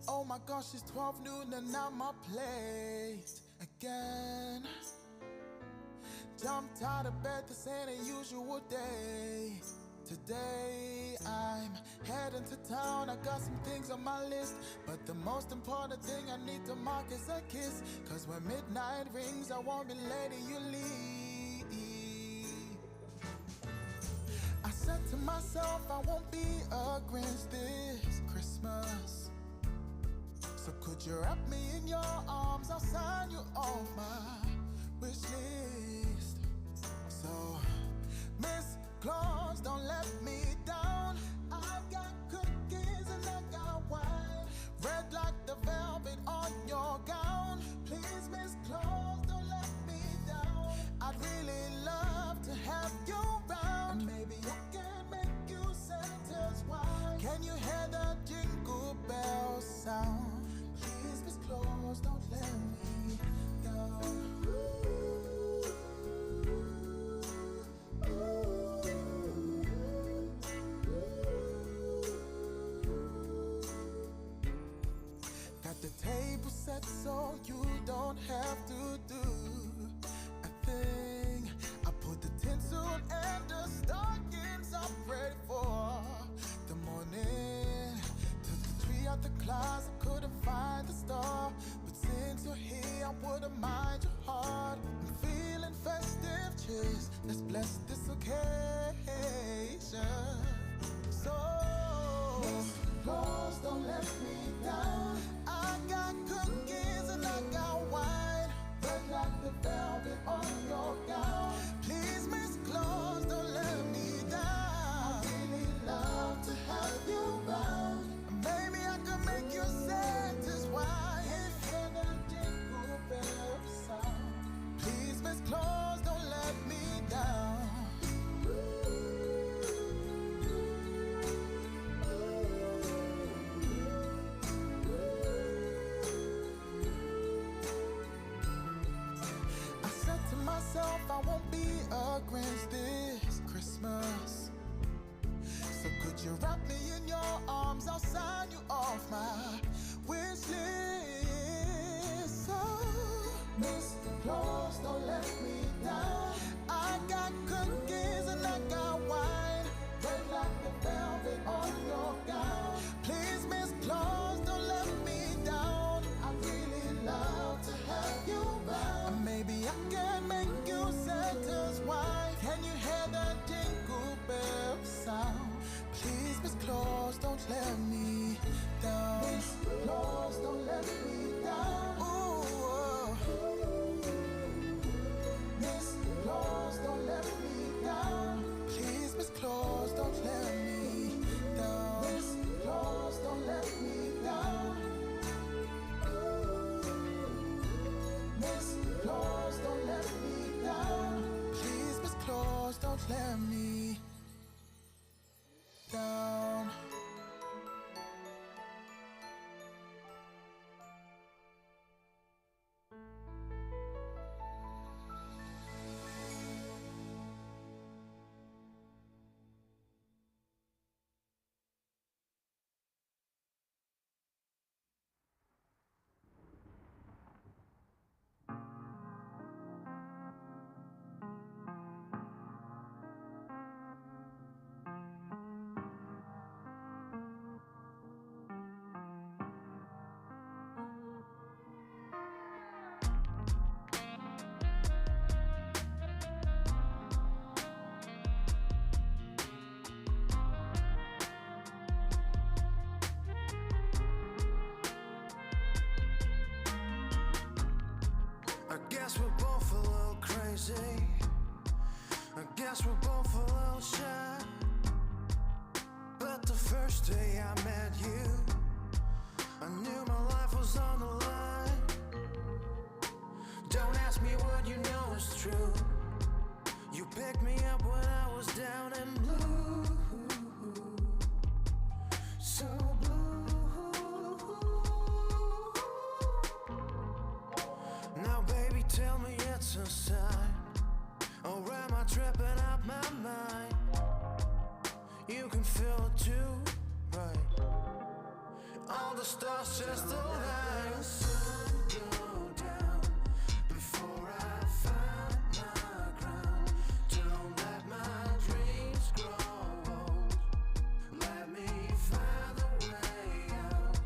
Oh my gosh, it's 12 noon and I'm up late again. Jumped out of bed, this ain't a usual day. Today I'm heading to town, I got some things on my list, but the most important thing I need to mark is a kiss. Cause when midnight rings, I won't be letting you leave. I said to myself, I won't be a Grinch this Christmas. So could you wrap me in your arms? I'll sign you off my wish list. So, Miss Claus, don't let me down. I've got cookies and I got wine, red like the velvet on your gown. Please, Miss Claus, don't let me down. I'd really love to have you around. And maybe I can make you Santa's wife. Can you hear the jingle bells sound? Close, don't let me down. Got the table set so you don't have to do a thing. I put the tinsel and the stockings up ready for the morning. Took the tree out the closet, couldn't find the star, but since you're here I wouldn't mind your heart. I'm feeling festive, cheers, let's bless this occasion. So, Miss Claus, don't let me down. I got cookies and I got wine, red like the velvet on your gown. Please, Miss Claus, don't let me down. I really love to have you around. Maybe I could make you Santa's wife. Hear the jingle bells sound. Please, Miss Claus, don't let me down. I said to myself, I won't be a Grinch this Christmas. So could you wrap me in your arms? I'll sign you off my wish list. So, Miss Claus, don't let me down. I got cookies and I got wine, red like the velvet on your gown. Please, Miss Claus, don't let me down. I really love to have you around. And maybe I can make you Santa's wife. Can you hear the jingle bells sound? Please, Miss Claus, don't let me down. Miss Claus, don't let me down. Ooh, Miss Claus, don't let me down. Please, Miss Claus, don't let me down. Miss Claus, don't let me down. Miss Claus, don't let me down. Please, Miss Claus, don't let me down. I guess we're both a little crazy. I guess we're both a little shy. But the first day I met you, I knew my life was on the line. Don't ask me what you know is true. You picked me up when I was down and blue. So blue. Now baby, tell me it's a sign, or am I tripping out my mind? You can feel it too, right? All the stars just align. The sun go down before I find my ground. Don't let my dreams grow old. Let me find the way out.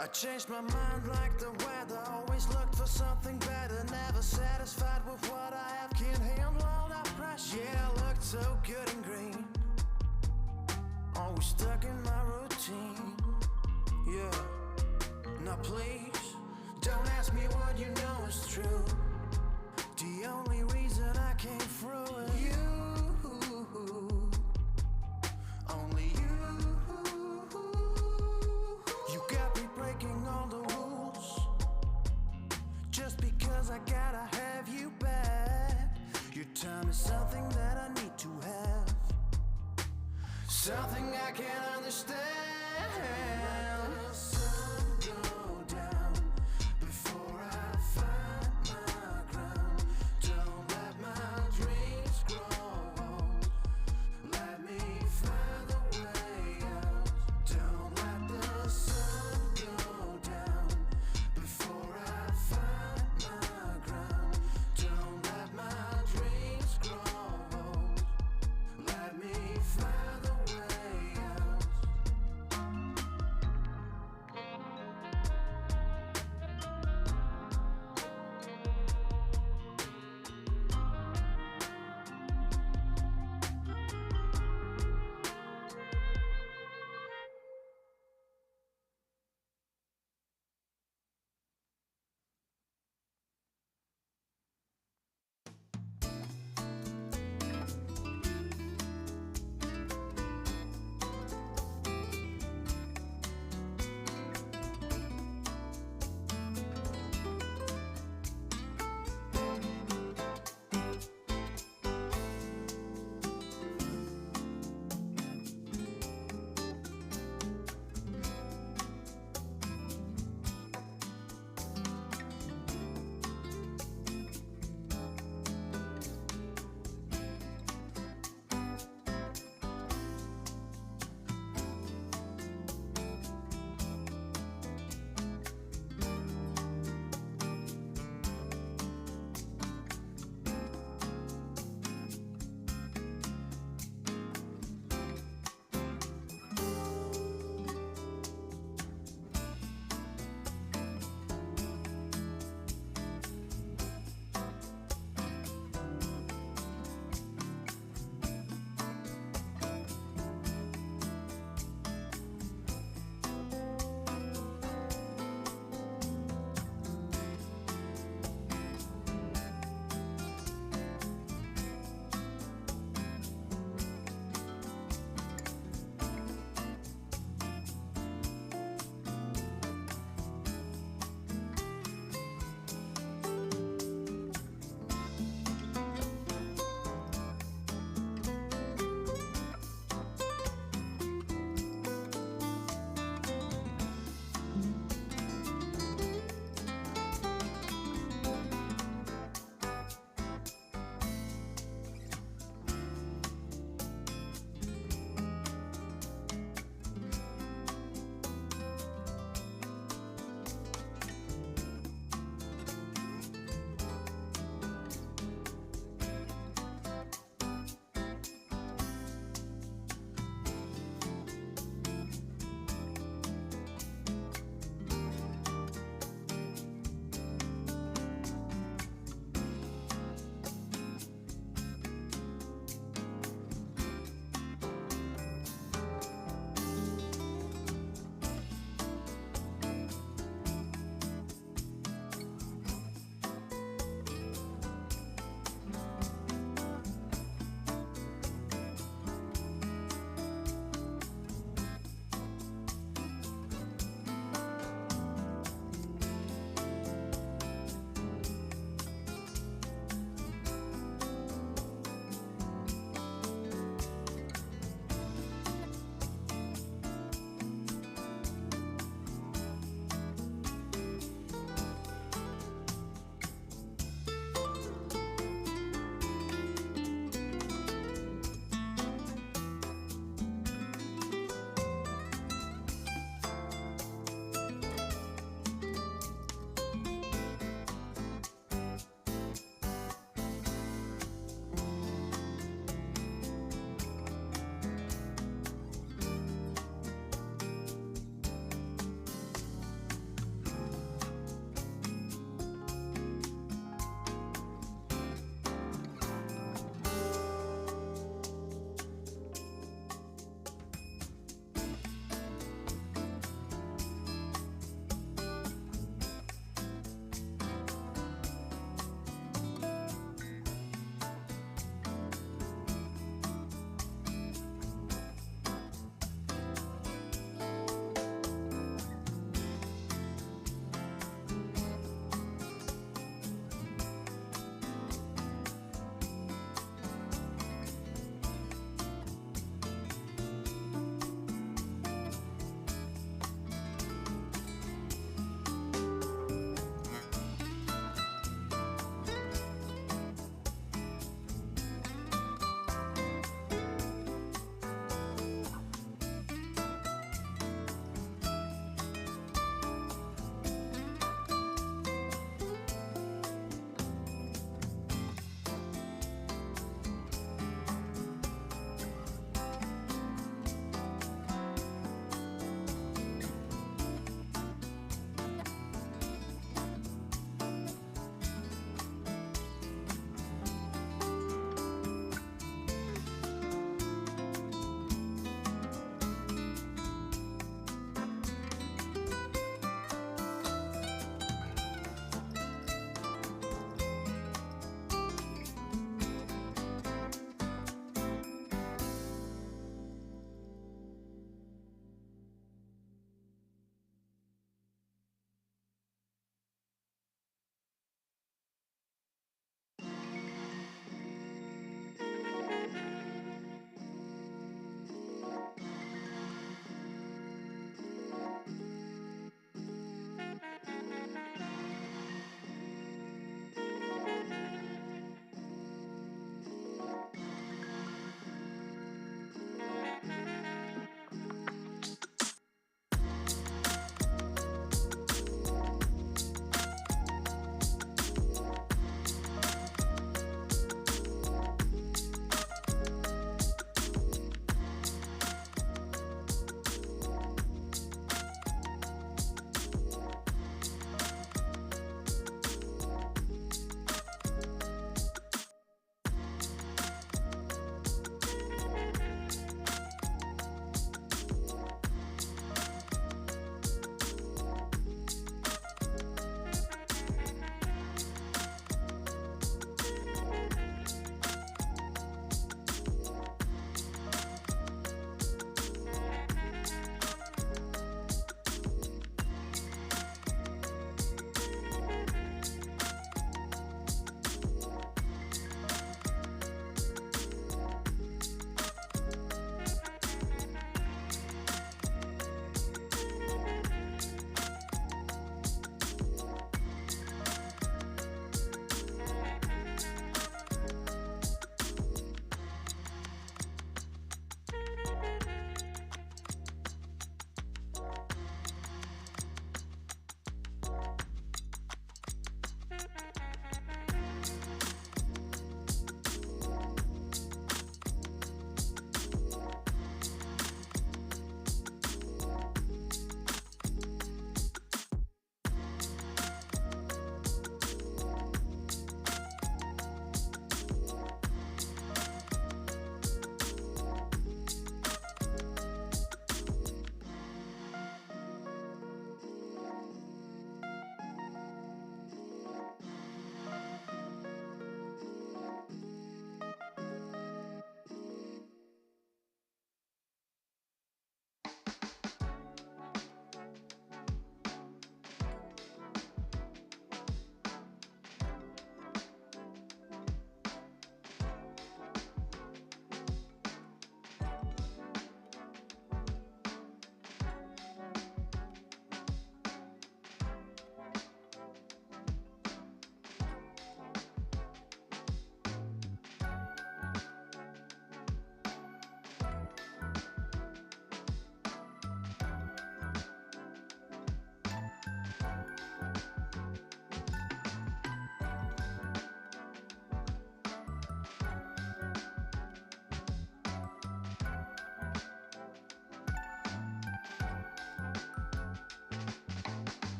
I changed my mind like the weather. Always looked for something better. Never satisfied with what I have. Can't handle all that pressure. Yeah, I looked so good and green. Always stuck in my routine. Yeah. Now please, don't ask me what you know is true. The only reason I came through is you. Only you. You got me breaking all the rules just because I gotta have you back. Your time is something that I need to have, something I can't understand. The sun go down before I find my ground. Don't let my dreams grow old. Let me find the way out. Don't let the sun go down before I find my ground. Don't let my dreams grow old. Let me find the way out.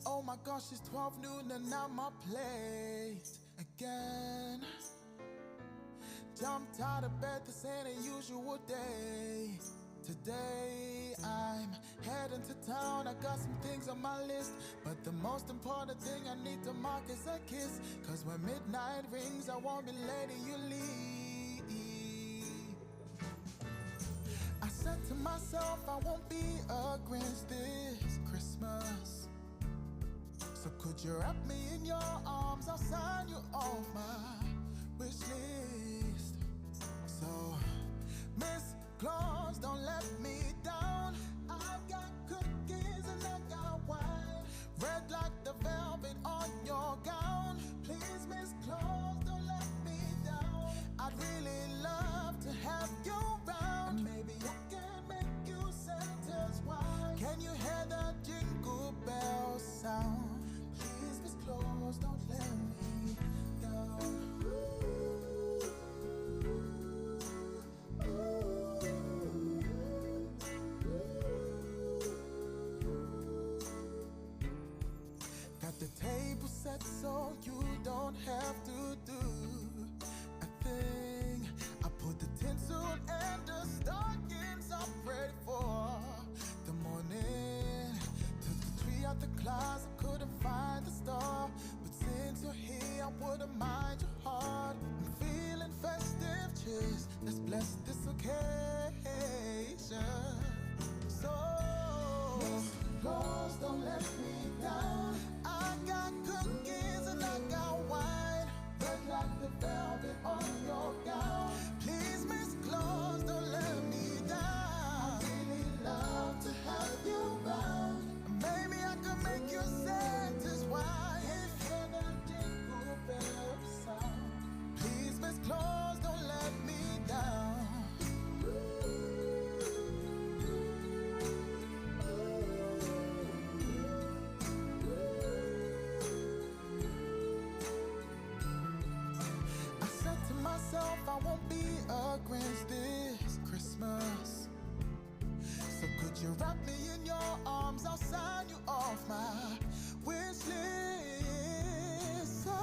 Oh my gosh, it's 12 noon and I'm up late again. Jumped out of bed, this ain't a usual day. Today I'm heading to town, I got some things on my list, but the most important thing I need to mark is a kiss. Cause when midnight rings, I won't be letting you leave. I said to myself, I won't be a Grinch this Christmas. So could you wrap me in your arms, I'll sign you off my wish list. So, Miss Claus, don't let me down. I've got cookies and I got wine, red like the velvet on your gown. Please, Miss Claus, don't let me down. I'd really love to have you around. And maybe I can make you Santa's wife. Can you hear the jingle bell sound? Please, Miss Claus, don't let me down. The table set so you don't have to do a thing. I put the tinsel and the stockings up ready for the morning. Took the tree out the closet, couldn't find the star, but since you're here I wouldn't mind your heart. I'm feeling festive, cheers, let's bless this occasion. So, Miss Claus, don't let me down. I got cookies and I got wine, red like the velvet on your gown. Please, Miss Claus, don't let me down. I really love to have you around. Maybe I could make you Santa's wife. Hear the jingle bell sound. Please, Miss Claus, don't let me down. I won't be a Grinch this Christmas. So could you wrap me in your arms, I'll sign you off my wish list. So,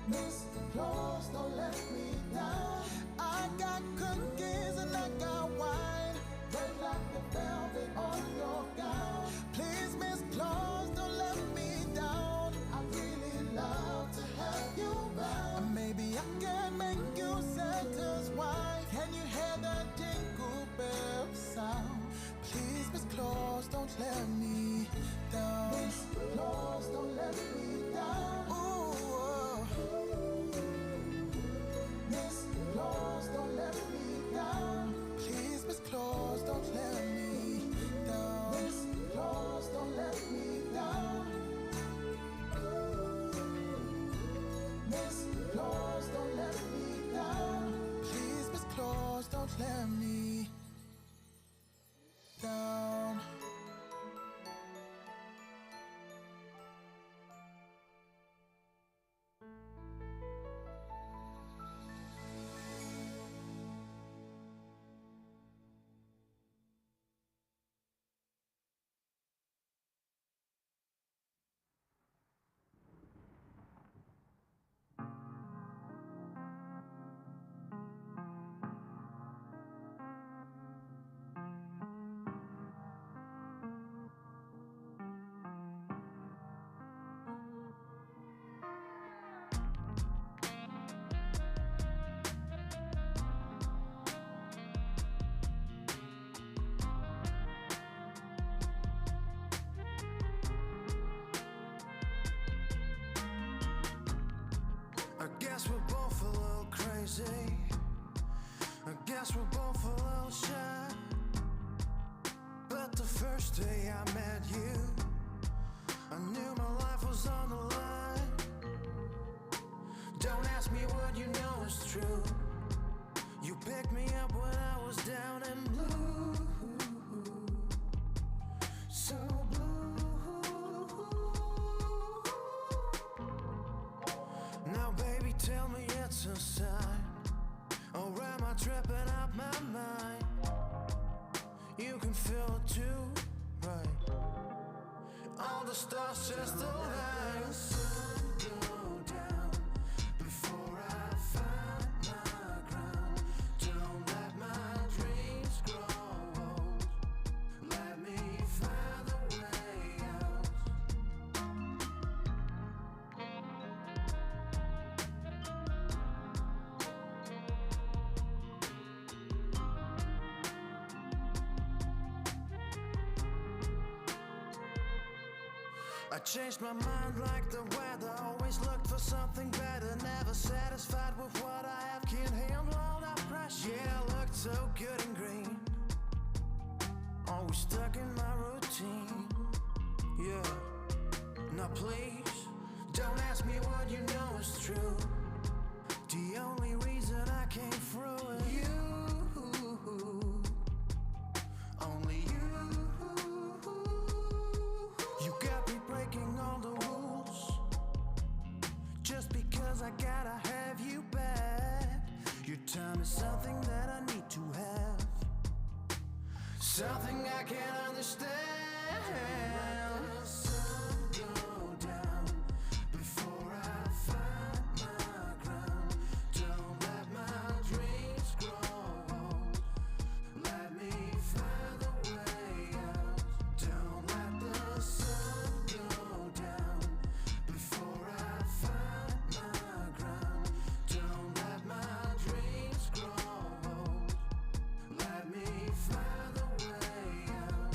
Miss Claus, don't let me down. I got cookies and I got wine, red like the velvet on your gown. Please, Miss Claus, don't let me down. I really love to have you around. And maybe I can make you Santa's wife. Can you hear the jingle bell sound? Please, Miss Claus, don't let me down. Miss Claus, don't let me down. Ooh, Miss Claus, don't let me down. Please, Miss Claus, don't let me down. Miss Claus, don't let me down. Miss Claus, don't let me down. Please, Miss Claus, don't let me down. I guess we're both a little crazy. I guess we're both a little shy. But the first day I met you, I knew my life was on the line. Don't ask me what you know is true. You picked me up when I was down and blue. So blue. Now baby, tell me it's a sign, or am I tripping out my mind? You can feel it too, right? All the stars just align. Sun go down before I find my ground. Don't let my dreams grow old. Let me find a way out. I changed my mind like the weather. Always looked for something better. Never satisfied with what I have. Can't handle all that pressure. Yeah, I looked so good and green. Always stuck in my routine. Yeah. Now please, don't ask me what you know is true. The only reason I came through is you. Only you. You got me breaking all the rules just because I gotta have you back. Your time is something that I need to have, something I can't understand. Sun go down before I find my ground. Don't let my dreams grow old. Let me find a way out. Don't let the sun go down before I find my ground. Don't let my dreams grow old. Let me find a way out.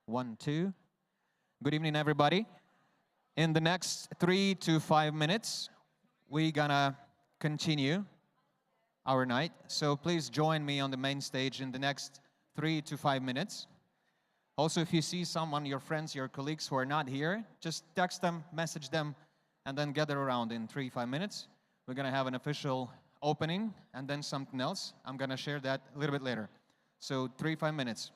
1, 2. Good evening, everybody. In the next 3 to 5 minutes, we're gonna continue our night. So please join me on the main stage in the next 3 to 5 minutes. Also, if you see someone, your friends, your colleagues who are not here, just text them, message them, and then gather around in 3 to 5 minutes. We're gonna have an official opening and then something else. I'm gonna share that a little bit later. So 3 to 5 minutes.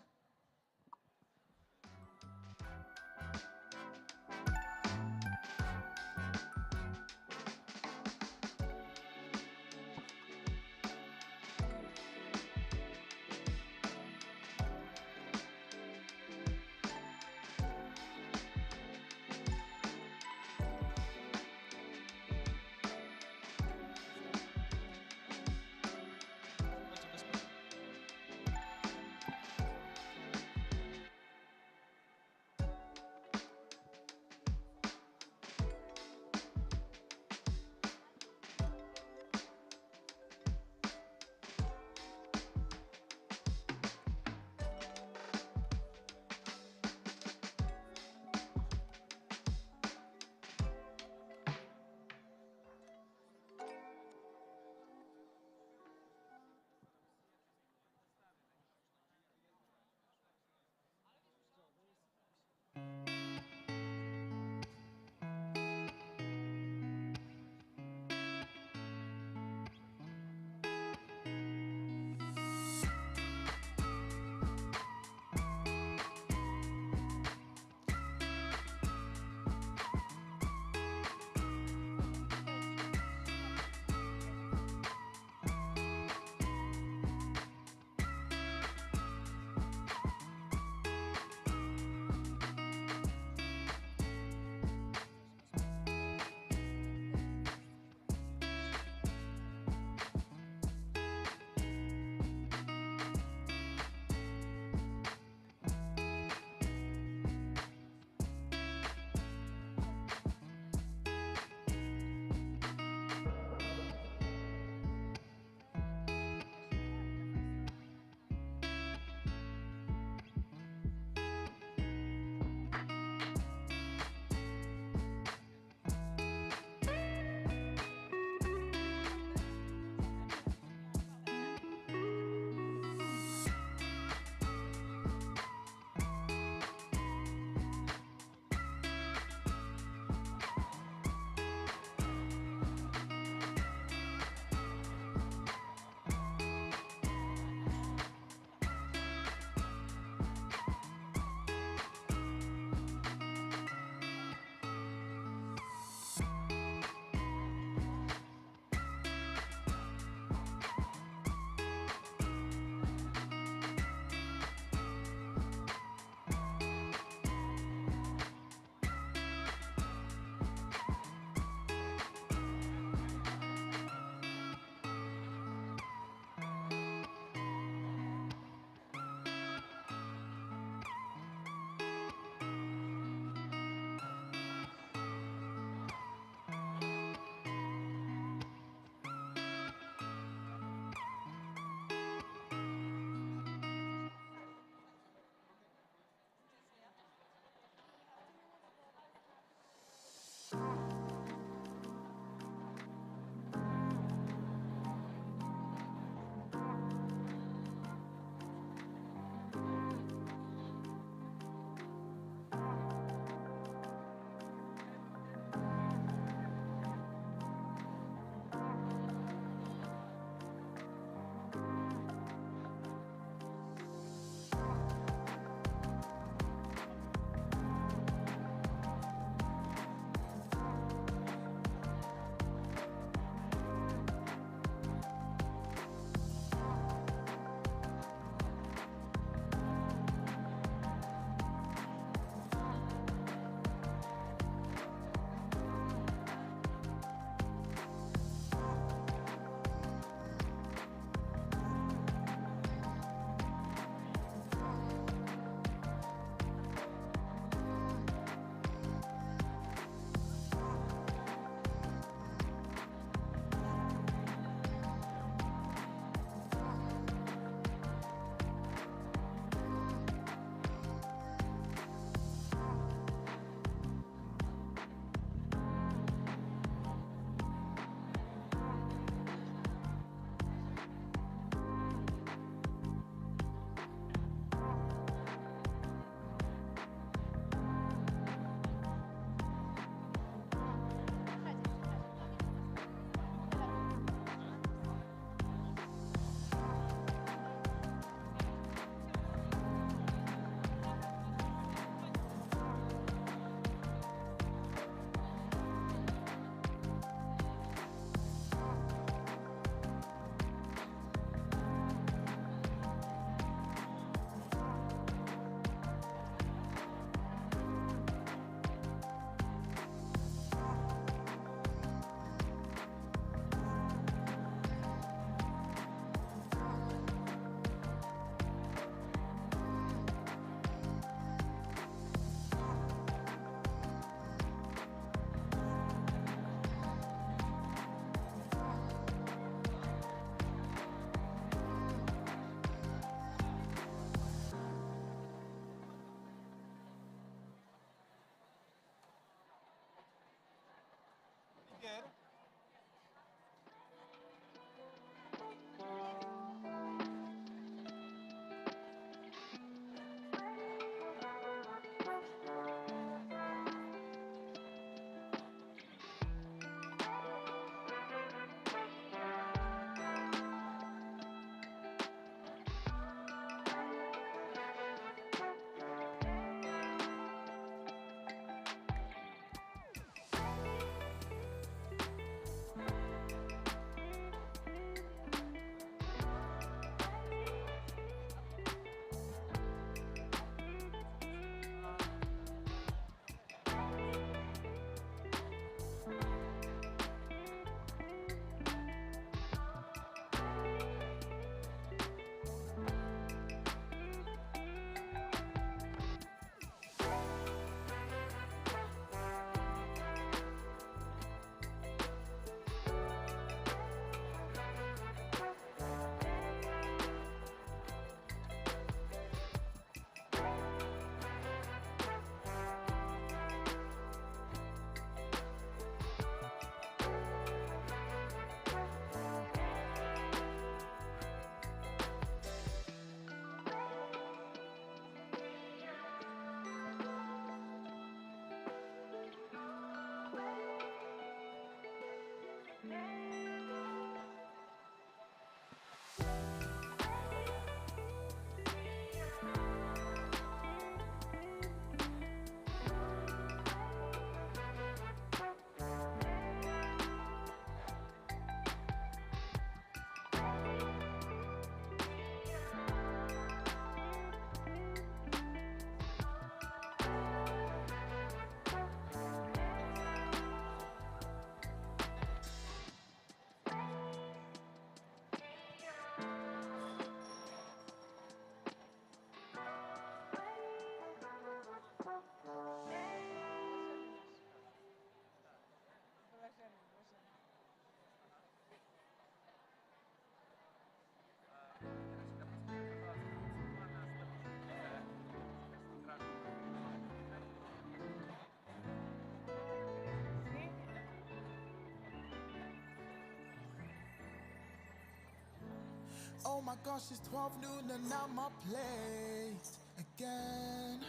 Oh my gosh, it's 12 noon and I'm up late again.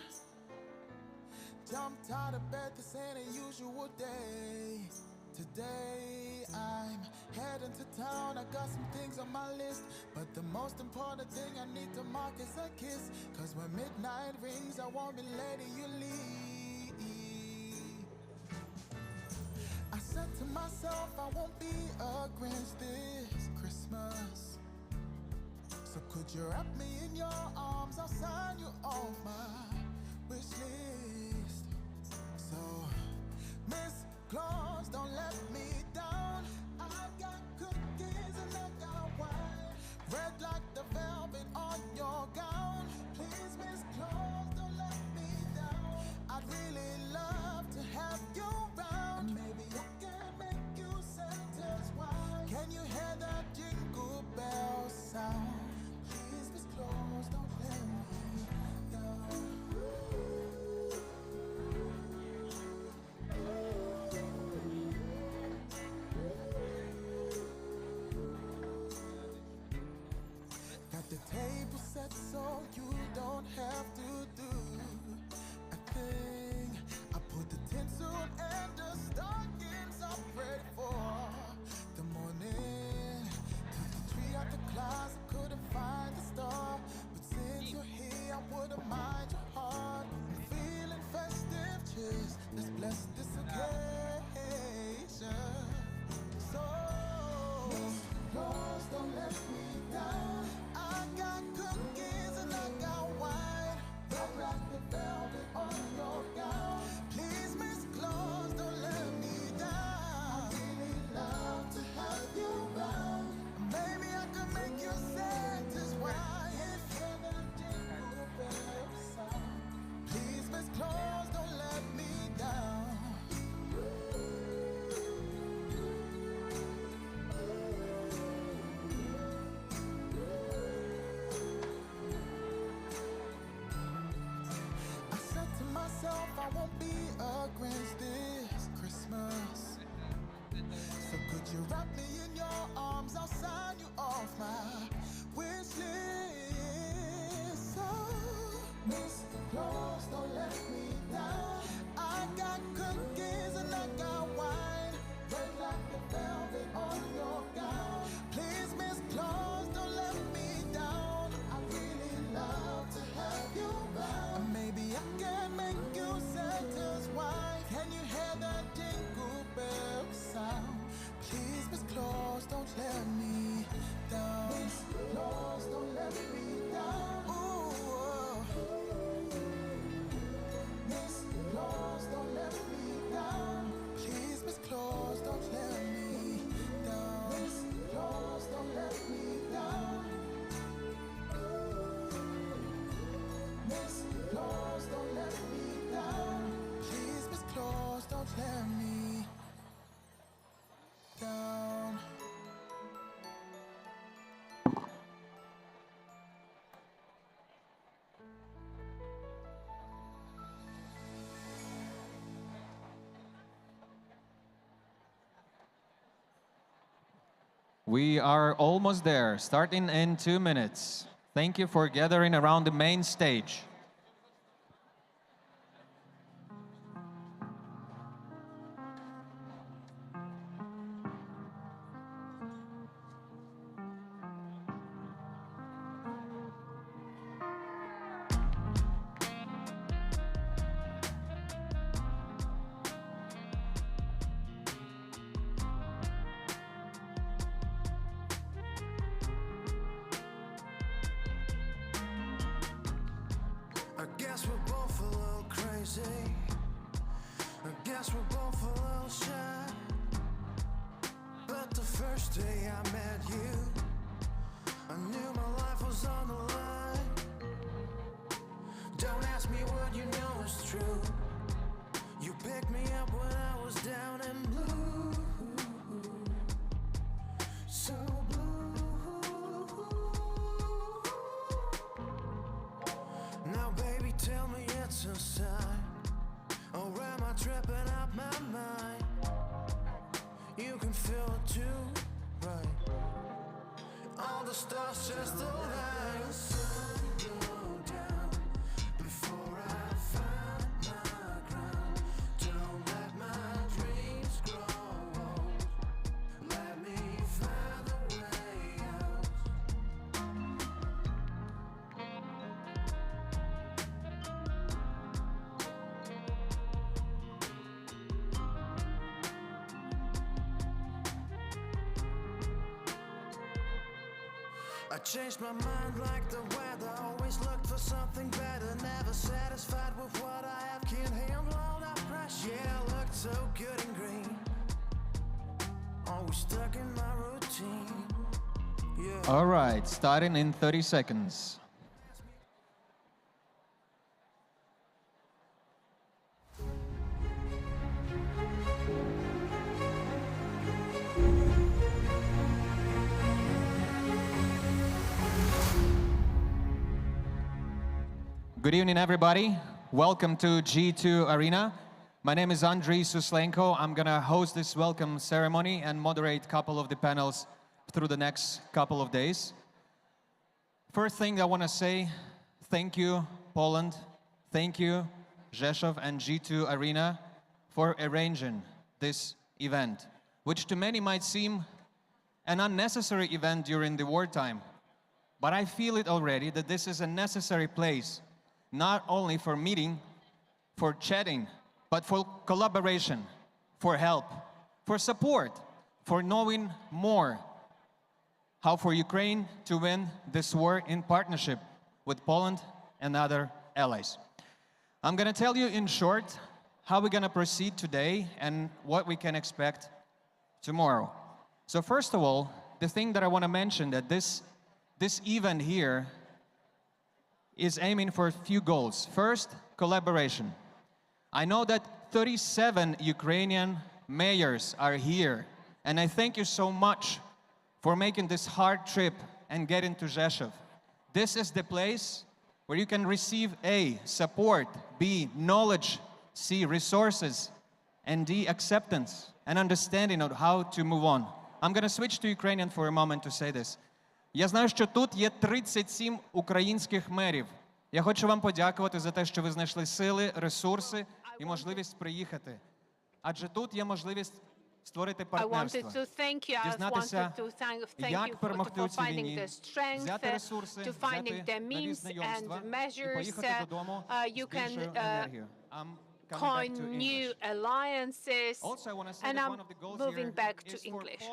Jumped out of bed, this ain't a usual day. Today I'm heading to town, I got some things on my list, but the most important thing I need to mark is a kiss. Cause when midnight rings, I won't be letting you leave. I said to myself, I won't be a Grinch this Christmas. So could you wrap me in your arms, I'll sign you off my wish list. So, Miss Claus, don't let me down. I got cookies and I got wine, red like the velvet on your gown. Please, Miss Claus, don't let me down. I'd really love to have you round. Maybe I can make you Santa's wife. Can you hear that jingle bell sound? Please, Miss Claus, don't let me down. Got the table set so you don't have to do a thing. I put the tinsel and the stockings up ready for the morning. Took the tree out the closet, couldn't find the star, but since you're here, I wouldn't mind your heart. I'm feeling festive, cheers. Let's bless this occasion. So, Miss Claus, don't let me down. I got cookies and I got wine, red like the velvet on your gown. Please, Miss Claus, don't let me down. I really love to have you round. Maybe I could make you Santa's wife. Hear that jingle bell sound. Please, Miss Claus, don't let me down. I said to myself, I won't be a Grinch this Christmas. So could you wrap me in your arms? I'll sign you off my wish list. So, Miss Claus, don't let me down. I got cookies and I got wine, red like the velvet on your gown. Please, Miss Claus, don't let me down. I really love to have you round. Maybe I can make you Santa's wife. Can you hear that jingle bell sound? Please, Miss Claus, don't let me down. Miss Claus, don't let me down. Ooh, Miss Claus, don't let me down. Please, Miss Claus, don't let me down. Miss Claus, don't let me down. Miss Claus, don't let me down. Please, Miss Claus, don't let me down. We are almost there, starting in 2 minutes. Thank you for gathering around the main stage. I guess we're both a little crazy. I guess we're both a little shy. But the first day I met you, I knew my life was on the line. Don't ask me what you know is true. You picked me up when I was down and blue. So now, baby, tell me it's a sign, or am I tripping out my mind? You can feel it too, right? all the stars just align. Sun go down before I find my ground. Don't let my dreams grow old. Let me find a way out. I changed my mind like the weather. Always looked for something better. Never satisfied with what I have. Can't handle all that pressure. Yeah, I looked so good and green. Always stuck in my routine. Yeah. All right, starting in 30 seconds. Good evening, everybody. Welcome to G2 Arena. My name is Andriy Suslenko. I'm going to host this welcome ceremony and moderate a couple of the panels through the next couple of days. First thing I want to say, thank you, Poland. Thank you, Ješuv and G2 Arena, for arranging this event, which to many might seem an unnecessary event during the wartime. But I feel it already that this is a necessary place, not only for meeting, for chatting, but for collaboration, for help, for support, for knowing more how for Ukraine to win this war in partnership with Poland and other allies. I'm going to tell you in short how we're going to proceed today and what we can expect tomorrow. So first of all, the thing that I want to mention that this event here is aiming for a few goals. First, collaboration. I know that 37 Ukrainian mayors are here, and I thank you so much for making this hard trip and getting to Ješuv. This is the place where you can receive A, support, B, knowledge, C, resources, and D, acceptance and understanding of how to move on. I'm going to switch to Ukrainian for a moment to say this. Я знаю, що тут є 37 українських мерів. Я хочу вам подякувати за те, що ви знайшли сили, ресурси і можливість приїхати. Адже тут є можливість створити партнерство, дізнатися, як перемогти у цій війні, взяти ресурси, взяти нові знайомства і поїхати додому з більшою енергією. Coin new alliances, and I'm moving back to English.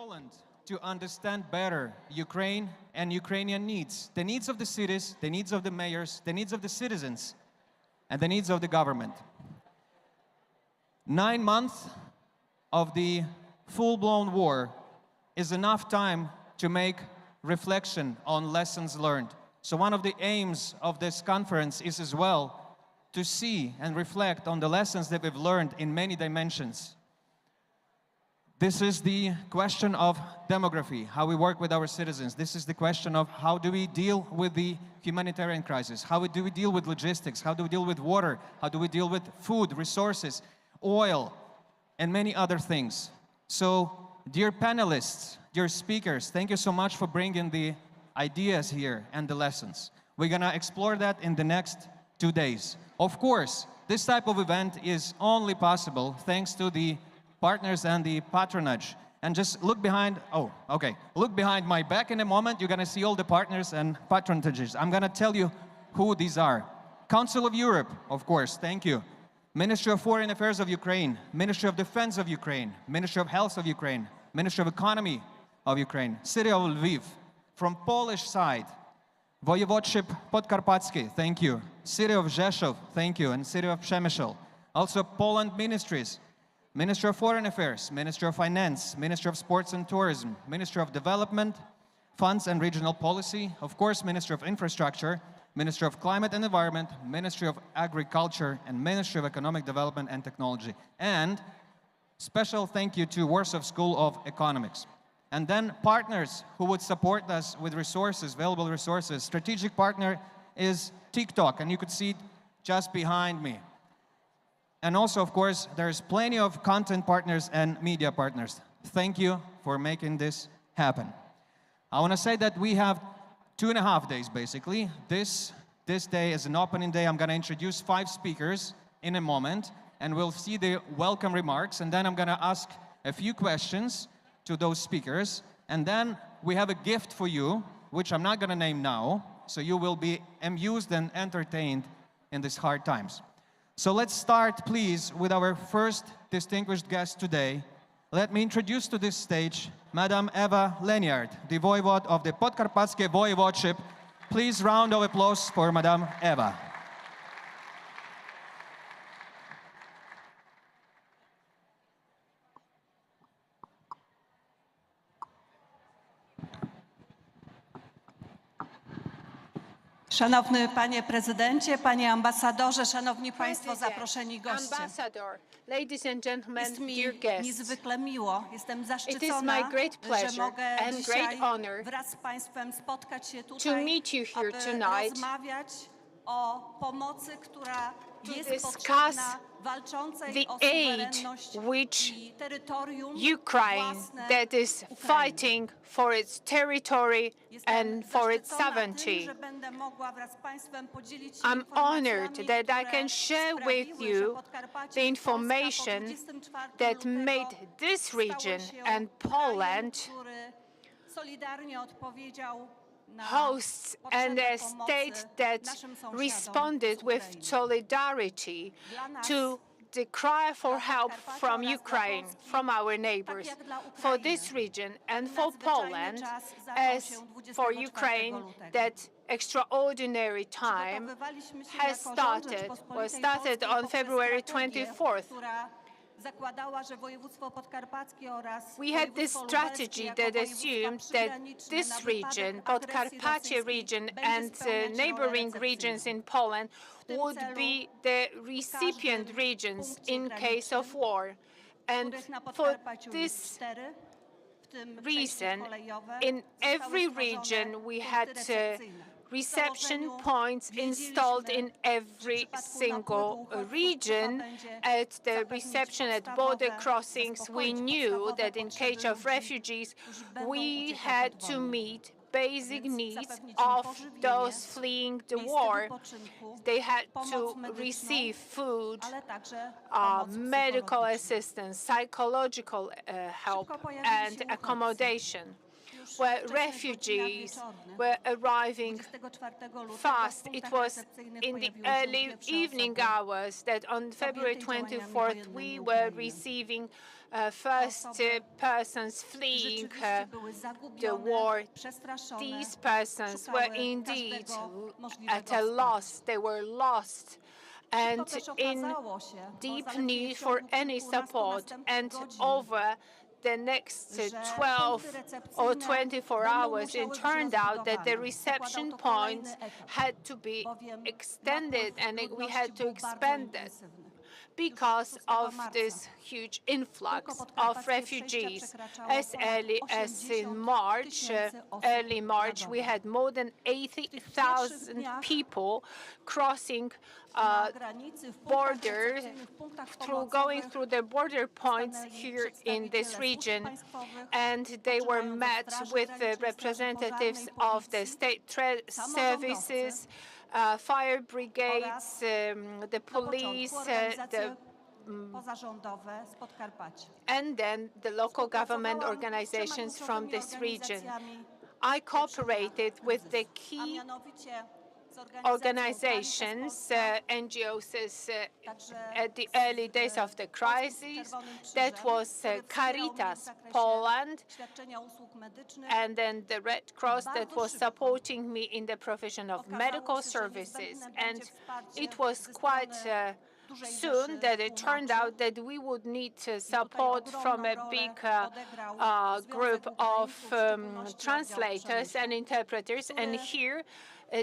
To understand better Ukraine and Ukrainian needs, the needs of the cities, the needs of the mayors, the needs of the citizens, and the needs of the government. 9 months of the full-blown war is enough time to make reflection on lessons learned. So one of the aims of this conference is as well to see and reflect on the lessons that we've learned in many dimensions. This is the question of demography, how we work with our citizens. This is the question of how do we deal with the humanitarian crisis? How do we deal with logistics? How do we deal with water? How do we deal with food, resources, oil, and many other things? So, dear panelists, dear speakers, thank you so much for bringing the ideas here and the lessons. We're going to explore that in the next 2 days. Of course, this type of event is only possible thanks to the partners and the patronage. And just look behind, look behind my back in a moment. You're going to see all the partners and patronages. I'm going to tell you who these are. Council of Europe, of course, thank you. Ministry of Foreign Affairs of Ukraine, Ministry of Defense of Ukraine, Ministry of Health of Ukraine, Ministry of Economy of Ukraine, City of Lviv. From Polish side, Voivodeship Podkarpatsky, thank you. City of Ješuv, thank you, and City of Przemysl. Also Poland ministries, Ministry of Foreign Affairs, Ministry of Finance, Ministry of Sports and Tourism, Ministry of Development, Funds and Regional Policy, of course, Ministry of Infrastructure, Ministry of Climate and Environment, Ministry of Agriculture, and Ministry of Economic Development and Technology. And special thank you to Warsaw School of Economics. And then partners who would support us with resources, valuable resources. Strategic partner is TikTok, and you could see it just behind me. And also, of course, there's plenty of content partners and media partners. Thank you for making this happen. I want to say that we have 2.5 days, basically. This day is an opening day. I'm going to introduce 5 speakers in a moment, and we'll see the welcome remarks, and then I'm going to ask a few questions to those speakers, and then we have a gift for you, which I'm not going to name now, so you will be amused and entertained in these hard times. So let's start, please, with our first distinguished guest today. Let me introduce to this stage Madam Eva Leniart, the Voivode of the Podkarpackie Voivodeship. Please, round of applause for Madam Eva. Szanowny Panie Prezydencie, Panie Ambasadorze, Szanowni Państwo, zaproszeni goście. Ambassador, ladies and gentlemen, Jest mi dear guests, niezwykle miło, jestem it is my zaszczycona, great że pleasure mogę and dzisiaj great honor wraz z Państwem spotkać się to tutaj, meet you here aby tonight rozmawiać o pomocy, która to jest discuss potrzebna walczącej the o aid suwerenność which i terytorium Ukraine własne that is Ukrainy. fighting for its territory and for its sovereignty. Że będę mogła wraz z Państwem podzielić się I'm honored informacjami, that I które can share with sprawiły, you że Podkarpacie the i Polska po information 24 that lutego made this region stało się and krajem, Poland który solidarnie odpowiedział na hosts and potrzebę a pomocy state that naszym sąsiadom responded z with Ukrainy. solidarity to the cry for help from Ukraine, from our neighbors. For this region and for Poland, as for Ukraine, that extraordinary time has was started on February 24th. We had this strategy that assumed that this region, Podkarpacie region, and neighboring regions in Poland would be the recipient regions in case of war. And for this reason, in every region we had reception points installed in every single region. At the reception at border crossings, we knew that in case of refugees, we had to meet basic needs of those fleeing the war. They had to receive food, medical assistance, psychological help, and accommodation. Where refugees were arriving fast. It was in the early evening hours that on February 24th we were receiving first persons fleeing the war. These persons were indeed at a loss. They were lost and in deep need for any support. And over the next 12 or 24 hours, it turned out that the reception points had to be extended and we had to expand it because of this huge influx of refugees. As early as in March, early March, we had more than 80,000 people crossing borders, going through the border points here in this region, and they were met with the representatives of the state services, fire brigades, the police, and then the local government organizations from this region. I cooperated with the key organizations, NGOs at the early days of the crisis. That was Caritas Poland, and then the Red Cross that was supporting me in the provision of medical services. And it was quite soon that it turned out that we would need support from a big group of translators and interpreters. And here,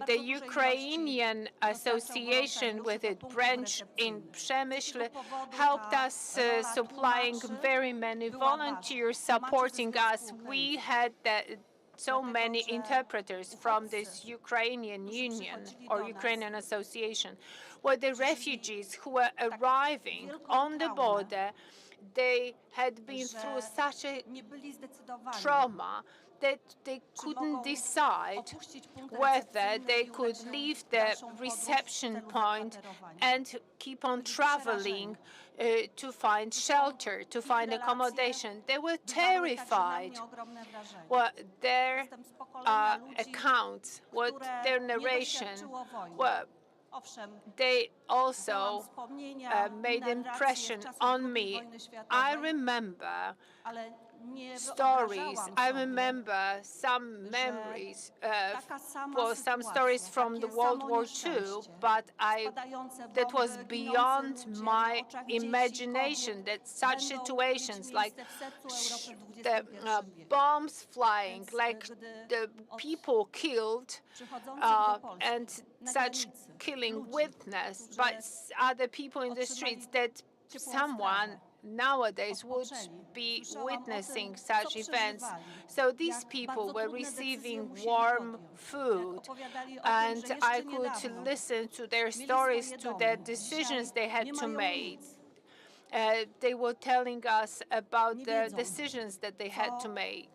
the Ukrainian association with its branch in Przemyśl helped us, supplying very many volunteers supporting us. We had so many interpreters from this Ukrainian Union or Ukrainian Association, where the refugees who were arriving on the border, they had been through such a trauma that they couldn't decide whether they could leave the reception point and keep on traveling to find shelter, to find accommodation. They were terrified. What their accounts, what their narration, they also made impression on me. I remember stories. I remember some memories, some stories from the World War II, but that was beyond my imagination, that such situations like the bombs flying, like the people killed, and such killing witness by other people in the streets, that someone nowadays would be witnessing such events. So these people were receiving warm food, and I could listen to their stories, to their decisions they had to make. They were telling us about the decisions that they had to make.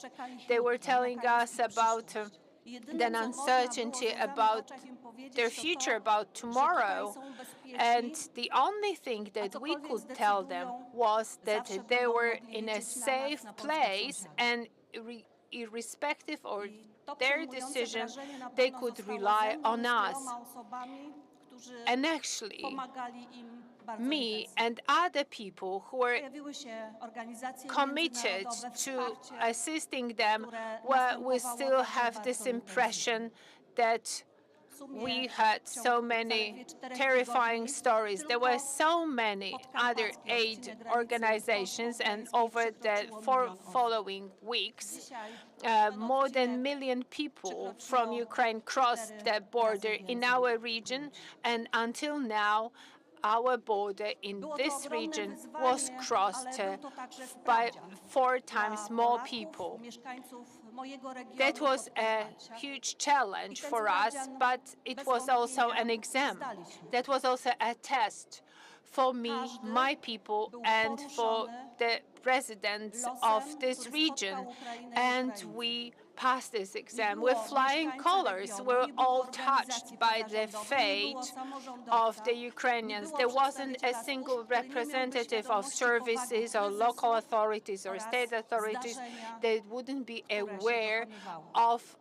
They were telling us about the uncertainty about their future, about tomorrow. And the only thing that we could tell them was that they were in a safe place, and irrespective of their decision, they could rely on us. And actually, me and other people who were committed to assisting them, we still have this impression that we had so many terrifying stories. There were so many other aid organizations, and over the following weeks, more than 1 million people from Ukraine crossed the border in our region, and until now, our border in this region was crossed by 4 times more people. That was a huge challenge for us, but it was also an exam. That was also a test for me, my people, and for the residents of this region. And we passed this exam with flying colors. We're all touched by the fate of the Ukrainians. There wasn't a single representative of services or local authorities or state authorities that wouldn't be aware of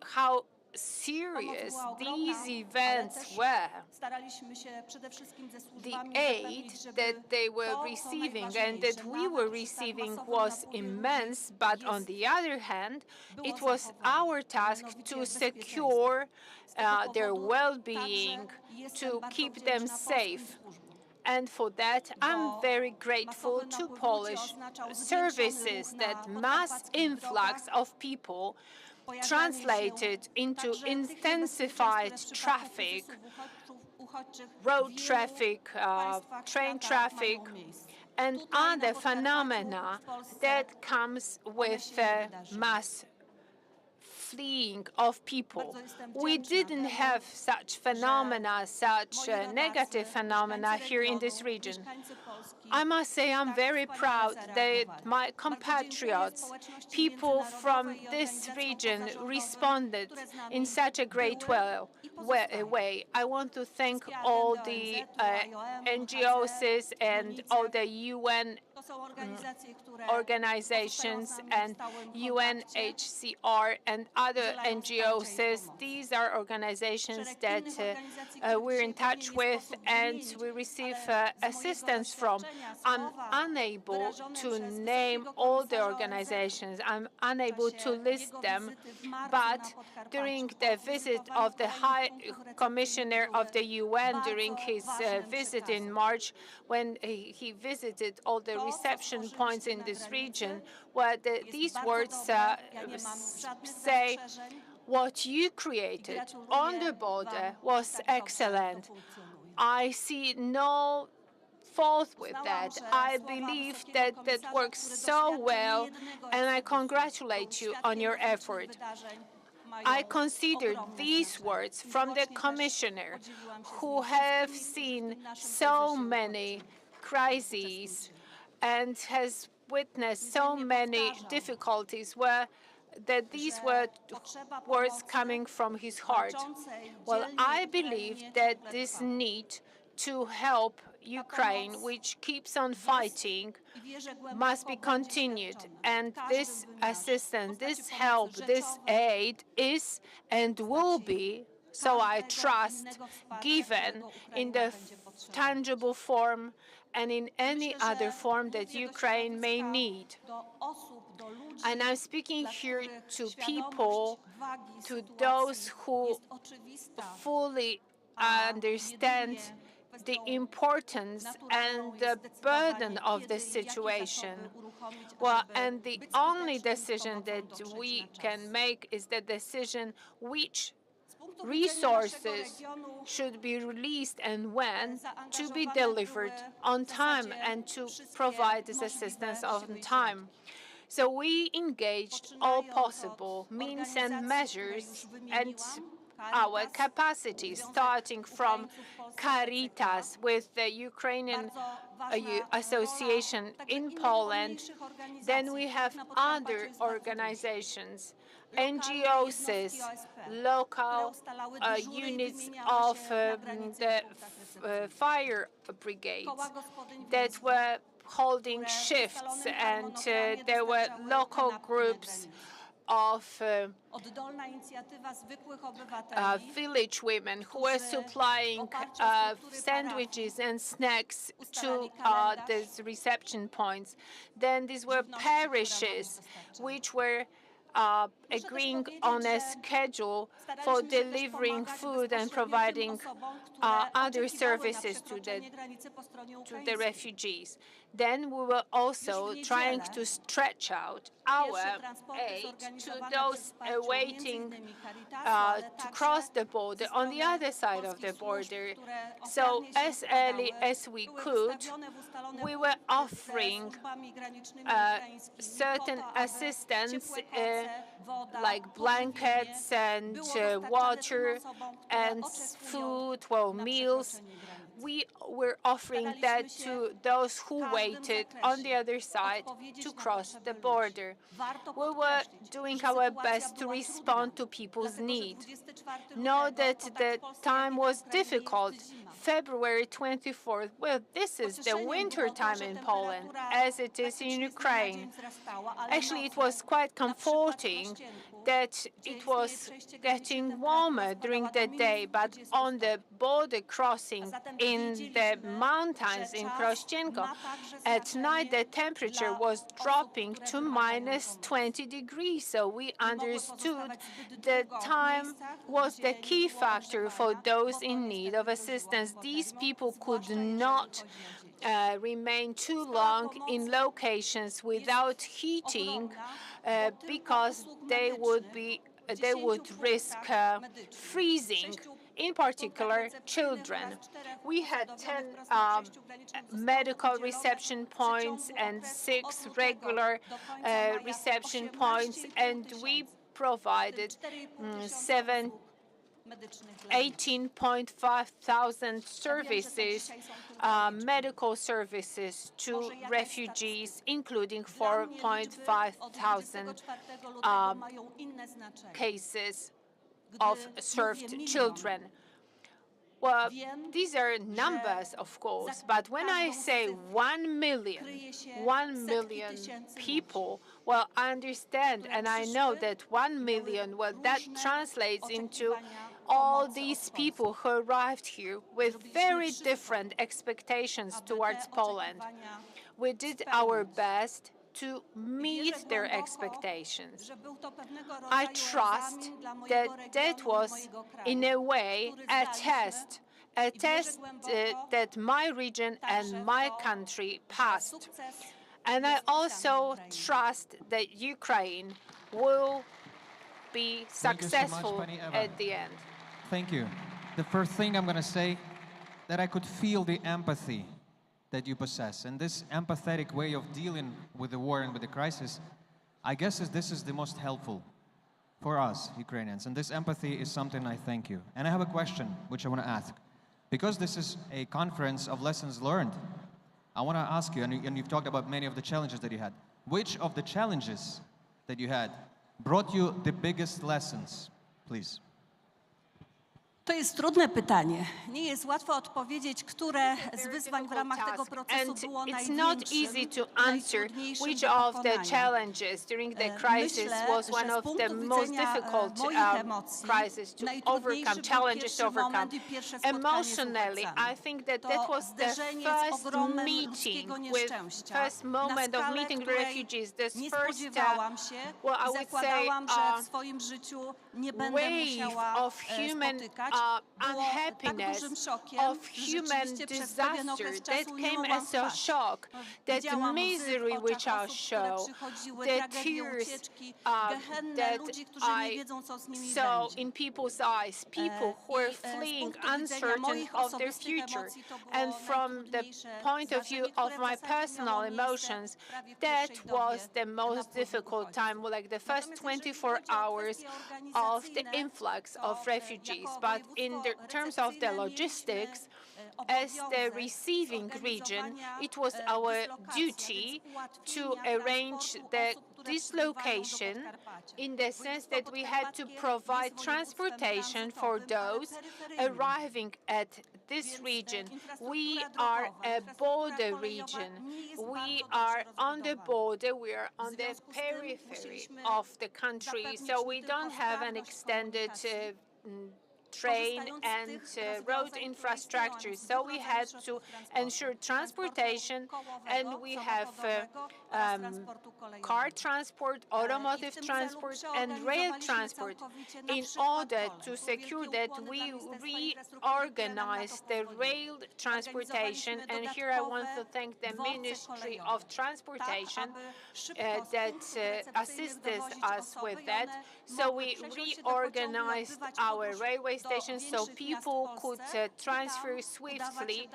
how serious these events were. The aid that they were receiving and that we were receiving was immense, but on the other hand, it was our task to secure their well-being, to keep them safe. And for that, I'm very grateful to Polish services that mass influx of people translated into intensified traffic, road traffic, train traffic, and other phenomena that comes with mass fleeing of people. We didn't have such phenomena, such negative phenomena here in this region. I must say I'm very proud that my compatriots, people from this region, responded in such a great way. I want to thank all the NGOs and all the UN organizations and UNHCR and other NGOs. These are organizations that we're in touch with and we receive assistance from. I'm unable to name all the organizations. I'm unable to list them, but during the visit of the High Commissioner of the UN, during his visit in March, when he visited all the reception points in this region, where these words say, what you created on the border was excellent. I see no fault with that. I believe that that works so well, and I congratulate you on your effort. I consider these words from the Commissioner, who have seen so many crises and has witnessed so many difficulties where that these were words coming from his heart. Well, I believe that this need to help Ukraine, which keeps on fighting, must be continued. And this assistance, this help, this aid is and will be, so I trust, given in the tangible form and in any other form that Ukraine may need. And I'm speaking here to people, to those who fully understand the importance and the burden of the situation. Well, and the only decision that we can make is the decision which resources should be released and when to be delivered on time and to provide this assistance on time. So we engaged all possible means and measures and our capacity, starting from Caritas with the Ukrainian association in Poland. Then we have other organizations, NGOs, local units of the fire brigades that were holding shifts, and there were local groups of village women who were supplying sandwiches and snacks to these reception points. Then these were parishes which were agreeing on a schedule for delivering food and providing other services to the refugees. Then we were also trying to stretch out our aid to those awaiting to cross the border on the other side of the border. So as early as we could, we were offering certain assistance like blankets and water and food, well, meals. We were offering that to those who waited on the other side to cross the border. We were doing our best to respond to people's needs. Know that the time was difficult. February 24th, well, this is the winter time in Poland, as it is in Ukraine. Actually, it was quite comforting that it was getting warmer during the day, but on the border crossing in the mountains in Krościenko, at night the temperature was dropping to minus 20 degrees. So we understood that time was the key factor for those in need of assistance. These people could not remain too long in locations without heating because they would risk freezing. In particular, children. We had 10 medical reception points and 6 regular reception points, and we provided 18.5 thousand services, medical services to refugees, including 4.5 thousand cases of served children. Well, these are numbers, of course, but when I say 1 million people, well, I understand and I know that 1 million, well, that translates into all these people who arrived here with very different expectations towards Poland. We did our best to meet their expectations. I trust that that was, in a way, a test that my region and my country passed. And I also trust that Ukraine will be successful at the end. Thank you. The first thing I'm going to say, that I could feel the empathy that you possess. And this empathetic way of dealing with the war and with the crisis, I guess this is the most helpful for us, Ukrainians. And this empathy is something I thank you. And I have a question which I want to ask. Because this is a conference of lessons learned, I want to ask you, and you've talked about many of the challenges that you had. Which of the challenges that you had brought you the biggest lessons? Please. To jest trudne pytanie. Nie jest łatwo odpowiedzieć, które z wyzwań w ramach tego procesu było It's not easy to answer which of the challenges during the crisis was one of the most difficult crises to overcome, challenges to overcome. Emotionally, I think that that was the first meeting first moment of meeting the refugees, this first, well, I would say, wave of human unhappiness, of human disaster that came as a shock, that misery which I show, the tears that I saw in people's eyes, people who were fleeing uncertain of their future. And from the point of view of my personal emotions, that was the most difficult time, like the first 24 hours of the influx of refugees. But in the terms of the logistics, as the receiving region, it was our duty to arrange the dislocation in the sense that we had to provide transportation for those arriving at this region. We are a border region. We are on the border. We are on the periphery of the country. So we don't have an extended train and road infrastructure. So we had to ensure transportation, and we have car transport, automotive transport, and rail transport. In order to secure that, we reorganized the rail transportation, and here I want to thank the Ministry of Transportation that assisted us with that. So we reorganized our railway stations so people could transfer swiftly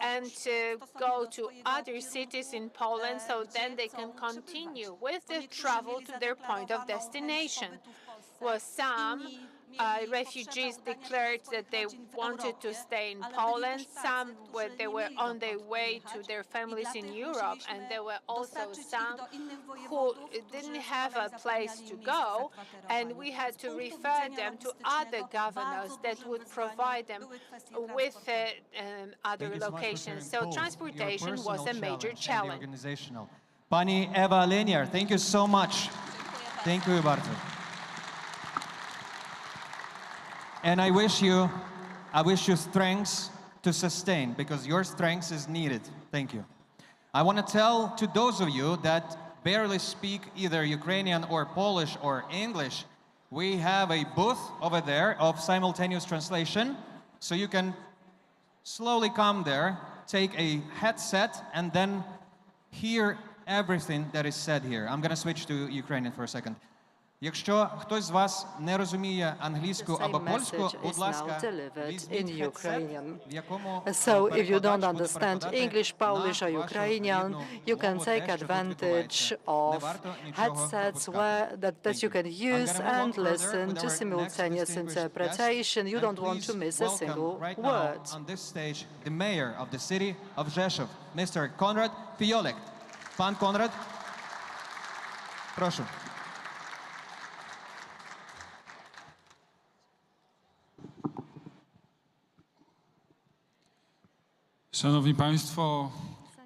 and go to other cities in Poland, so then they can continue with the travel to their point of destination. Well, some refugees declared that they wanted to stay in Poland. Some they were on their way to their families in Europe, and there were also some who didn't have a place to go, and we had to refer them to other governors that would provide them with other locations. So transportation was a major challenge. Pani Ewa Leniar, thank you so much. Thank you bardzo. And I wish you strength to sustain, because your strength is needed. Thank you. I want to tell to those of you that barely speak either Ukrainian or Polish or English, we have a booth over there of simultaneous translation, so you can slowly come there, take a headset, and then hear everything that is said here. I'm going to switch to Ukrainian for a second. Якщо хтось з вас не розуміє англійську або польську, будь ласка, візьміть headset, в якому So if you don't understand English, Polish or Ukrainian, you can take advantage of headsets that you can use and listen to simultaneous interpretation. You don't want to miss a single word. On this stage, the mayor of the city of Rzeszów, Mr. Konrad Fiolek. Pan Konrad, прошу. Szanowni Państwo,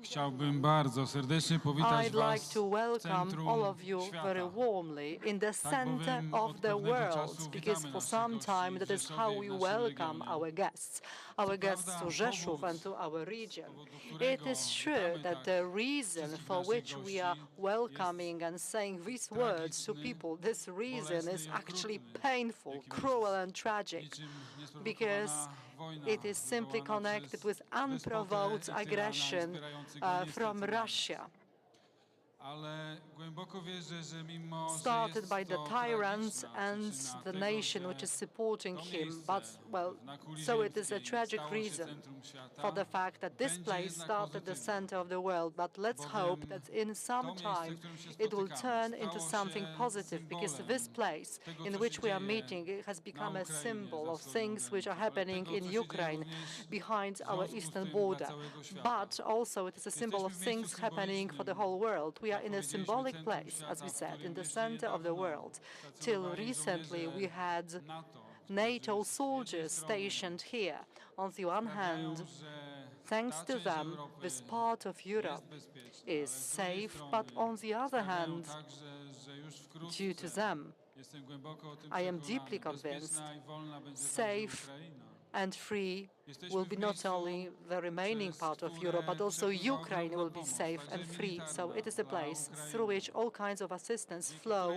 chciałbym bardzo serdecznie powitać Was w centrum Very warmly in the center of the world, because for some time that is how we welcome our guests to Rzeszów and to our region. It is true that the reason for which we are welcoming and saying these words to people, this reason is actually painful, cruel and tragic, because it is simply connected with unprovoked aggression from Russia, started by the tyrants and the nation which is supporting him. But, well, so it is a tragic reason for the fact that this place started the center of the world. But let's hope that in some time it will turn into something positive, because this place in which we are meeting has become a symbol of things which are happening in Ukraine behind our eastern border. But also it is a symbol of things happening for the whole world. we are in a symbolic place, as we said, in the center of the world. Till recently, we had NATO soldiers stationed here. On the one hand, thanks to them, this part of Europe is safe, but on the other hand, due to them, I am deeply convinced, safe and free will be not only the remaining part of Europe, but also Ukraine will be safe and free. So it is a place through which all kinds of assistance flow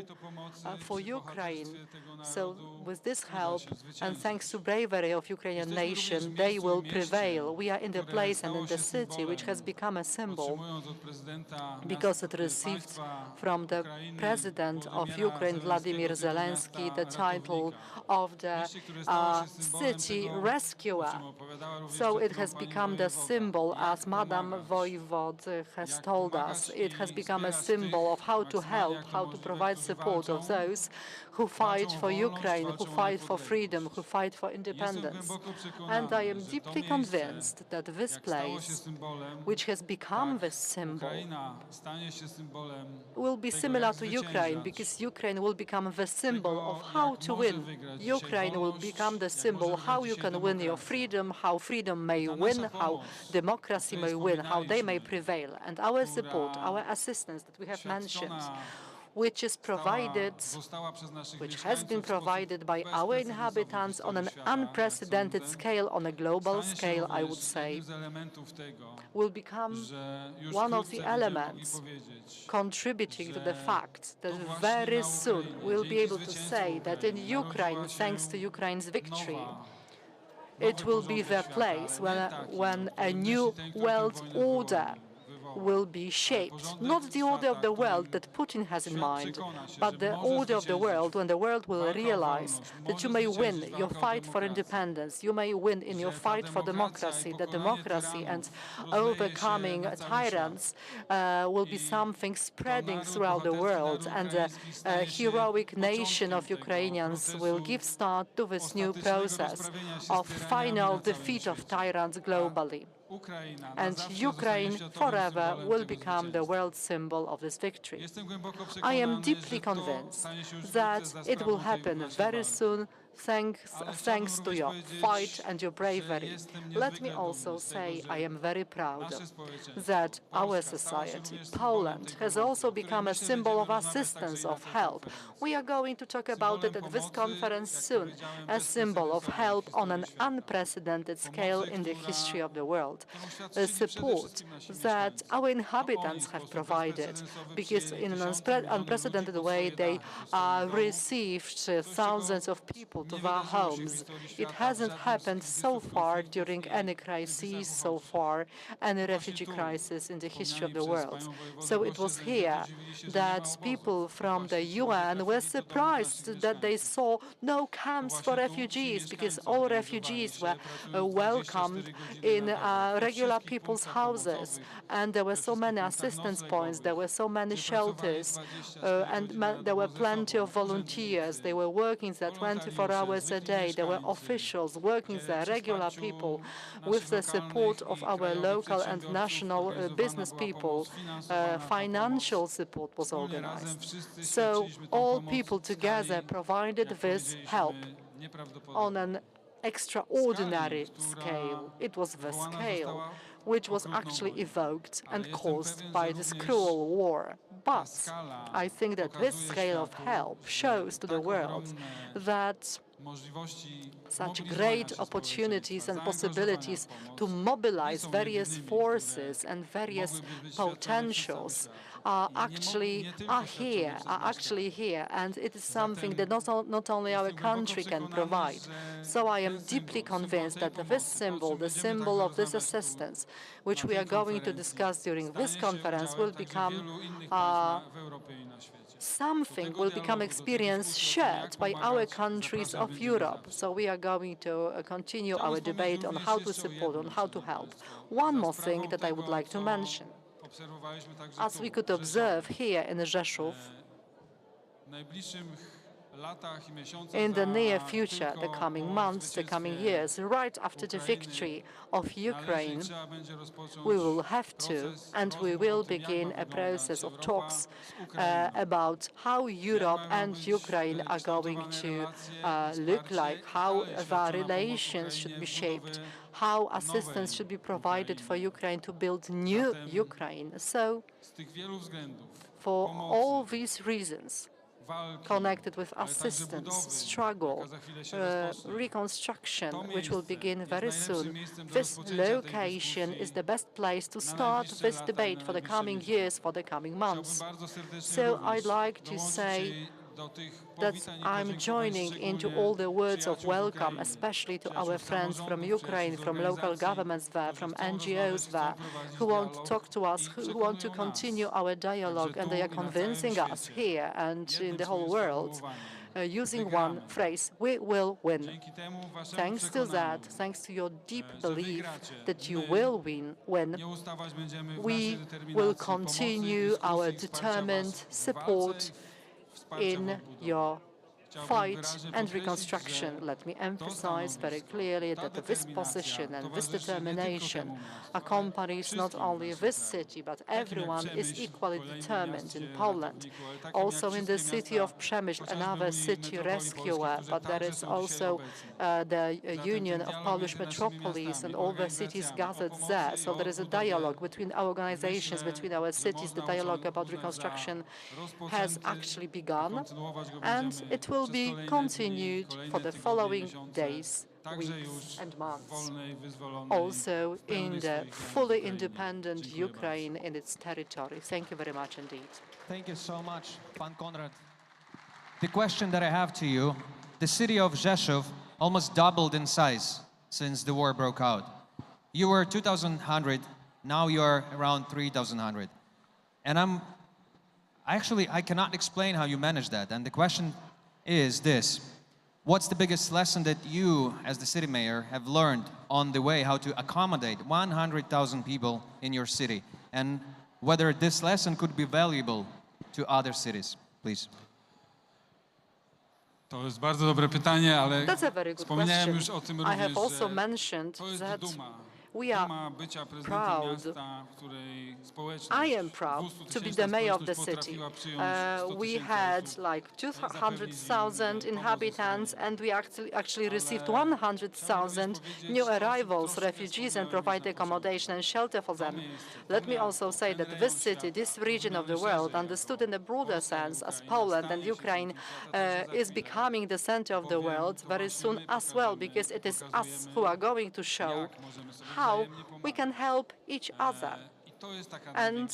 for Ukraine. So with this help, and thanks to bravery of Ukrainian nation, they will prevail. We are in the place and in the city which has become a symbol because it received from the President of Ukraine, Vladimir Zelensky, the title of the city rescuer. So it has become the symbol, as Madam Voivod has told us, it has become a symbol of how to help, how to provide support of those who fight for Ukraine, who fight for freedom, who fight for independence. And I am deeply convinced that this place, which has become this symbol, will be similar to Ukraine, because Ukraine will become the symbol of how to win. Ukraine will become the symbol how you can win your freedom, how freedom may win, how democracy may win, how they may prevail. And our support, our assistance that we have mentioned, which is provided, which has been provided by our inhabitants on an unprecedented scale, on a global scale, I would say, will become one of the elements contributing to the fact that very soon we'll be able to say that in Ukraine, thanks to Ukraine's victory, it will be the place when a new world order will be shaped. Not the order of the world that Putin has in mind, but the order of the world when the world will realize that you may win your fight for independence, you may win in your fight for democracy, that democracy and overcoming tyrants will be something spreading throughout the world, and a heroic nation of Ukrainians will give start to this new process of final defeat of tyrants globally. And Ukraine forever will become the world symbol of this victory. I am deeply convinced that it will happen very soon, thanks to your fight and your bravery. Let me also say I am very proud that our society, Poland, has also become a symbol of assistance, of help. We are going to talk about it at this conference soon, a symbol of help on an unprecedented scale in the history of the world. The support that our inhabitants have provided, because in an unprecedented way they received thousands of people to their homes. It hasn't happened so far during any crisis so far, any refugee crisis in the history of the world. So it was here that people from the UN were surprised that they saw no camps for refugees, because all refugees were welcomed in regular people's houses, and there were so many assistance points, there were so many shelters, and there were plenty of volunteers. They were working there 24 hours a day. There were officials working there, regular people, with the support of our local and national business people. Financial support was organized. So all people together provided this help on an extraordinary scale. It was the scale which was actually evoked and caused by this cruel war. But I think that this scale of help shows to the world that such great opportunities and possibilities to mobilize various forces and various potentials are actually here, and it is something that not only our country can provide. So I am deeply convinced that this symbol, the symbol of this assistance, which we are going to discuss during this conference, will become something will become experience shared by our countries of Europe. So we are going to continue our debate on how to support, on how to help. One more thing that I would like to mention. As we could observe here in Rzeszów, in the near future, the coming months, the coming years, right after the victory of Ukraine, we will have to, and we will begin a process of talks about how Europe and Ukraine are going to look like, how the relations should be shaped, how assistance should be provided for Ukraine to build new Ukraine. So, for all these reasons, connected with assistance, struggle, reconstruction, which will begin very soon. This location is the best place to start this debate for the coming years, for the coming months. So I'd like to say that I'm joining into all the words of welcome, especially to our friends from Ukraine, from local governments there, from NGOs there, who want to talk to us, who want to continue our dialogue, and they are convincing us here and in the whole world, using one phrase, we will win. Thanks to that, thanks to your deep belief that you will win, we will continue our determined support in your fight and reconstruction. Let me emphasize very clearly that this position and this determination accompanies not only this city, but everyone is equally determined in Poland. Also in the city of Przemyśl, another city rescuer, but there is also the Union of Polish Metropolis and all the cities gathered there. So there is a dialogue between our organizations, between our cities. The dialogue about reconstruction has actually begun, and it will be continued for the following days, weeks and months, also in the fully independent Ukraine in its territory. Thank you very much indeed. Thank you so much, Pan Konrad. The question that I have to you, the city of Rzeszów almost doubled in size since the war broke out. You were 2,100, now you're around 3,100. And I cannot explain how you manage that. And the question is this: what's the biggest lesson that you, as the city mayor, have learned on the way how to accommodate 100,000 people in your city, and whether this lesson could be valuable to other cities, please? To jest bardzo dobre pytanie, ale That's a very good wspomniałem już question. o tym I have również, also że mentioned to jest that duma. we are Duma bycia prezydentem proud. miasta, w której społeczność I am proud to be the mayor of the city. We had like 200,000 inhabitants, and we actually received 100,000 new arrivals, refugees, and provided accommodation and shelter for them. Let me also say that this city, this region of the world, understood in a broader sense as Poland and Ukraine, is becoming the center of the world very soon as well, because it is us who are going to show how we can help each other. And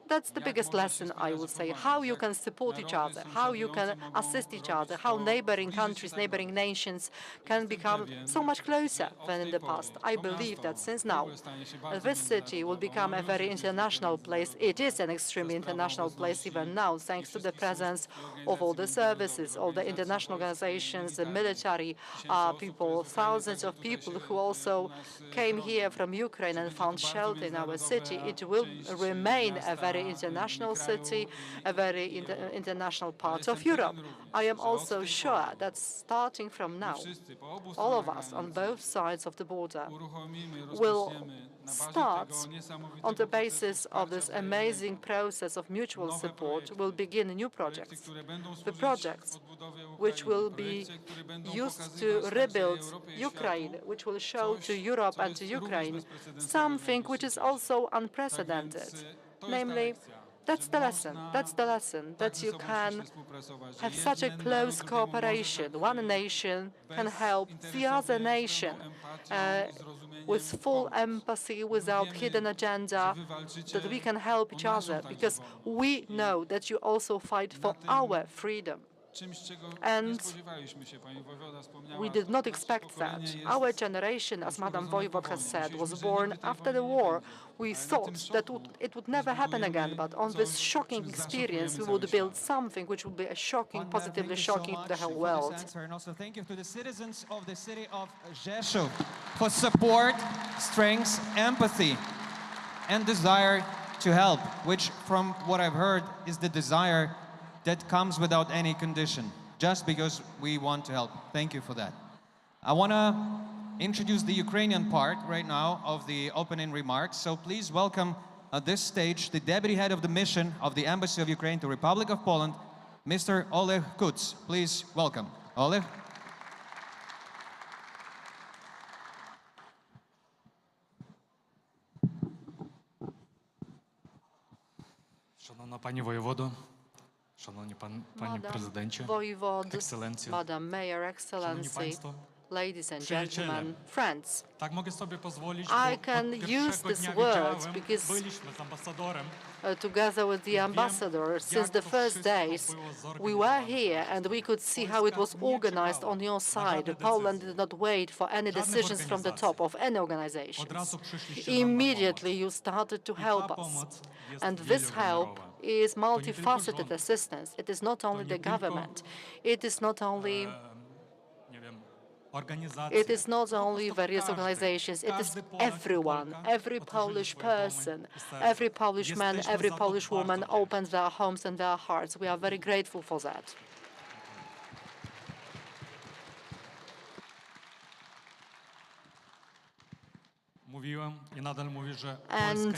that's the biggest lesson, I would say, how you can support each other, how you can assist each other, how neighboring countries, neighboring nations can become so much closer than in the past. I believe that since now, this city will become a very international place. It is an extremely international place even now, thanks to the presence of all the services, all the international organizations, the military people, thousands of people who also came here from Ukraine and found shelter in our city. It will remain a very international city, a very international part of Europe. I am also sure that starting from now, all of us on both sides of the border will start on the basis of this amazing process of mutual support, will begin new projects. The projects which will be used to rebuild Ukraine, which will show to Europe and to Ukraine something which is also unprecedented. Namely, that's the lesson that you can have such a close cooperation. One nation can help the other nation with full empathy, without hidden agenda, that we can help each other, because we know that you also fight for our freedom. And we did not expect that. Our generation, as Madam Voivod has said, was born after the war. We thought that it would never happen again, but on this shocking experience, we would build something which would be a shocking, positively shocking to the whole world. And also thank you to the citizens of the city of Rzeszów for support, strength, empathy, and desire to help, which, from what I've heard, is the desire that comes without any condition, just because we want to help. Thank you for that. I want to introduce the Ukrainian part right now of the opening remarks. So please welcome at this stage the Deputy Head of the Mission of the Embassy of Ukraine to Republic of Poland, Mr. Oleg Kuc. Please welcome. Oleg. Шановна пані воєводо, шановні пані президенче, ексцеленцію, Madam Mayor, шановні Excellency, панство, ladies and gentlemen, friends. так можу собі дозволити, I can use this word because byliśmy z ambasadorem. Together with the ambassador, since the first days, we were here and we could see how it was organized on your side. Poland did not wait for any decisions from the top of any organizations. Immediately you started to help us. And this help is multifaceted assistance. It is not only the government. It is not only various organizations. It is everyone, every Polish person, every Polish man, every Polish woman opens their homes and their hearts. We are very grateful for that. And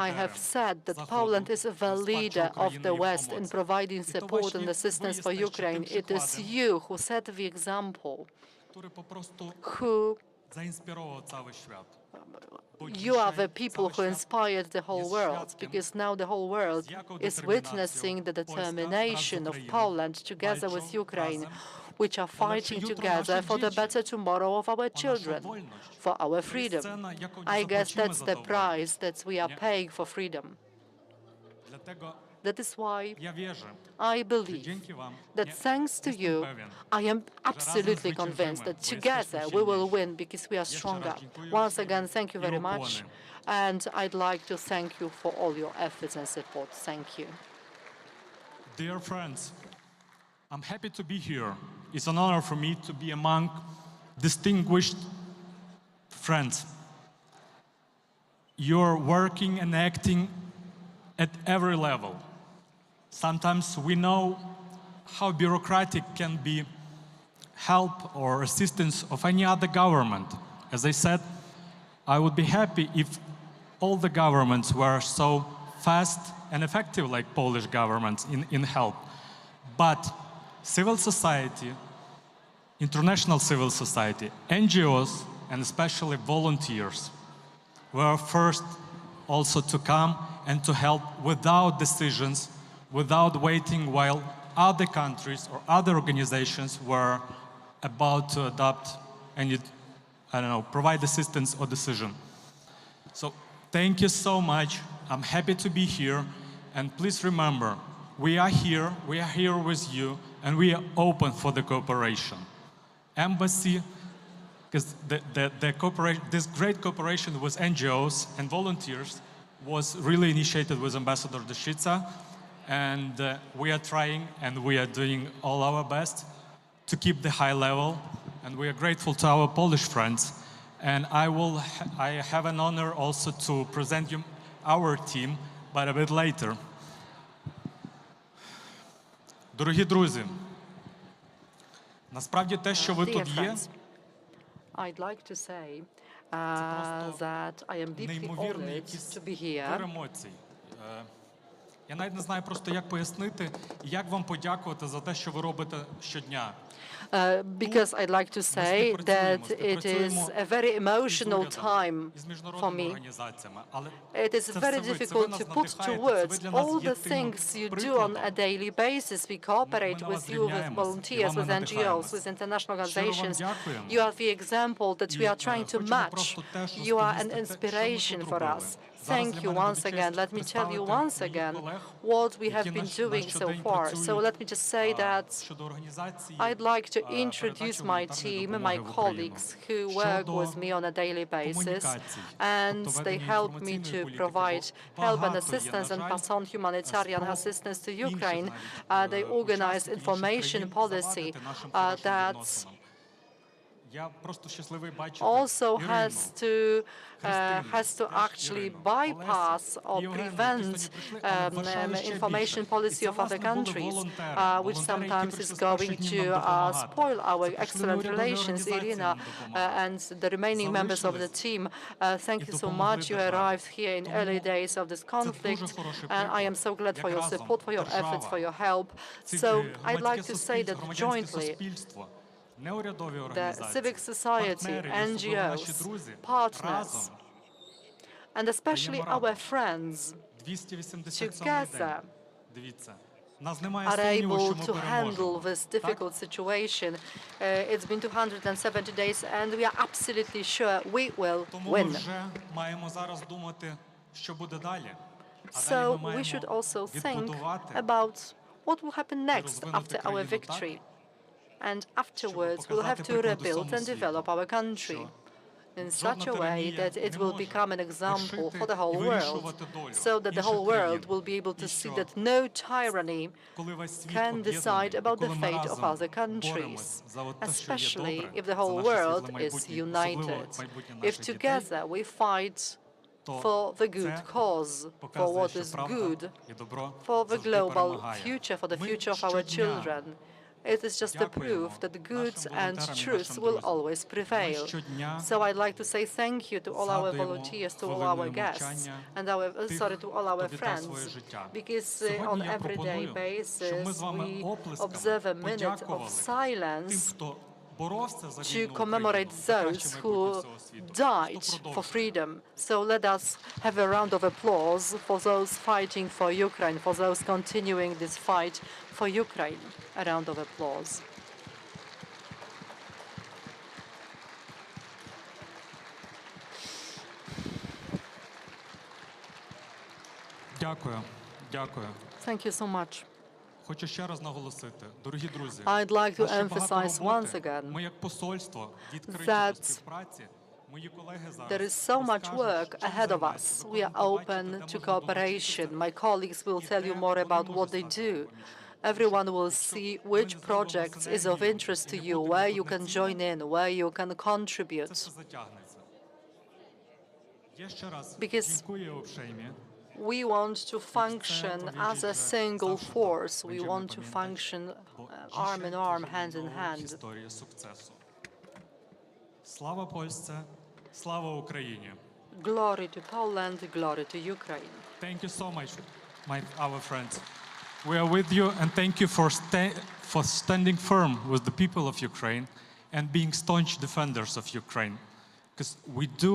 I have said that Poland is the leader of the West in providing support and assistance for Ukraine. It is you who set the example, who you are the people who inspired the whole world, because now the whole world is witnessing the determination of Poland together with Ukraine, which are fighting together for the better tomorrow of our children, for our freedom. I guess that's the price that we are paying for freedom. That is why I believe that thanks to you, I am absolutely convinced that together we will win because we are stronger. Once again, thank you very much. And I'd like to thank you for all your efforts and support. Thank you. Dear friends, I'm happy to be here. It's an honor for me to be among distinguished friends. You're working and acting at every level. Sometimes we know how bureaucratic can be help or assistance of any other government. As I said, I would be happy if all the governments were so fast and effective like Polish governments in help. But civil society, international civil society, NGOs, and especially volunteers were first also to come and to help without decisions, without waiting while other countries or other organizations were about to adopt and, provide assistance or decision. So thank you so much. I'm happy to be here. And please remember, we are here with you, and we are open for the cooperation. Embassy, because this great cooperation with NGOs and volunteers was really initiated with Ambassador Deshica, and we are trying and we are doing all our best to keep the high level, and we are grateful to our Polish friends. And I have an honor also to present you our team, but a bit later. Дорогі друзі, насправді те, що ви тут є, I'd like to say that I am deeply honored to be here. емоцій. Я навіть не знаю просто, як пояснити, як вам подякувати за те, що ви робите щодня. Because I'd like to say that it is a very emotional time for me. It is very difficult to put to words all the things you do on a daily basis. We cooperate with you, with volunteers, with NGOs, with international organizations. You are the example that we are trying to match. You are an inspiration for us. Thank you once again. Let me tell you once again what we have been doing so far. So let me just say that I'd like to introduce my team, my colleagues who work with me on a daily basis, and they help me to provide help and assistance and pass on humanitarian assistance to Ukraine. They organize information policy that Я просто щасливий бачити also Ірину, has to actually bypass or prevent information policy of other countries, which sometimes is going to spoil our excellent relations. Irina and the remaining members of the team, thank you so much. You arrived here in early days of this conflict, and I am so glad for your support, for your efforts, for your help. So I'd like to say that jointly, the civic society, NGOs, partners, and especially our friends, together are able to handle this difficult situation. It's been 270 days, and we are absolutely sure we will win. So we should also think about what will happen next after our victory. And afterwards, we'll have to rebuild and develop our country in such a way that it will become an example for the whole world, so that the whole world will be able to see that no tyranny can decide about the fate of other countries, especially if the whole world is united. If together we fight for the good cause, for what is good, for the global future, for the future of our children. It is just a proof that good and truth will always prevail. So I'd like to say thank you to all our volunteers, to all our guests, and to all our friends, because on everyday basis we observe a minute of silence to commemorate those who died for freedom. So let us have a round of applause for those fighting for Ukraine, for those continuing this fight for Ukraine. A round of applause. Дякую. Дякую. Thank you so much. Хочу ще раз наголосити, дорогі друзі, I'd like to emphasize once again ми як посольство відкриті до співпраці. There is so much work ahead of us. We are open to cooperation. My colleagues will tell you more about what they do. Everyone will see which project is of interest to you, where you can join in, where you can contribute. Because we want to function as a single force. We want to function arm in arm, hand in hand. Слава Польщі, слава Україні. Glory to Poland, glory to Ukraine. Thank you so much, our friends. We are with you, and thank you for standing firm with the people of Ukraine and being staunch defenders of Ukraine, because we do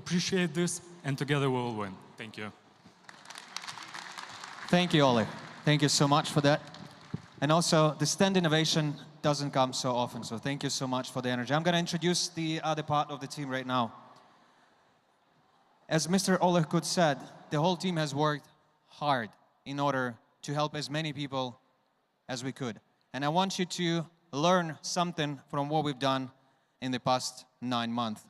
appreciate this, and together we will win. Thank you. Thank you, Oleg. Thank you so much for that. And also, the stand innovation doesn't come so often, so thank you so much for the energy. I'm going to introduce the other part of the team right now. As Mr. Oleg Kut said, the whole team has worked hard in order to help as many people as we could. And I want you to learn something from what we've done in the past 9 months.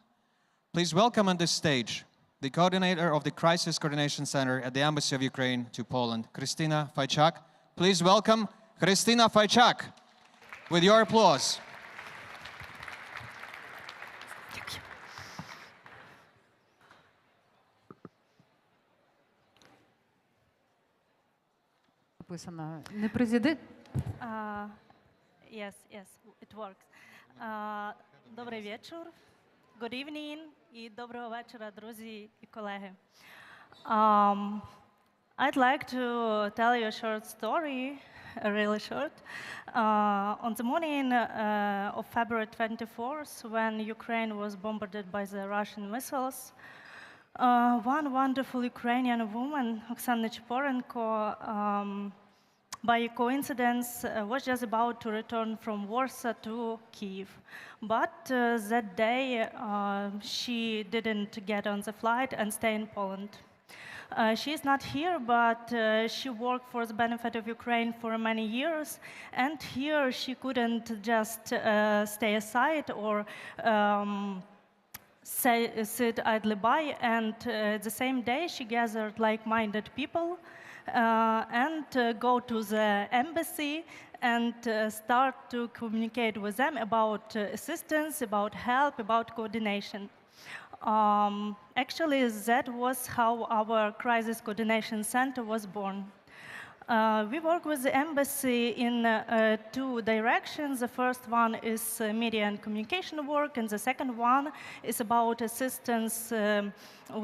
Please welcome on this stage the coordinator of the Crisis Coordination Center at the Embassy of Ukraine to Poland, Krystyna Fajczak. Please welcome Krystyna Fajczak with your applause. Не президент? Yes, it works. Добрий вечір, good evening і доброго вечора, друзі і колеги. I'd like to tell you a short story, really short. On the morning of February 24th, when Ukraine was bombarded by the Russian missiles, one wonderful Ukrainian woman, Oksana Chiporenko, by coincidence, was just about to return from Warsaw to Kyiv. But that day, she didn't get on the flight and stay in Poland. She is not here, but she worked for the benefit of Ukraine for many years. And here she couldn't just stay aside or sit idly by. And the same day, she gathered like-minded people and go to the embassy and start to communicate with them about assistance, about help, about coordination. Actually, that was how our Crisis Coordination Center was born. We work with the embassy in two directions. The first one is media and communication work, and the second one is about assistance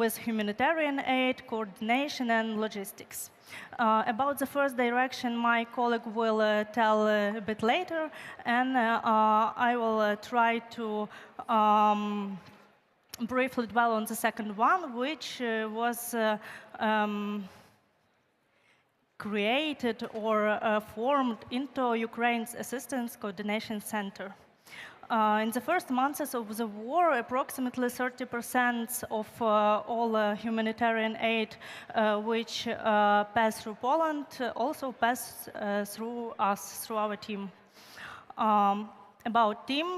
with humanitarian aid, coordination, and logistics. About the first direction, my colleague will tell a bit later, and I will try to briefly dwell on the second one, which was created or formed into Ukraine's Assistance Coordination Center. In the first months of the war, approximately 30% of all humanitarian aid which passed through Poland also passed through us, through our team. About team,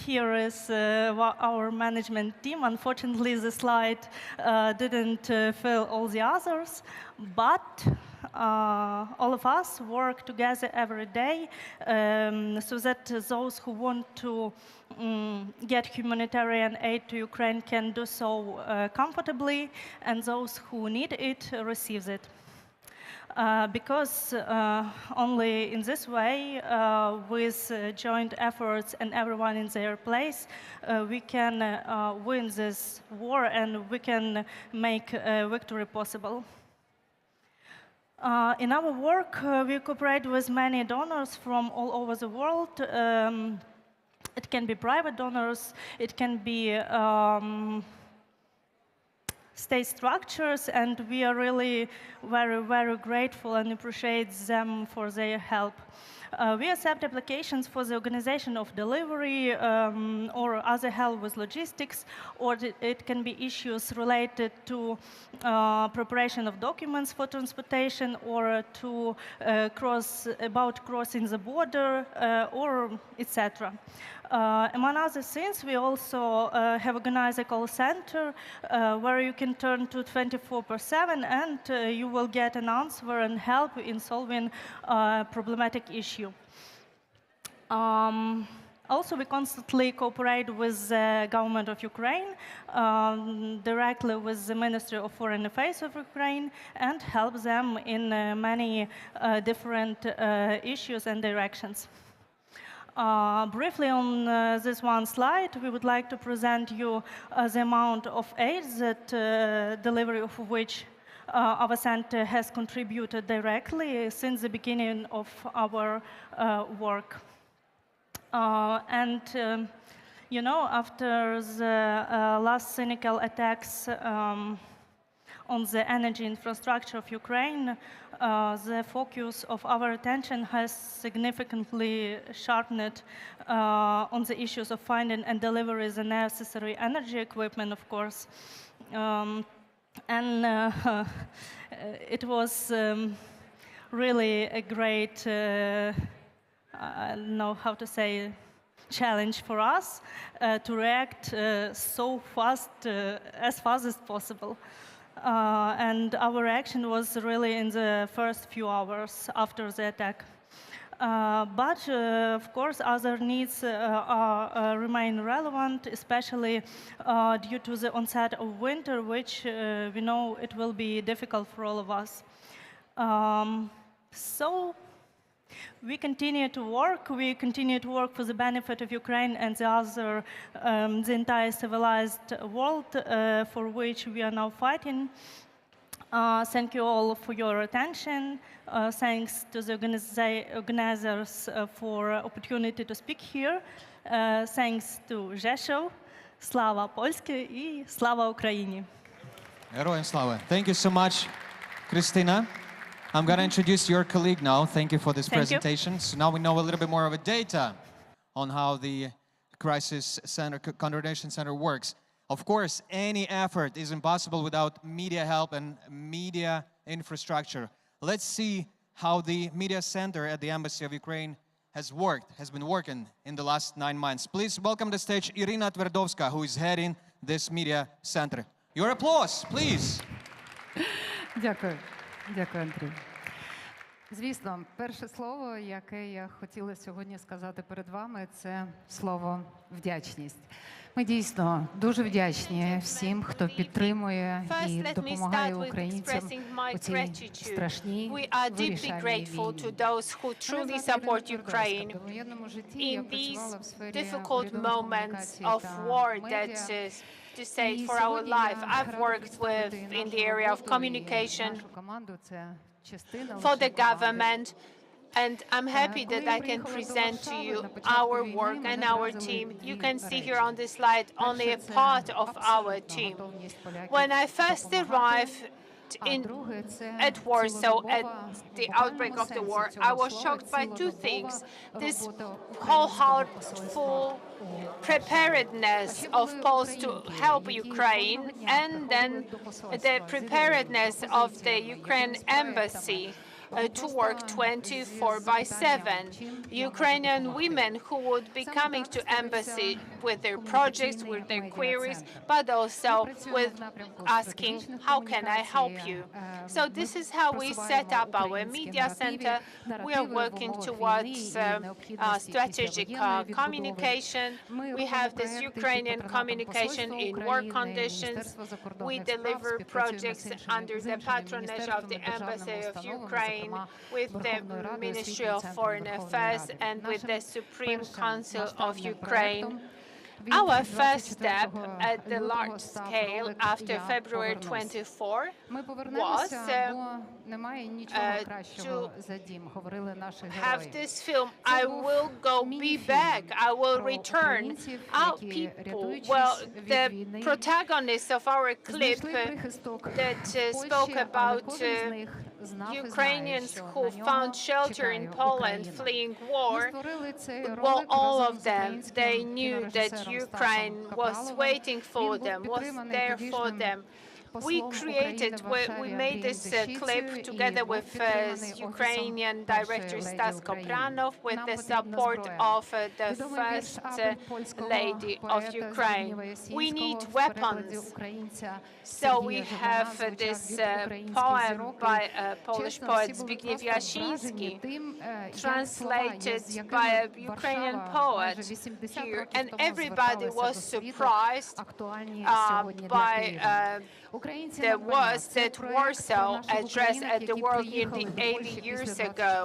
here is our management team. Unfortunately, the slide didn't fill all the others, but all of us work together every day so that those who want to get humanitarian aid to Ukraine can do so comfortably, and those who need it receive it. Because only in this way, with joint efforts and everyone in their place, we can win this war and we can make victory possible. In our work, we cooperate with many donors from all over the world. It can be private donors, it can be state structures, and we are really very, very grateful and appreciate them for their help. We accept applications for the organization of delivery or other help with logistics, or it can be issues related to preparation of documents for transportation, or to crossing the border, or etc. Among other things, we also have organized a call center where you can turn to 24/7 and you will get an answer and help in solving a problematic issue. Also, we constantly cooperate with the government of Ukraine, directly with the Ministry of Foreign Affairs of Ukraine, and help them in many different issues and directions. Briefly on this one slide, we would like to present you the amount of aid that delivery of which our center has contributed directly since the beginning of our work. You know, after the last cynical attacks on the energy infrastructure of Ukraine, the focus of our attention has significantly sharpened on the issues of finding and delivering the necessary energy equipment, of course. It was really a great, I don't know how to say, challenge for us to react so fast, as fast as possible. And our reaction was really in the first few hours after the attack. But of course, other needs remain relevant, especially due to the onset of winter, which we know it will be difficult for all of us. So we continue to work. We continue to work for the benefit of Ukraine and the entire civilized world for which we are now fighting. Thank you all for your attention. Thanks to the organizers for opportunity to speak here. Thanks to Жешуві. Слава Польській і слава Україні. Героям слава. Thank you so much, Christina. I'm going to introduce your colleague now. Thank you for this presentation. So now we know a little bit more of the data on how the Crisis Center, Coordination Center works. Of course, any effort is impossible without media help and media infrastructure. Let's see how the media center at the Embassy of Ukraine has been working in the last 9 months. Please welcome to the stage Irina Tverdovska, who is heading this media center. Your applause, please. Дякую. Дякую, Андрій. Звісно, перше слово, яке я хотіла сьогодні сказати перед вами, це слово «вдячність». Ми дійсно дуже вдячні всім, хто підтримує і допомагає українцям у цій страшній вирішальній війні. In these difficult moments of war that to say for our life. I've worked with in the area of communication for the government, and I'm happy that I can present to you our work and our team. You can see here on this slide only a part of our team. When I first arrived at Warsaw at the outbreak of the war, I was shocked by two things: this wholeheartful preparedness of Poles to help Ukraine, and then the preparedness of the Ukraine embassy to work 24/7. Ukrainian women who would be coming to embassy with their projects, with their queries, but also with asking, how can I help you? So this is how we set up our media center. We are working towards strategic communication. We have this Ukrainian communication in work conditions. We deliver projects under the patronage of the Embassy of Ukraine, with the Ministry of Foreign Affairs and with the Supreme Council of Ukraine. Our first step at the large scale after February 24 was to have this film, I will go be back, I will return. Our people, well, the protagonist of our clip that spoke about Ukrainians who found shelter in Poland fleeing war, well, all of them, they knew that Ukraine was waiting for them, was there for them. We made this clip together with Ukrainian director Stas Kopranov, with the support of the First Lady of Ukraine. We need weapons. So we have this poem by a Polish poet Zbigniew Jashiński, translated by a Ukrainian poet here, and everybody was surprised by the words that Warsaw addressed at the world nearly 80 years ago.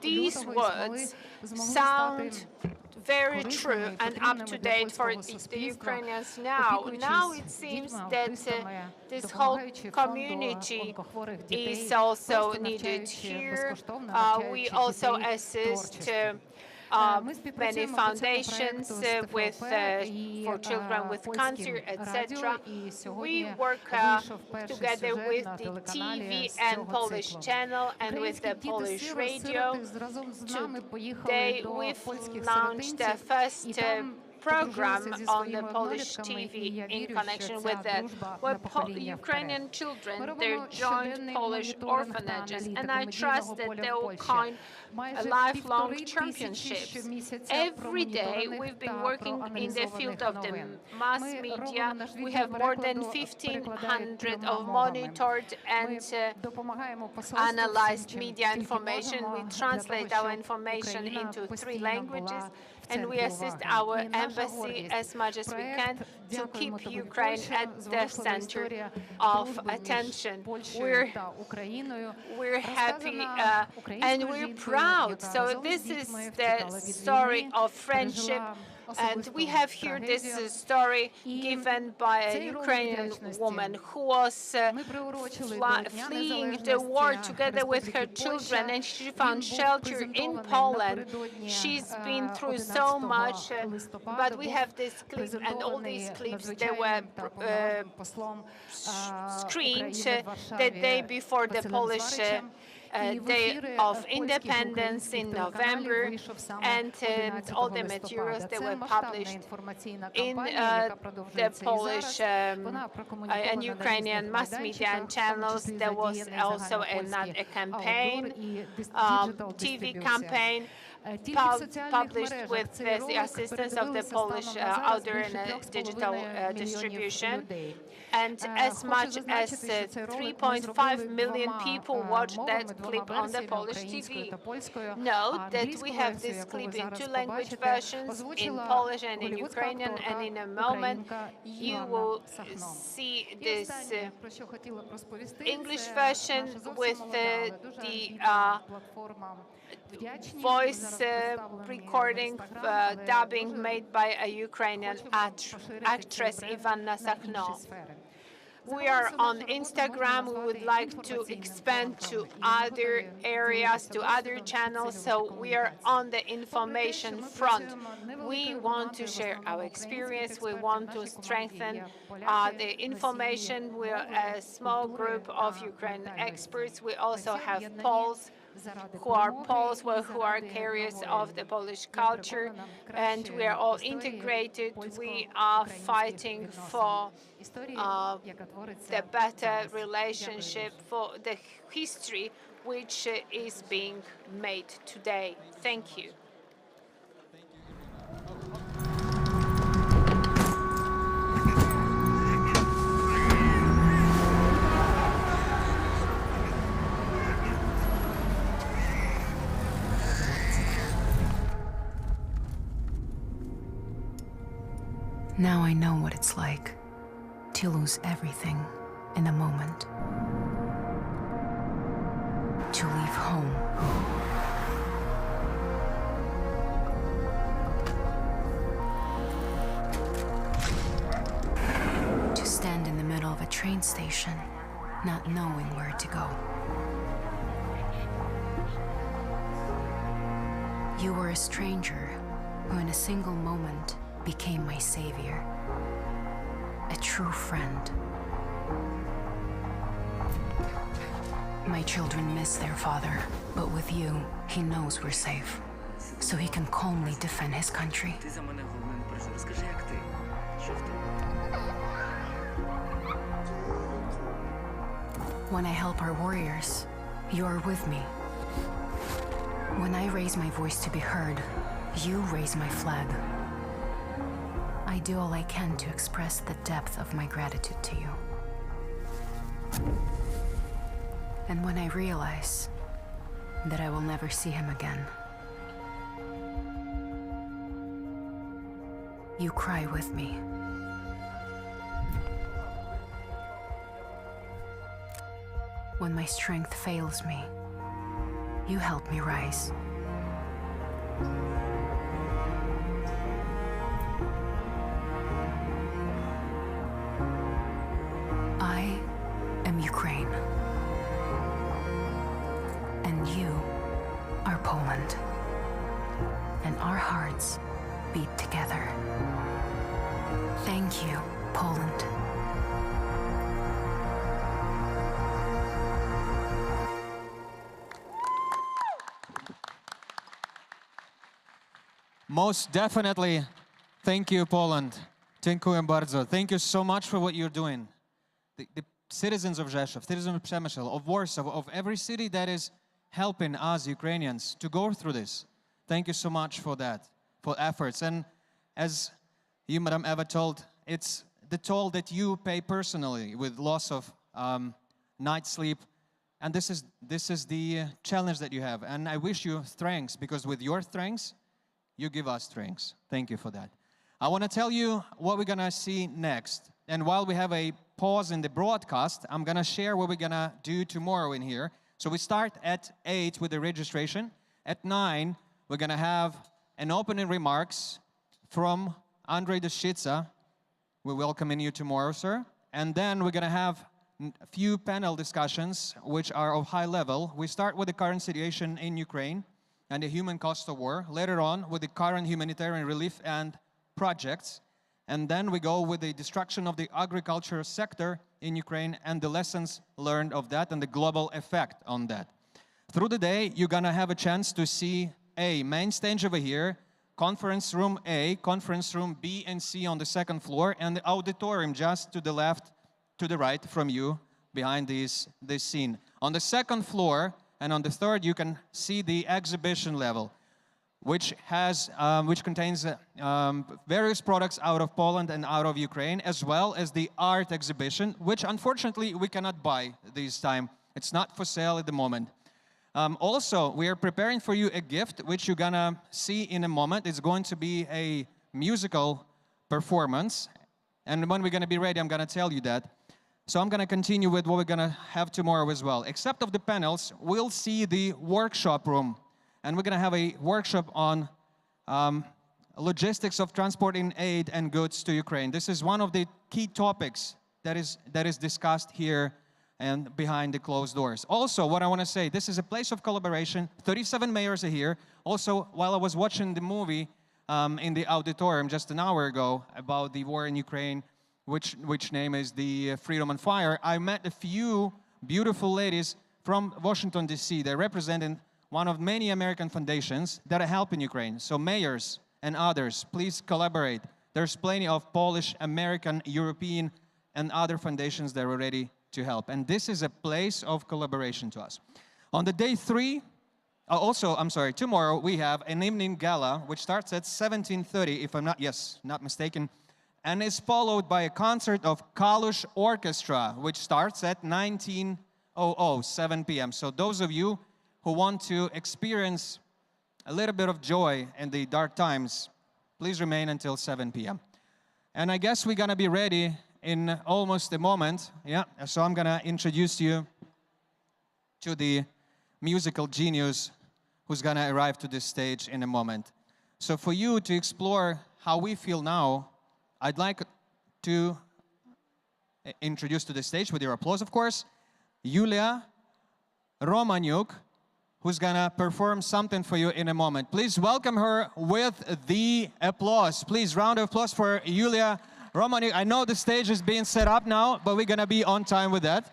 These words sound very true and up to date for the Ukrainians now. Now it seems that this whole community is also needed here. We also assist many foundations with for children with cancer, etc. We work together with the TV and Polish channel and with the Polish radio. Today we've launched the first program on the Polish TV in connection with the Ukrainian children. They're joined Polish orphanages, and I trust that they will find lifelong championships. Every day we've been working in the field of the mass media. We have more than 1,500 of monitored and analyzed media information. We translate our information into 3 languages, and we assist our embassy as much as we can to keep Ukraine at the center of attention. We're happy and we're proud. So this is the story of friendship. And we have here this story given by a Ukrainian woman who was fleeing the war together with her children, and she found shelter in Poland. She's been through so much, but we have this clip, and all these clips, they were screened the day before the Polish Day of Independence in November, and all the materials that were published in the Polish and Ukrainian mass media and channels. There was also a campaign, TV campaign, published with the assistance of the Polish outdoor and digital distribution. And as much as 3.5 million people watched that clip on the Polish TV. Note that we have this clip in two language versions, in Polish and in Ukrainian, and in a moment you will see this English version with the voice recording, dubbing made by a Ukrainian actress, Ivana Sakhno. We are on Instagram. We would like to expand to other areas, to other channels, so we are on the information front. We want to share our experience. We want to strengthen the information. We're a small group of Ukrainian experts. We also have Poles who are Poles, who are carriers of the Polish culture, and we are all integrated. We are fighting for the better relationship, for the history which is being made today. Thank you. Now I know what it's like to lose everything in a moment. To leave home. To stand in the middle of a train station, not knowing where to go. You were a stranger who in a single moment became my savior, a true friend. My children miss their father, but with you, he knows we're safe, so he can calmly defend his country. When I help our warriors, you are with me. When I raise my voice to be heard, you raise my flag. I do all I can to express the depth of my gratitude to you. And when I realize that I will never see him again, you cry with me. When my strength fails me, you help me rise. I am Ukraine, and you are Poland, and our hearts beat together. Thank you, Poland. Most definitely, thank you, Poland. Dziękuję bardzo. Thank you so much for what you're doing. The citizens of Rzeszów, citizens of Przemysl, of Warsaw, of every city that is helping us Ukrainians to go through this. Thank you so much for that, for efforts. And as you, Madam Eva, told, it's the toll that you pay personally with loss of night sleep. And this is the challenge that you have. And I wish you strength, because with your strengths, you give us strengths. Thank you for that. I want to tell you what we're going to see next. And while we have a pause in the broadcast, I'm going to share what we're going to do tomorrow in here. So we start at 8 with the registration. At 9, we're going to have an opening remarks from Andrei Deshitsa. We're welcoming you tomorrow, sir. And then we're going to have a few panel discussions, which are of high level. We start with the current situation in Ukraine and the human cost of war. Later on, with the current humanitarian relief and projects. And then we go with the destruction of the agriculture sector in Ukraine and the lessons learned of that and the global effect on that. Through the day, you're going to have a chance to see a main stage over here, conference room A, conference room B and C on the second floor, and the auditorium just to the left, to the right from you, behind this scene. On the second floor and on the third, you can see the exhibition level. which contains various products out of Poland and out of Ukraine, as well as the art exhibition, which unfortunately we cannot buy this time. It's not for sale at the moment. Also, we are preparing for you a gift, which you're gonna see in a moment. It's going to be a musical performance. And when we're gonna be ready, I'm gonna tell you that. So I'm gonna continue with what we're gonna have tomorrow as well. Except of the panels, we'll see the workshop room. And we're gonna have a workshop on logistics of transporting aid and goods to Ukraine. This is one of the key topics that is discussed here and behind the closed doors. Also, what I want to say, this is a place of collaboration. 37 mayors are here. Also, while I was watching the movie in the auditorium just an hour ago about the war in Ukraine, which name is the Freedom on Fire, I met a few beautiful ladies from Washington, D.C. They're representing one of many American foundations that are helping Ukraine. So mayors and others, please collaborate. There's plenty of Polish, American, European, and other foundations that are ready to help. And this is a place of collaboration to us. On the day 3, tomorrow we have an evening gala, which starts at 17:30, if I'm not mistaken, and is followed by a concert of Kalush Orchestra, which starts at 19:00, 7 p.m. So those of you who want to experience a little bit of joy in the dark times, please remain until 7 p.m. And I guess we're gonna be ready in almost a moment. Yeah, so I'm gonna introduce you to the musical genius who's gonna arrive to this stage in a moment. So for you to explore how we feel now, I'd like to introduce to the stage, with your applause of course, Yulia Romaniuk, who's gonna perform something for you in a moment. Please welcome her with the applause. Please, round of applause for Yulia Romaniuk. I know the stage is being set up now, but we're gonna be on time with that.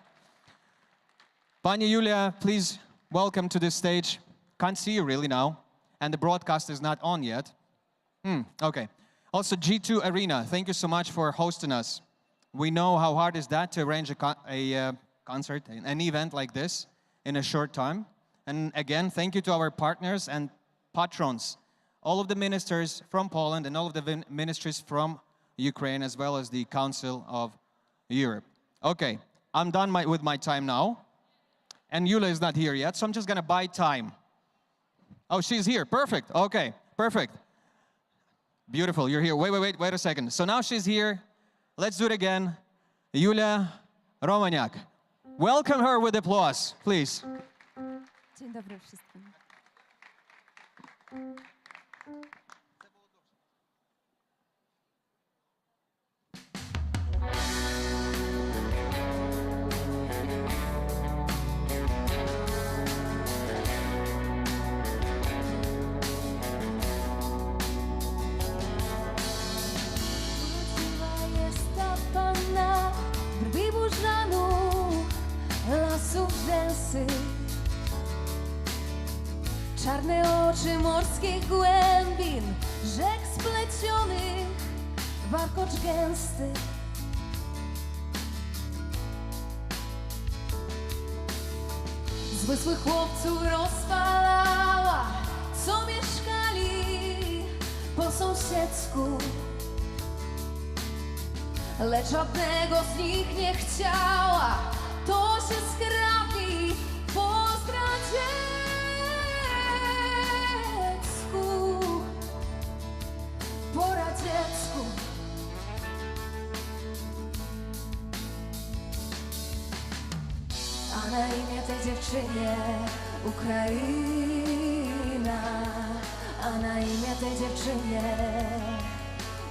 Pani Yulia, please welcome to the stage. Can't see you really now, and the broadcast is not on yet. Okay. Also, G2 Arena, thank you so much for hosting us. We know how hard is that to arrange a concert, an event like this in a short time. And again, thank you to our partners and patrons, all of the ministers from Poland and all of the ministries from Ukraine, as well as the Council of Europe. Okay, I'm done with my time now. And Yulia is not here yet, so I'm just gonna buy time. Oh, she's here, perfect, okay, perfect. Beautiful, you're here, wait a second. So now she's here, let's do it again. Yulia Romaniuk. Welcome her with applause, please. Dzień dobry wszystkim. Brwi burzanów, lasów rzęsy, czarne oczy morskich głębin, rzek splecionych, warkocz gęsty. Zmysły chłopców rozpalała, co mieszkali po sąsiedzku. Lecz żadnego z nich nie chciała, to się skradli po zdradziecku, po radziecku. A na imię tej dziewczynie Ukraina, a na imię tej dziewczynie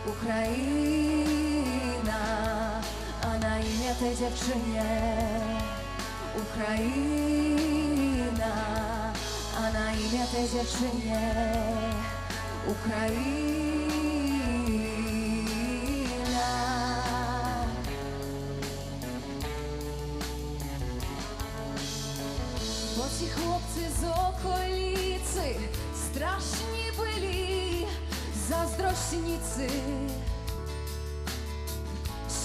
Ukraina, a na imię tej dziewczynie Ukraina, a na imię tej dziewczynie Ukraina. Bo ci chłopcy z okolicy straszni byli, zazdrośnicy.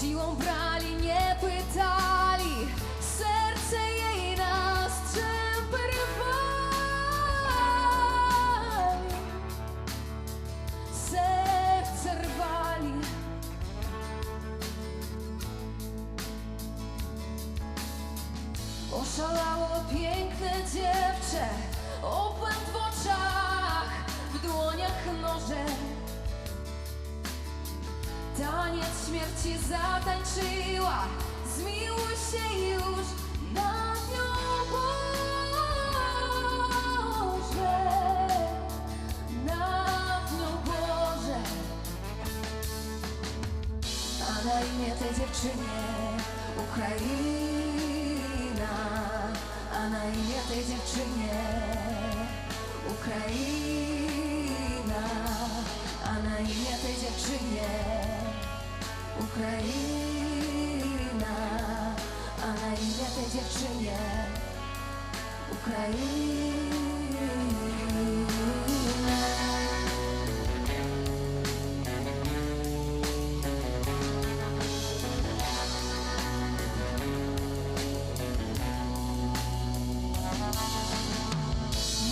Siłą brali, nie pytali, serce jej na strzępy rwali. Oszalało piękne dziewczę, obłęd w oczach, w dłoniach noże. Taniec śmierci zatańczyła, zmiłuj się już nad nią, Boże, nad nią, Boże. A na imię tej dziewczynie Ukraina, a na imię tej dziewczynie Ukraina, a na imię tej dziewczynie Ukraina, a na imię tej dziewczynie Ukraina.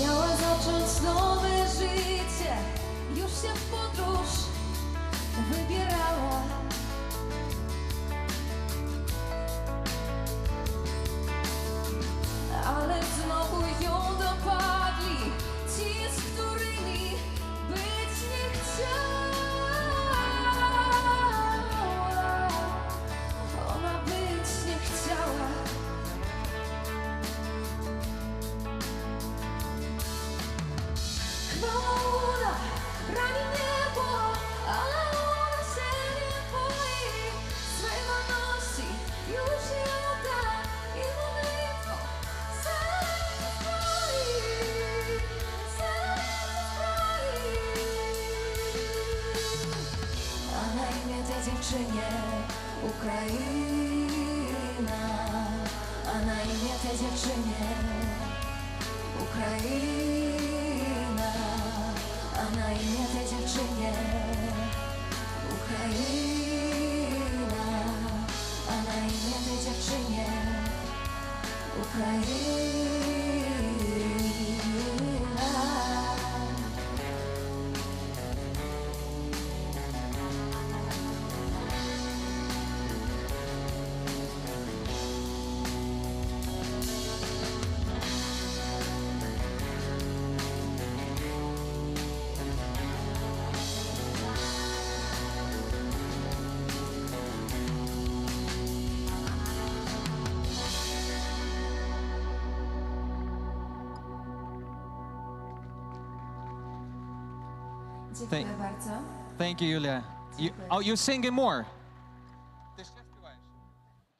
Miała zacząć nowe życie, już się w podróż wybierała. Ale znowu ją dopadli ci, z którymi być nie chciała. Ona być nie chciała. Chwała rani niebo, ale ona się nie boi swej wolności, już nie odda i modlitwą serce sproi, serce sproi. A na imię tej dziewczynie Ukraina, a na imię tej dziewczynie Ukraina, a na imię tej dziewczynie Ukraina, a na imię tej dziewczynie Ukraina. Thank, thank you, Julia. You're singing more?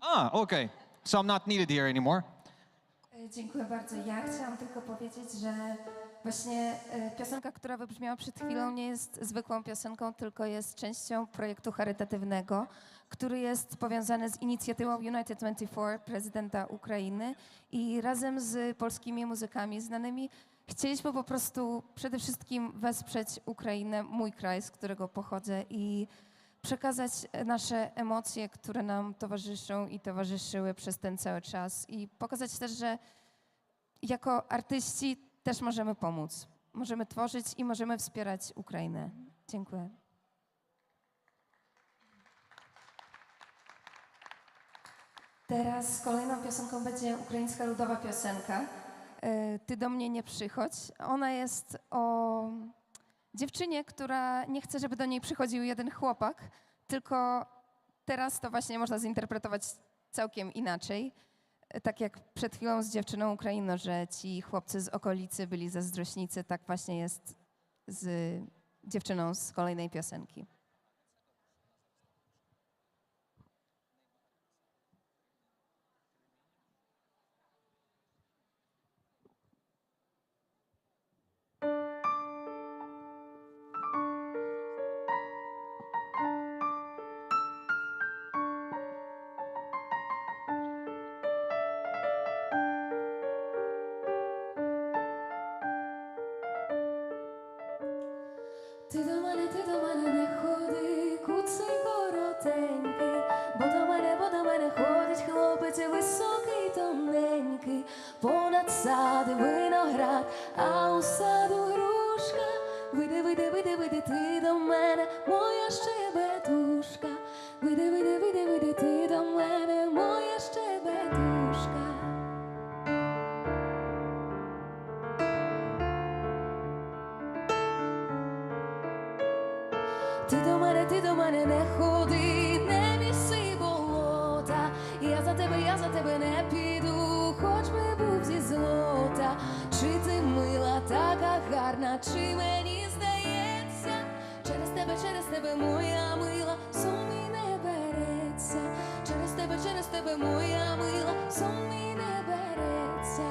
Ah, okay. So I'm not needed here anymore. Dziękuję bardzo. Ja chciałam tylko powiedzieć, że właśnie piosenka, która wybrzmiała przed chwilą, nie jest zwykłą piosenką, tylko jest częścią projektu charytatywnego, który jest powiązany z inicjatywą United 24 prezydenta Ukrainy i razem z polskimi muzykami znanymi chcieliśmy po prostu przede wszystkim wesprzeć Ukrainę, mój kraj, z którego pochodzę, i przekazać nasze emocje, które nam towarzyszą i towarzyszyły przez ten cały czas, i pokazać też, że jako artyści też możemy pomóc. Możemy tworzyć i możemy wspierać Ukrainę. Dziękuję. Teraz kolejną piosenką będzie ukraińska ludowa piosenka Ty do mnie nie przychodź. Ona jest o dziewczynie, która nie chce, żeby do niej przychodził jeden chłopak, tylko teraz to właśnie można zinterpretować całkiem inaczej. Tak jak przed chwilą z dziewczyną Ukrainą, że ci chłopcy z okolicy byli zazdrośnicy, tak właśnie jest z dziewczyną z kolejnej piosenki. Ти до мене не ходи, куций коротенький, бо до мене ходить хлопець високий, тоненький, понад сад виноград, а у саду грушка. Вийди, ти до мене, моя щебетушка. Вийди, ти до мене, моя щебетушка. ти до мене не ходи, не міси болота. Я за тебе не піду, хоч би був зі злота. Чи ти мила, така гарна, чи мені здається, через тебе, моя мила, сон мій не береться. Через тебе, моя мила, сон мій не береться.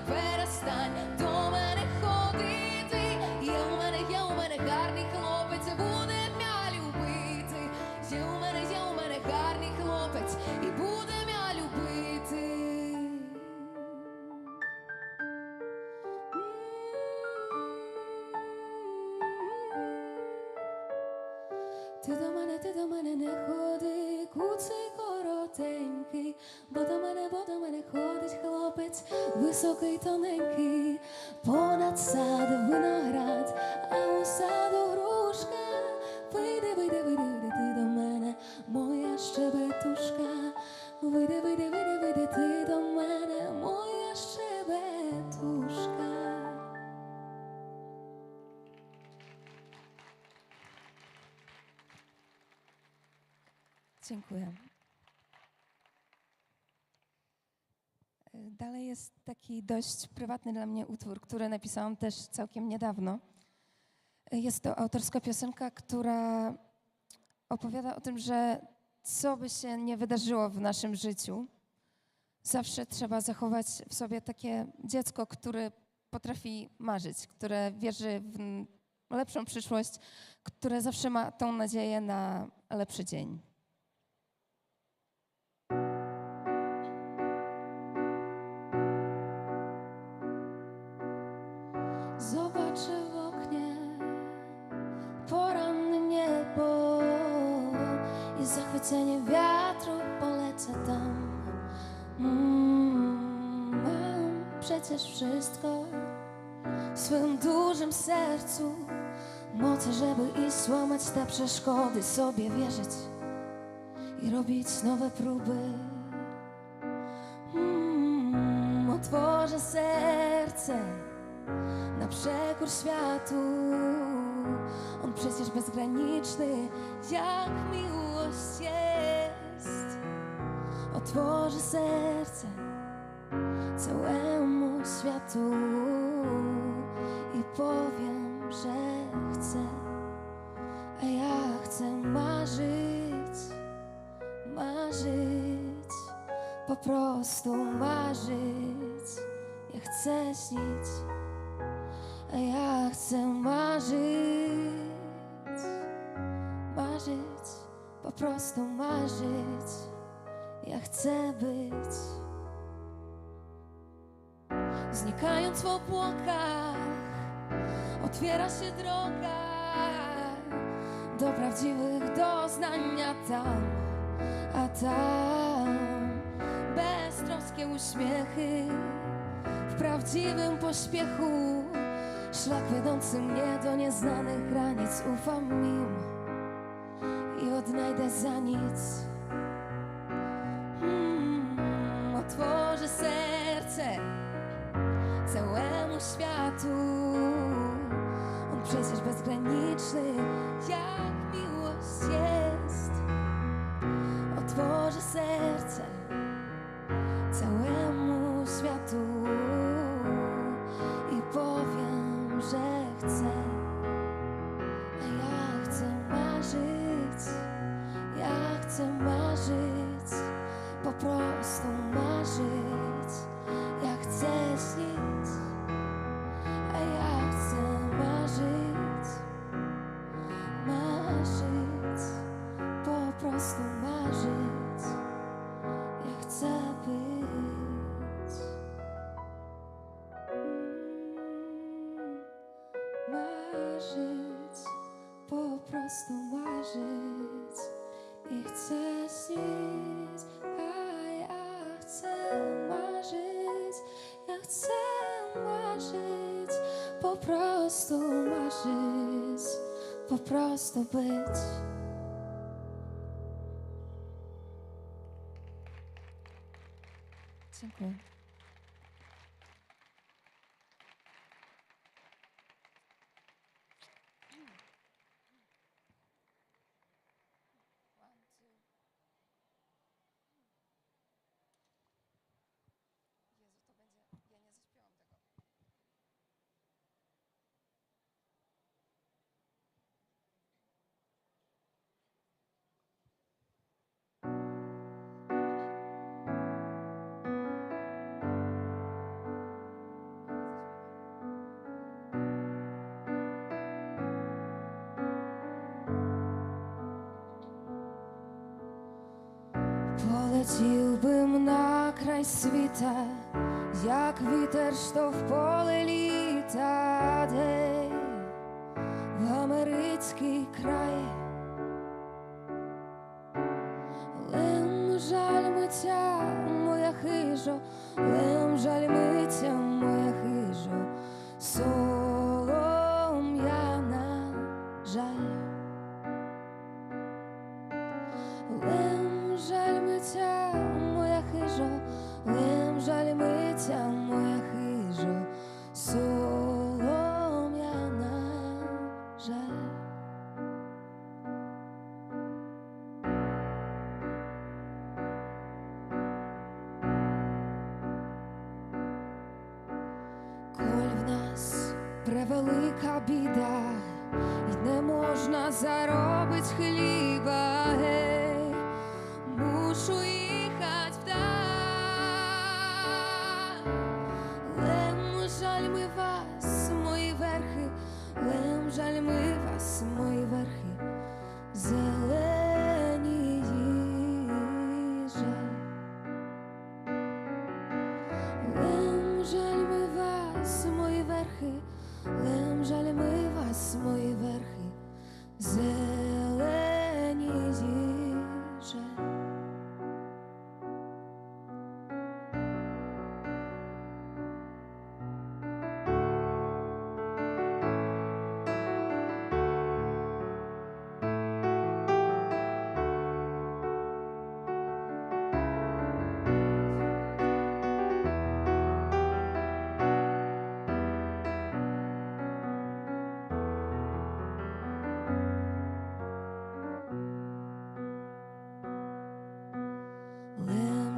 Перестань до мене ходити. Є у мене гарний хлопець, буде м'я любити. Є у мене гарний хлопець, і буде м'я любити. Ти до мене не ходи, куций коротенький, бо до мене ходить хлопець, високий, тоненький, понад сад виноград, а у саду грушка. Вийди ти до мене, моя щебетушка. Вийди ти до мене, моя щебетушка. Dziękuję. Dalej jest taki dość prywatny dla mnie utwór, który napisałam też całkiem niedawno. Jest to autorska piosenka, która opowiada o tym, że co by się nie wydarzyło w naszym życiu, zawsze trzeba zachować w sobie takie dziecko, które potrafi marzyć, które wierzy w lepszą przyszłość, które zawsze ma tą nadzieję na lepszy dzień. Zobaczę w oknie poranne niebo i zachwycenie wiatru, polecę tam. Mam przecież wszystko w swym dużym sercu, mocy, żeby iść łamać te przeszkody, sobie wierzyć i robić nowe próby. Otworzę serce na przekór światu. On przecież bezgraniczny, jak miłość jest. Otworzę serce całemu światu i powiem, że chcę, a ja chcę marzyć, marzyć, po prostu marzyć. Ja chcę śnić, a ja chcę marzyć, marzyć, po prostu marzyć. Ja chcę być. Znikając w obłokach, otwiera się droga do prawdziwych doznań, a tam beztroskie uśmiechy w prawdziwym pośpiechu. Szlak wiodący mnie do nieznanych granic, ufam im i odnajdę za nic. Otworzę serce całemu światu. On przecież bezgraniczny, jak miłość jest. Otworzę serce całemu światu i powiem, że chcę, a ja chcę marzyć, ja chcę marzyć, po prostu marzyć. Ja chcę śnić, a ja chcę marzyć, marzyć, po prostu marzyć i chcę śnić, a ja chcę marzyć, ja chcę marzyć, po prostu marzyć, po prostu być. Dziękuję. Полетів на край світа, як вітер, що в поле літа, де в америцький край. Лем жаль миття, моя хижо, лем жаль миття, моя хижо, солом'яна жаль. Лем жаль миття, моя хижо, лем жаль миття, моя хижо, солом'яна жаль. Коль в нас превелика біда, й не можна заробить хліба, гей, мушу їхать вдаль. Лем жаль ми вас, мої верхи, лем жаль ми вас, мої верхи, зелені жаль. Лем жаль ми вас, мої верхи, лем жаль ми вас, мої верхи, зелені жаль.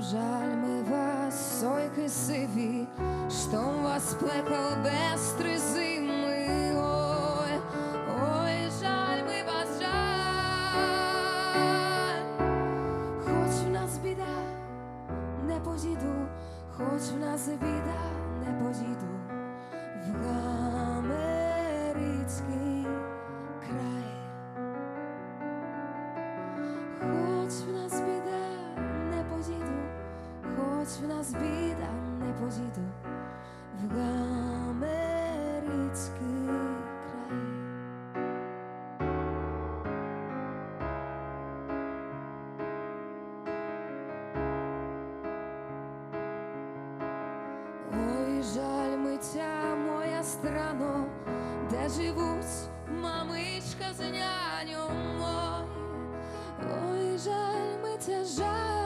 Жаль ми вас, сойки сиві, що вас плекав без три зими. Ой, ой, жаль ми вас, жаль. Хоч в нас біда, не поїду, хоч в нас біда, не поїду в америцький край. Хоч в нас біда, не поїду, хоч в нас біда, не поїду в америцький край. Ой, жаль миття моя страно, де живуть мамичка з няньом. Ой, жаль миття, жаль.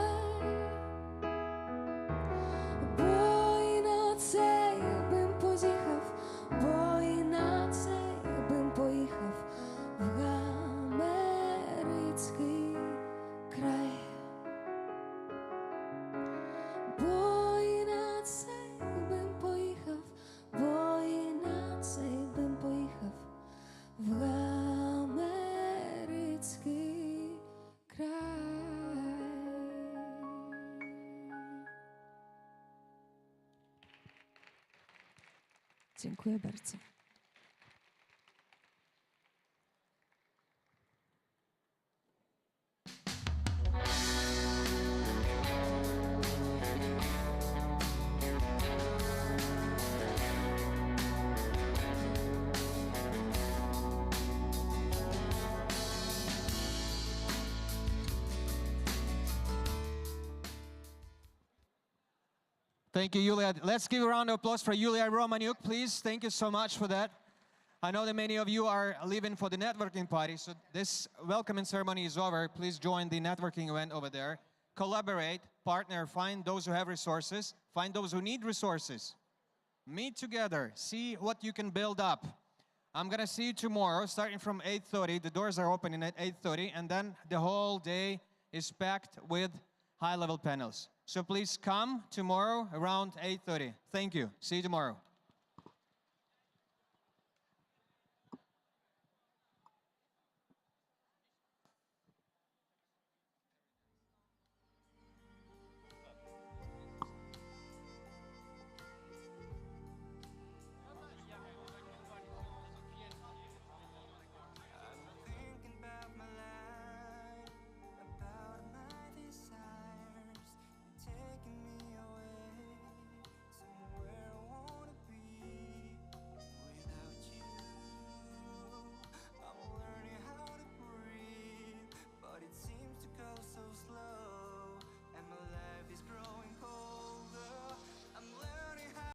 Бо і на цей бим поїхав, бо і на цей бим поїхав в америцький край. Бо і на цей бим поїхав, бо і на цей бим поїхав в америцький край. Dziękuję bardzo. Thank you, Julia. Let's give a round of applause for Julia Romaniuk, please. Thank you so much for that. I know that many of you are leaving for the networking party, so this welcoming ceremony is over. Please join the networking event over there. Collaborate, partner, find those who have resources, find those who need resources. Meet together, see what you can build up. I'm gonna see you tomorrow, starting from 8:30. The doors are opening at 8:30, and then the whole day is packed with high-level panels. So please come tomorrow around 8:30. Thank you. See you tomorrow.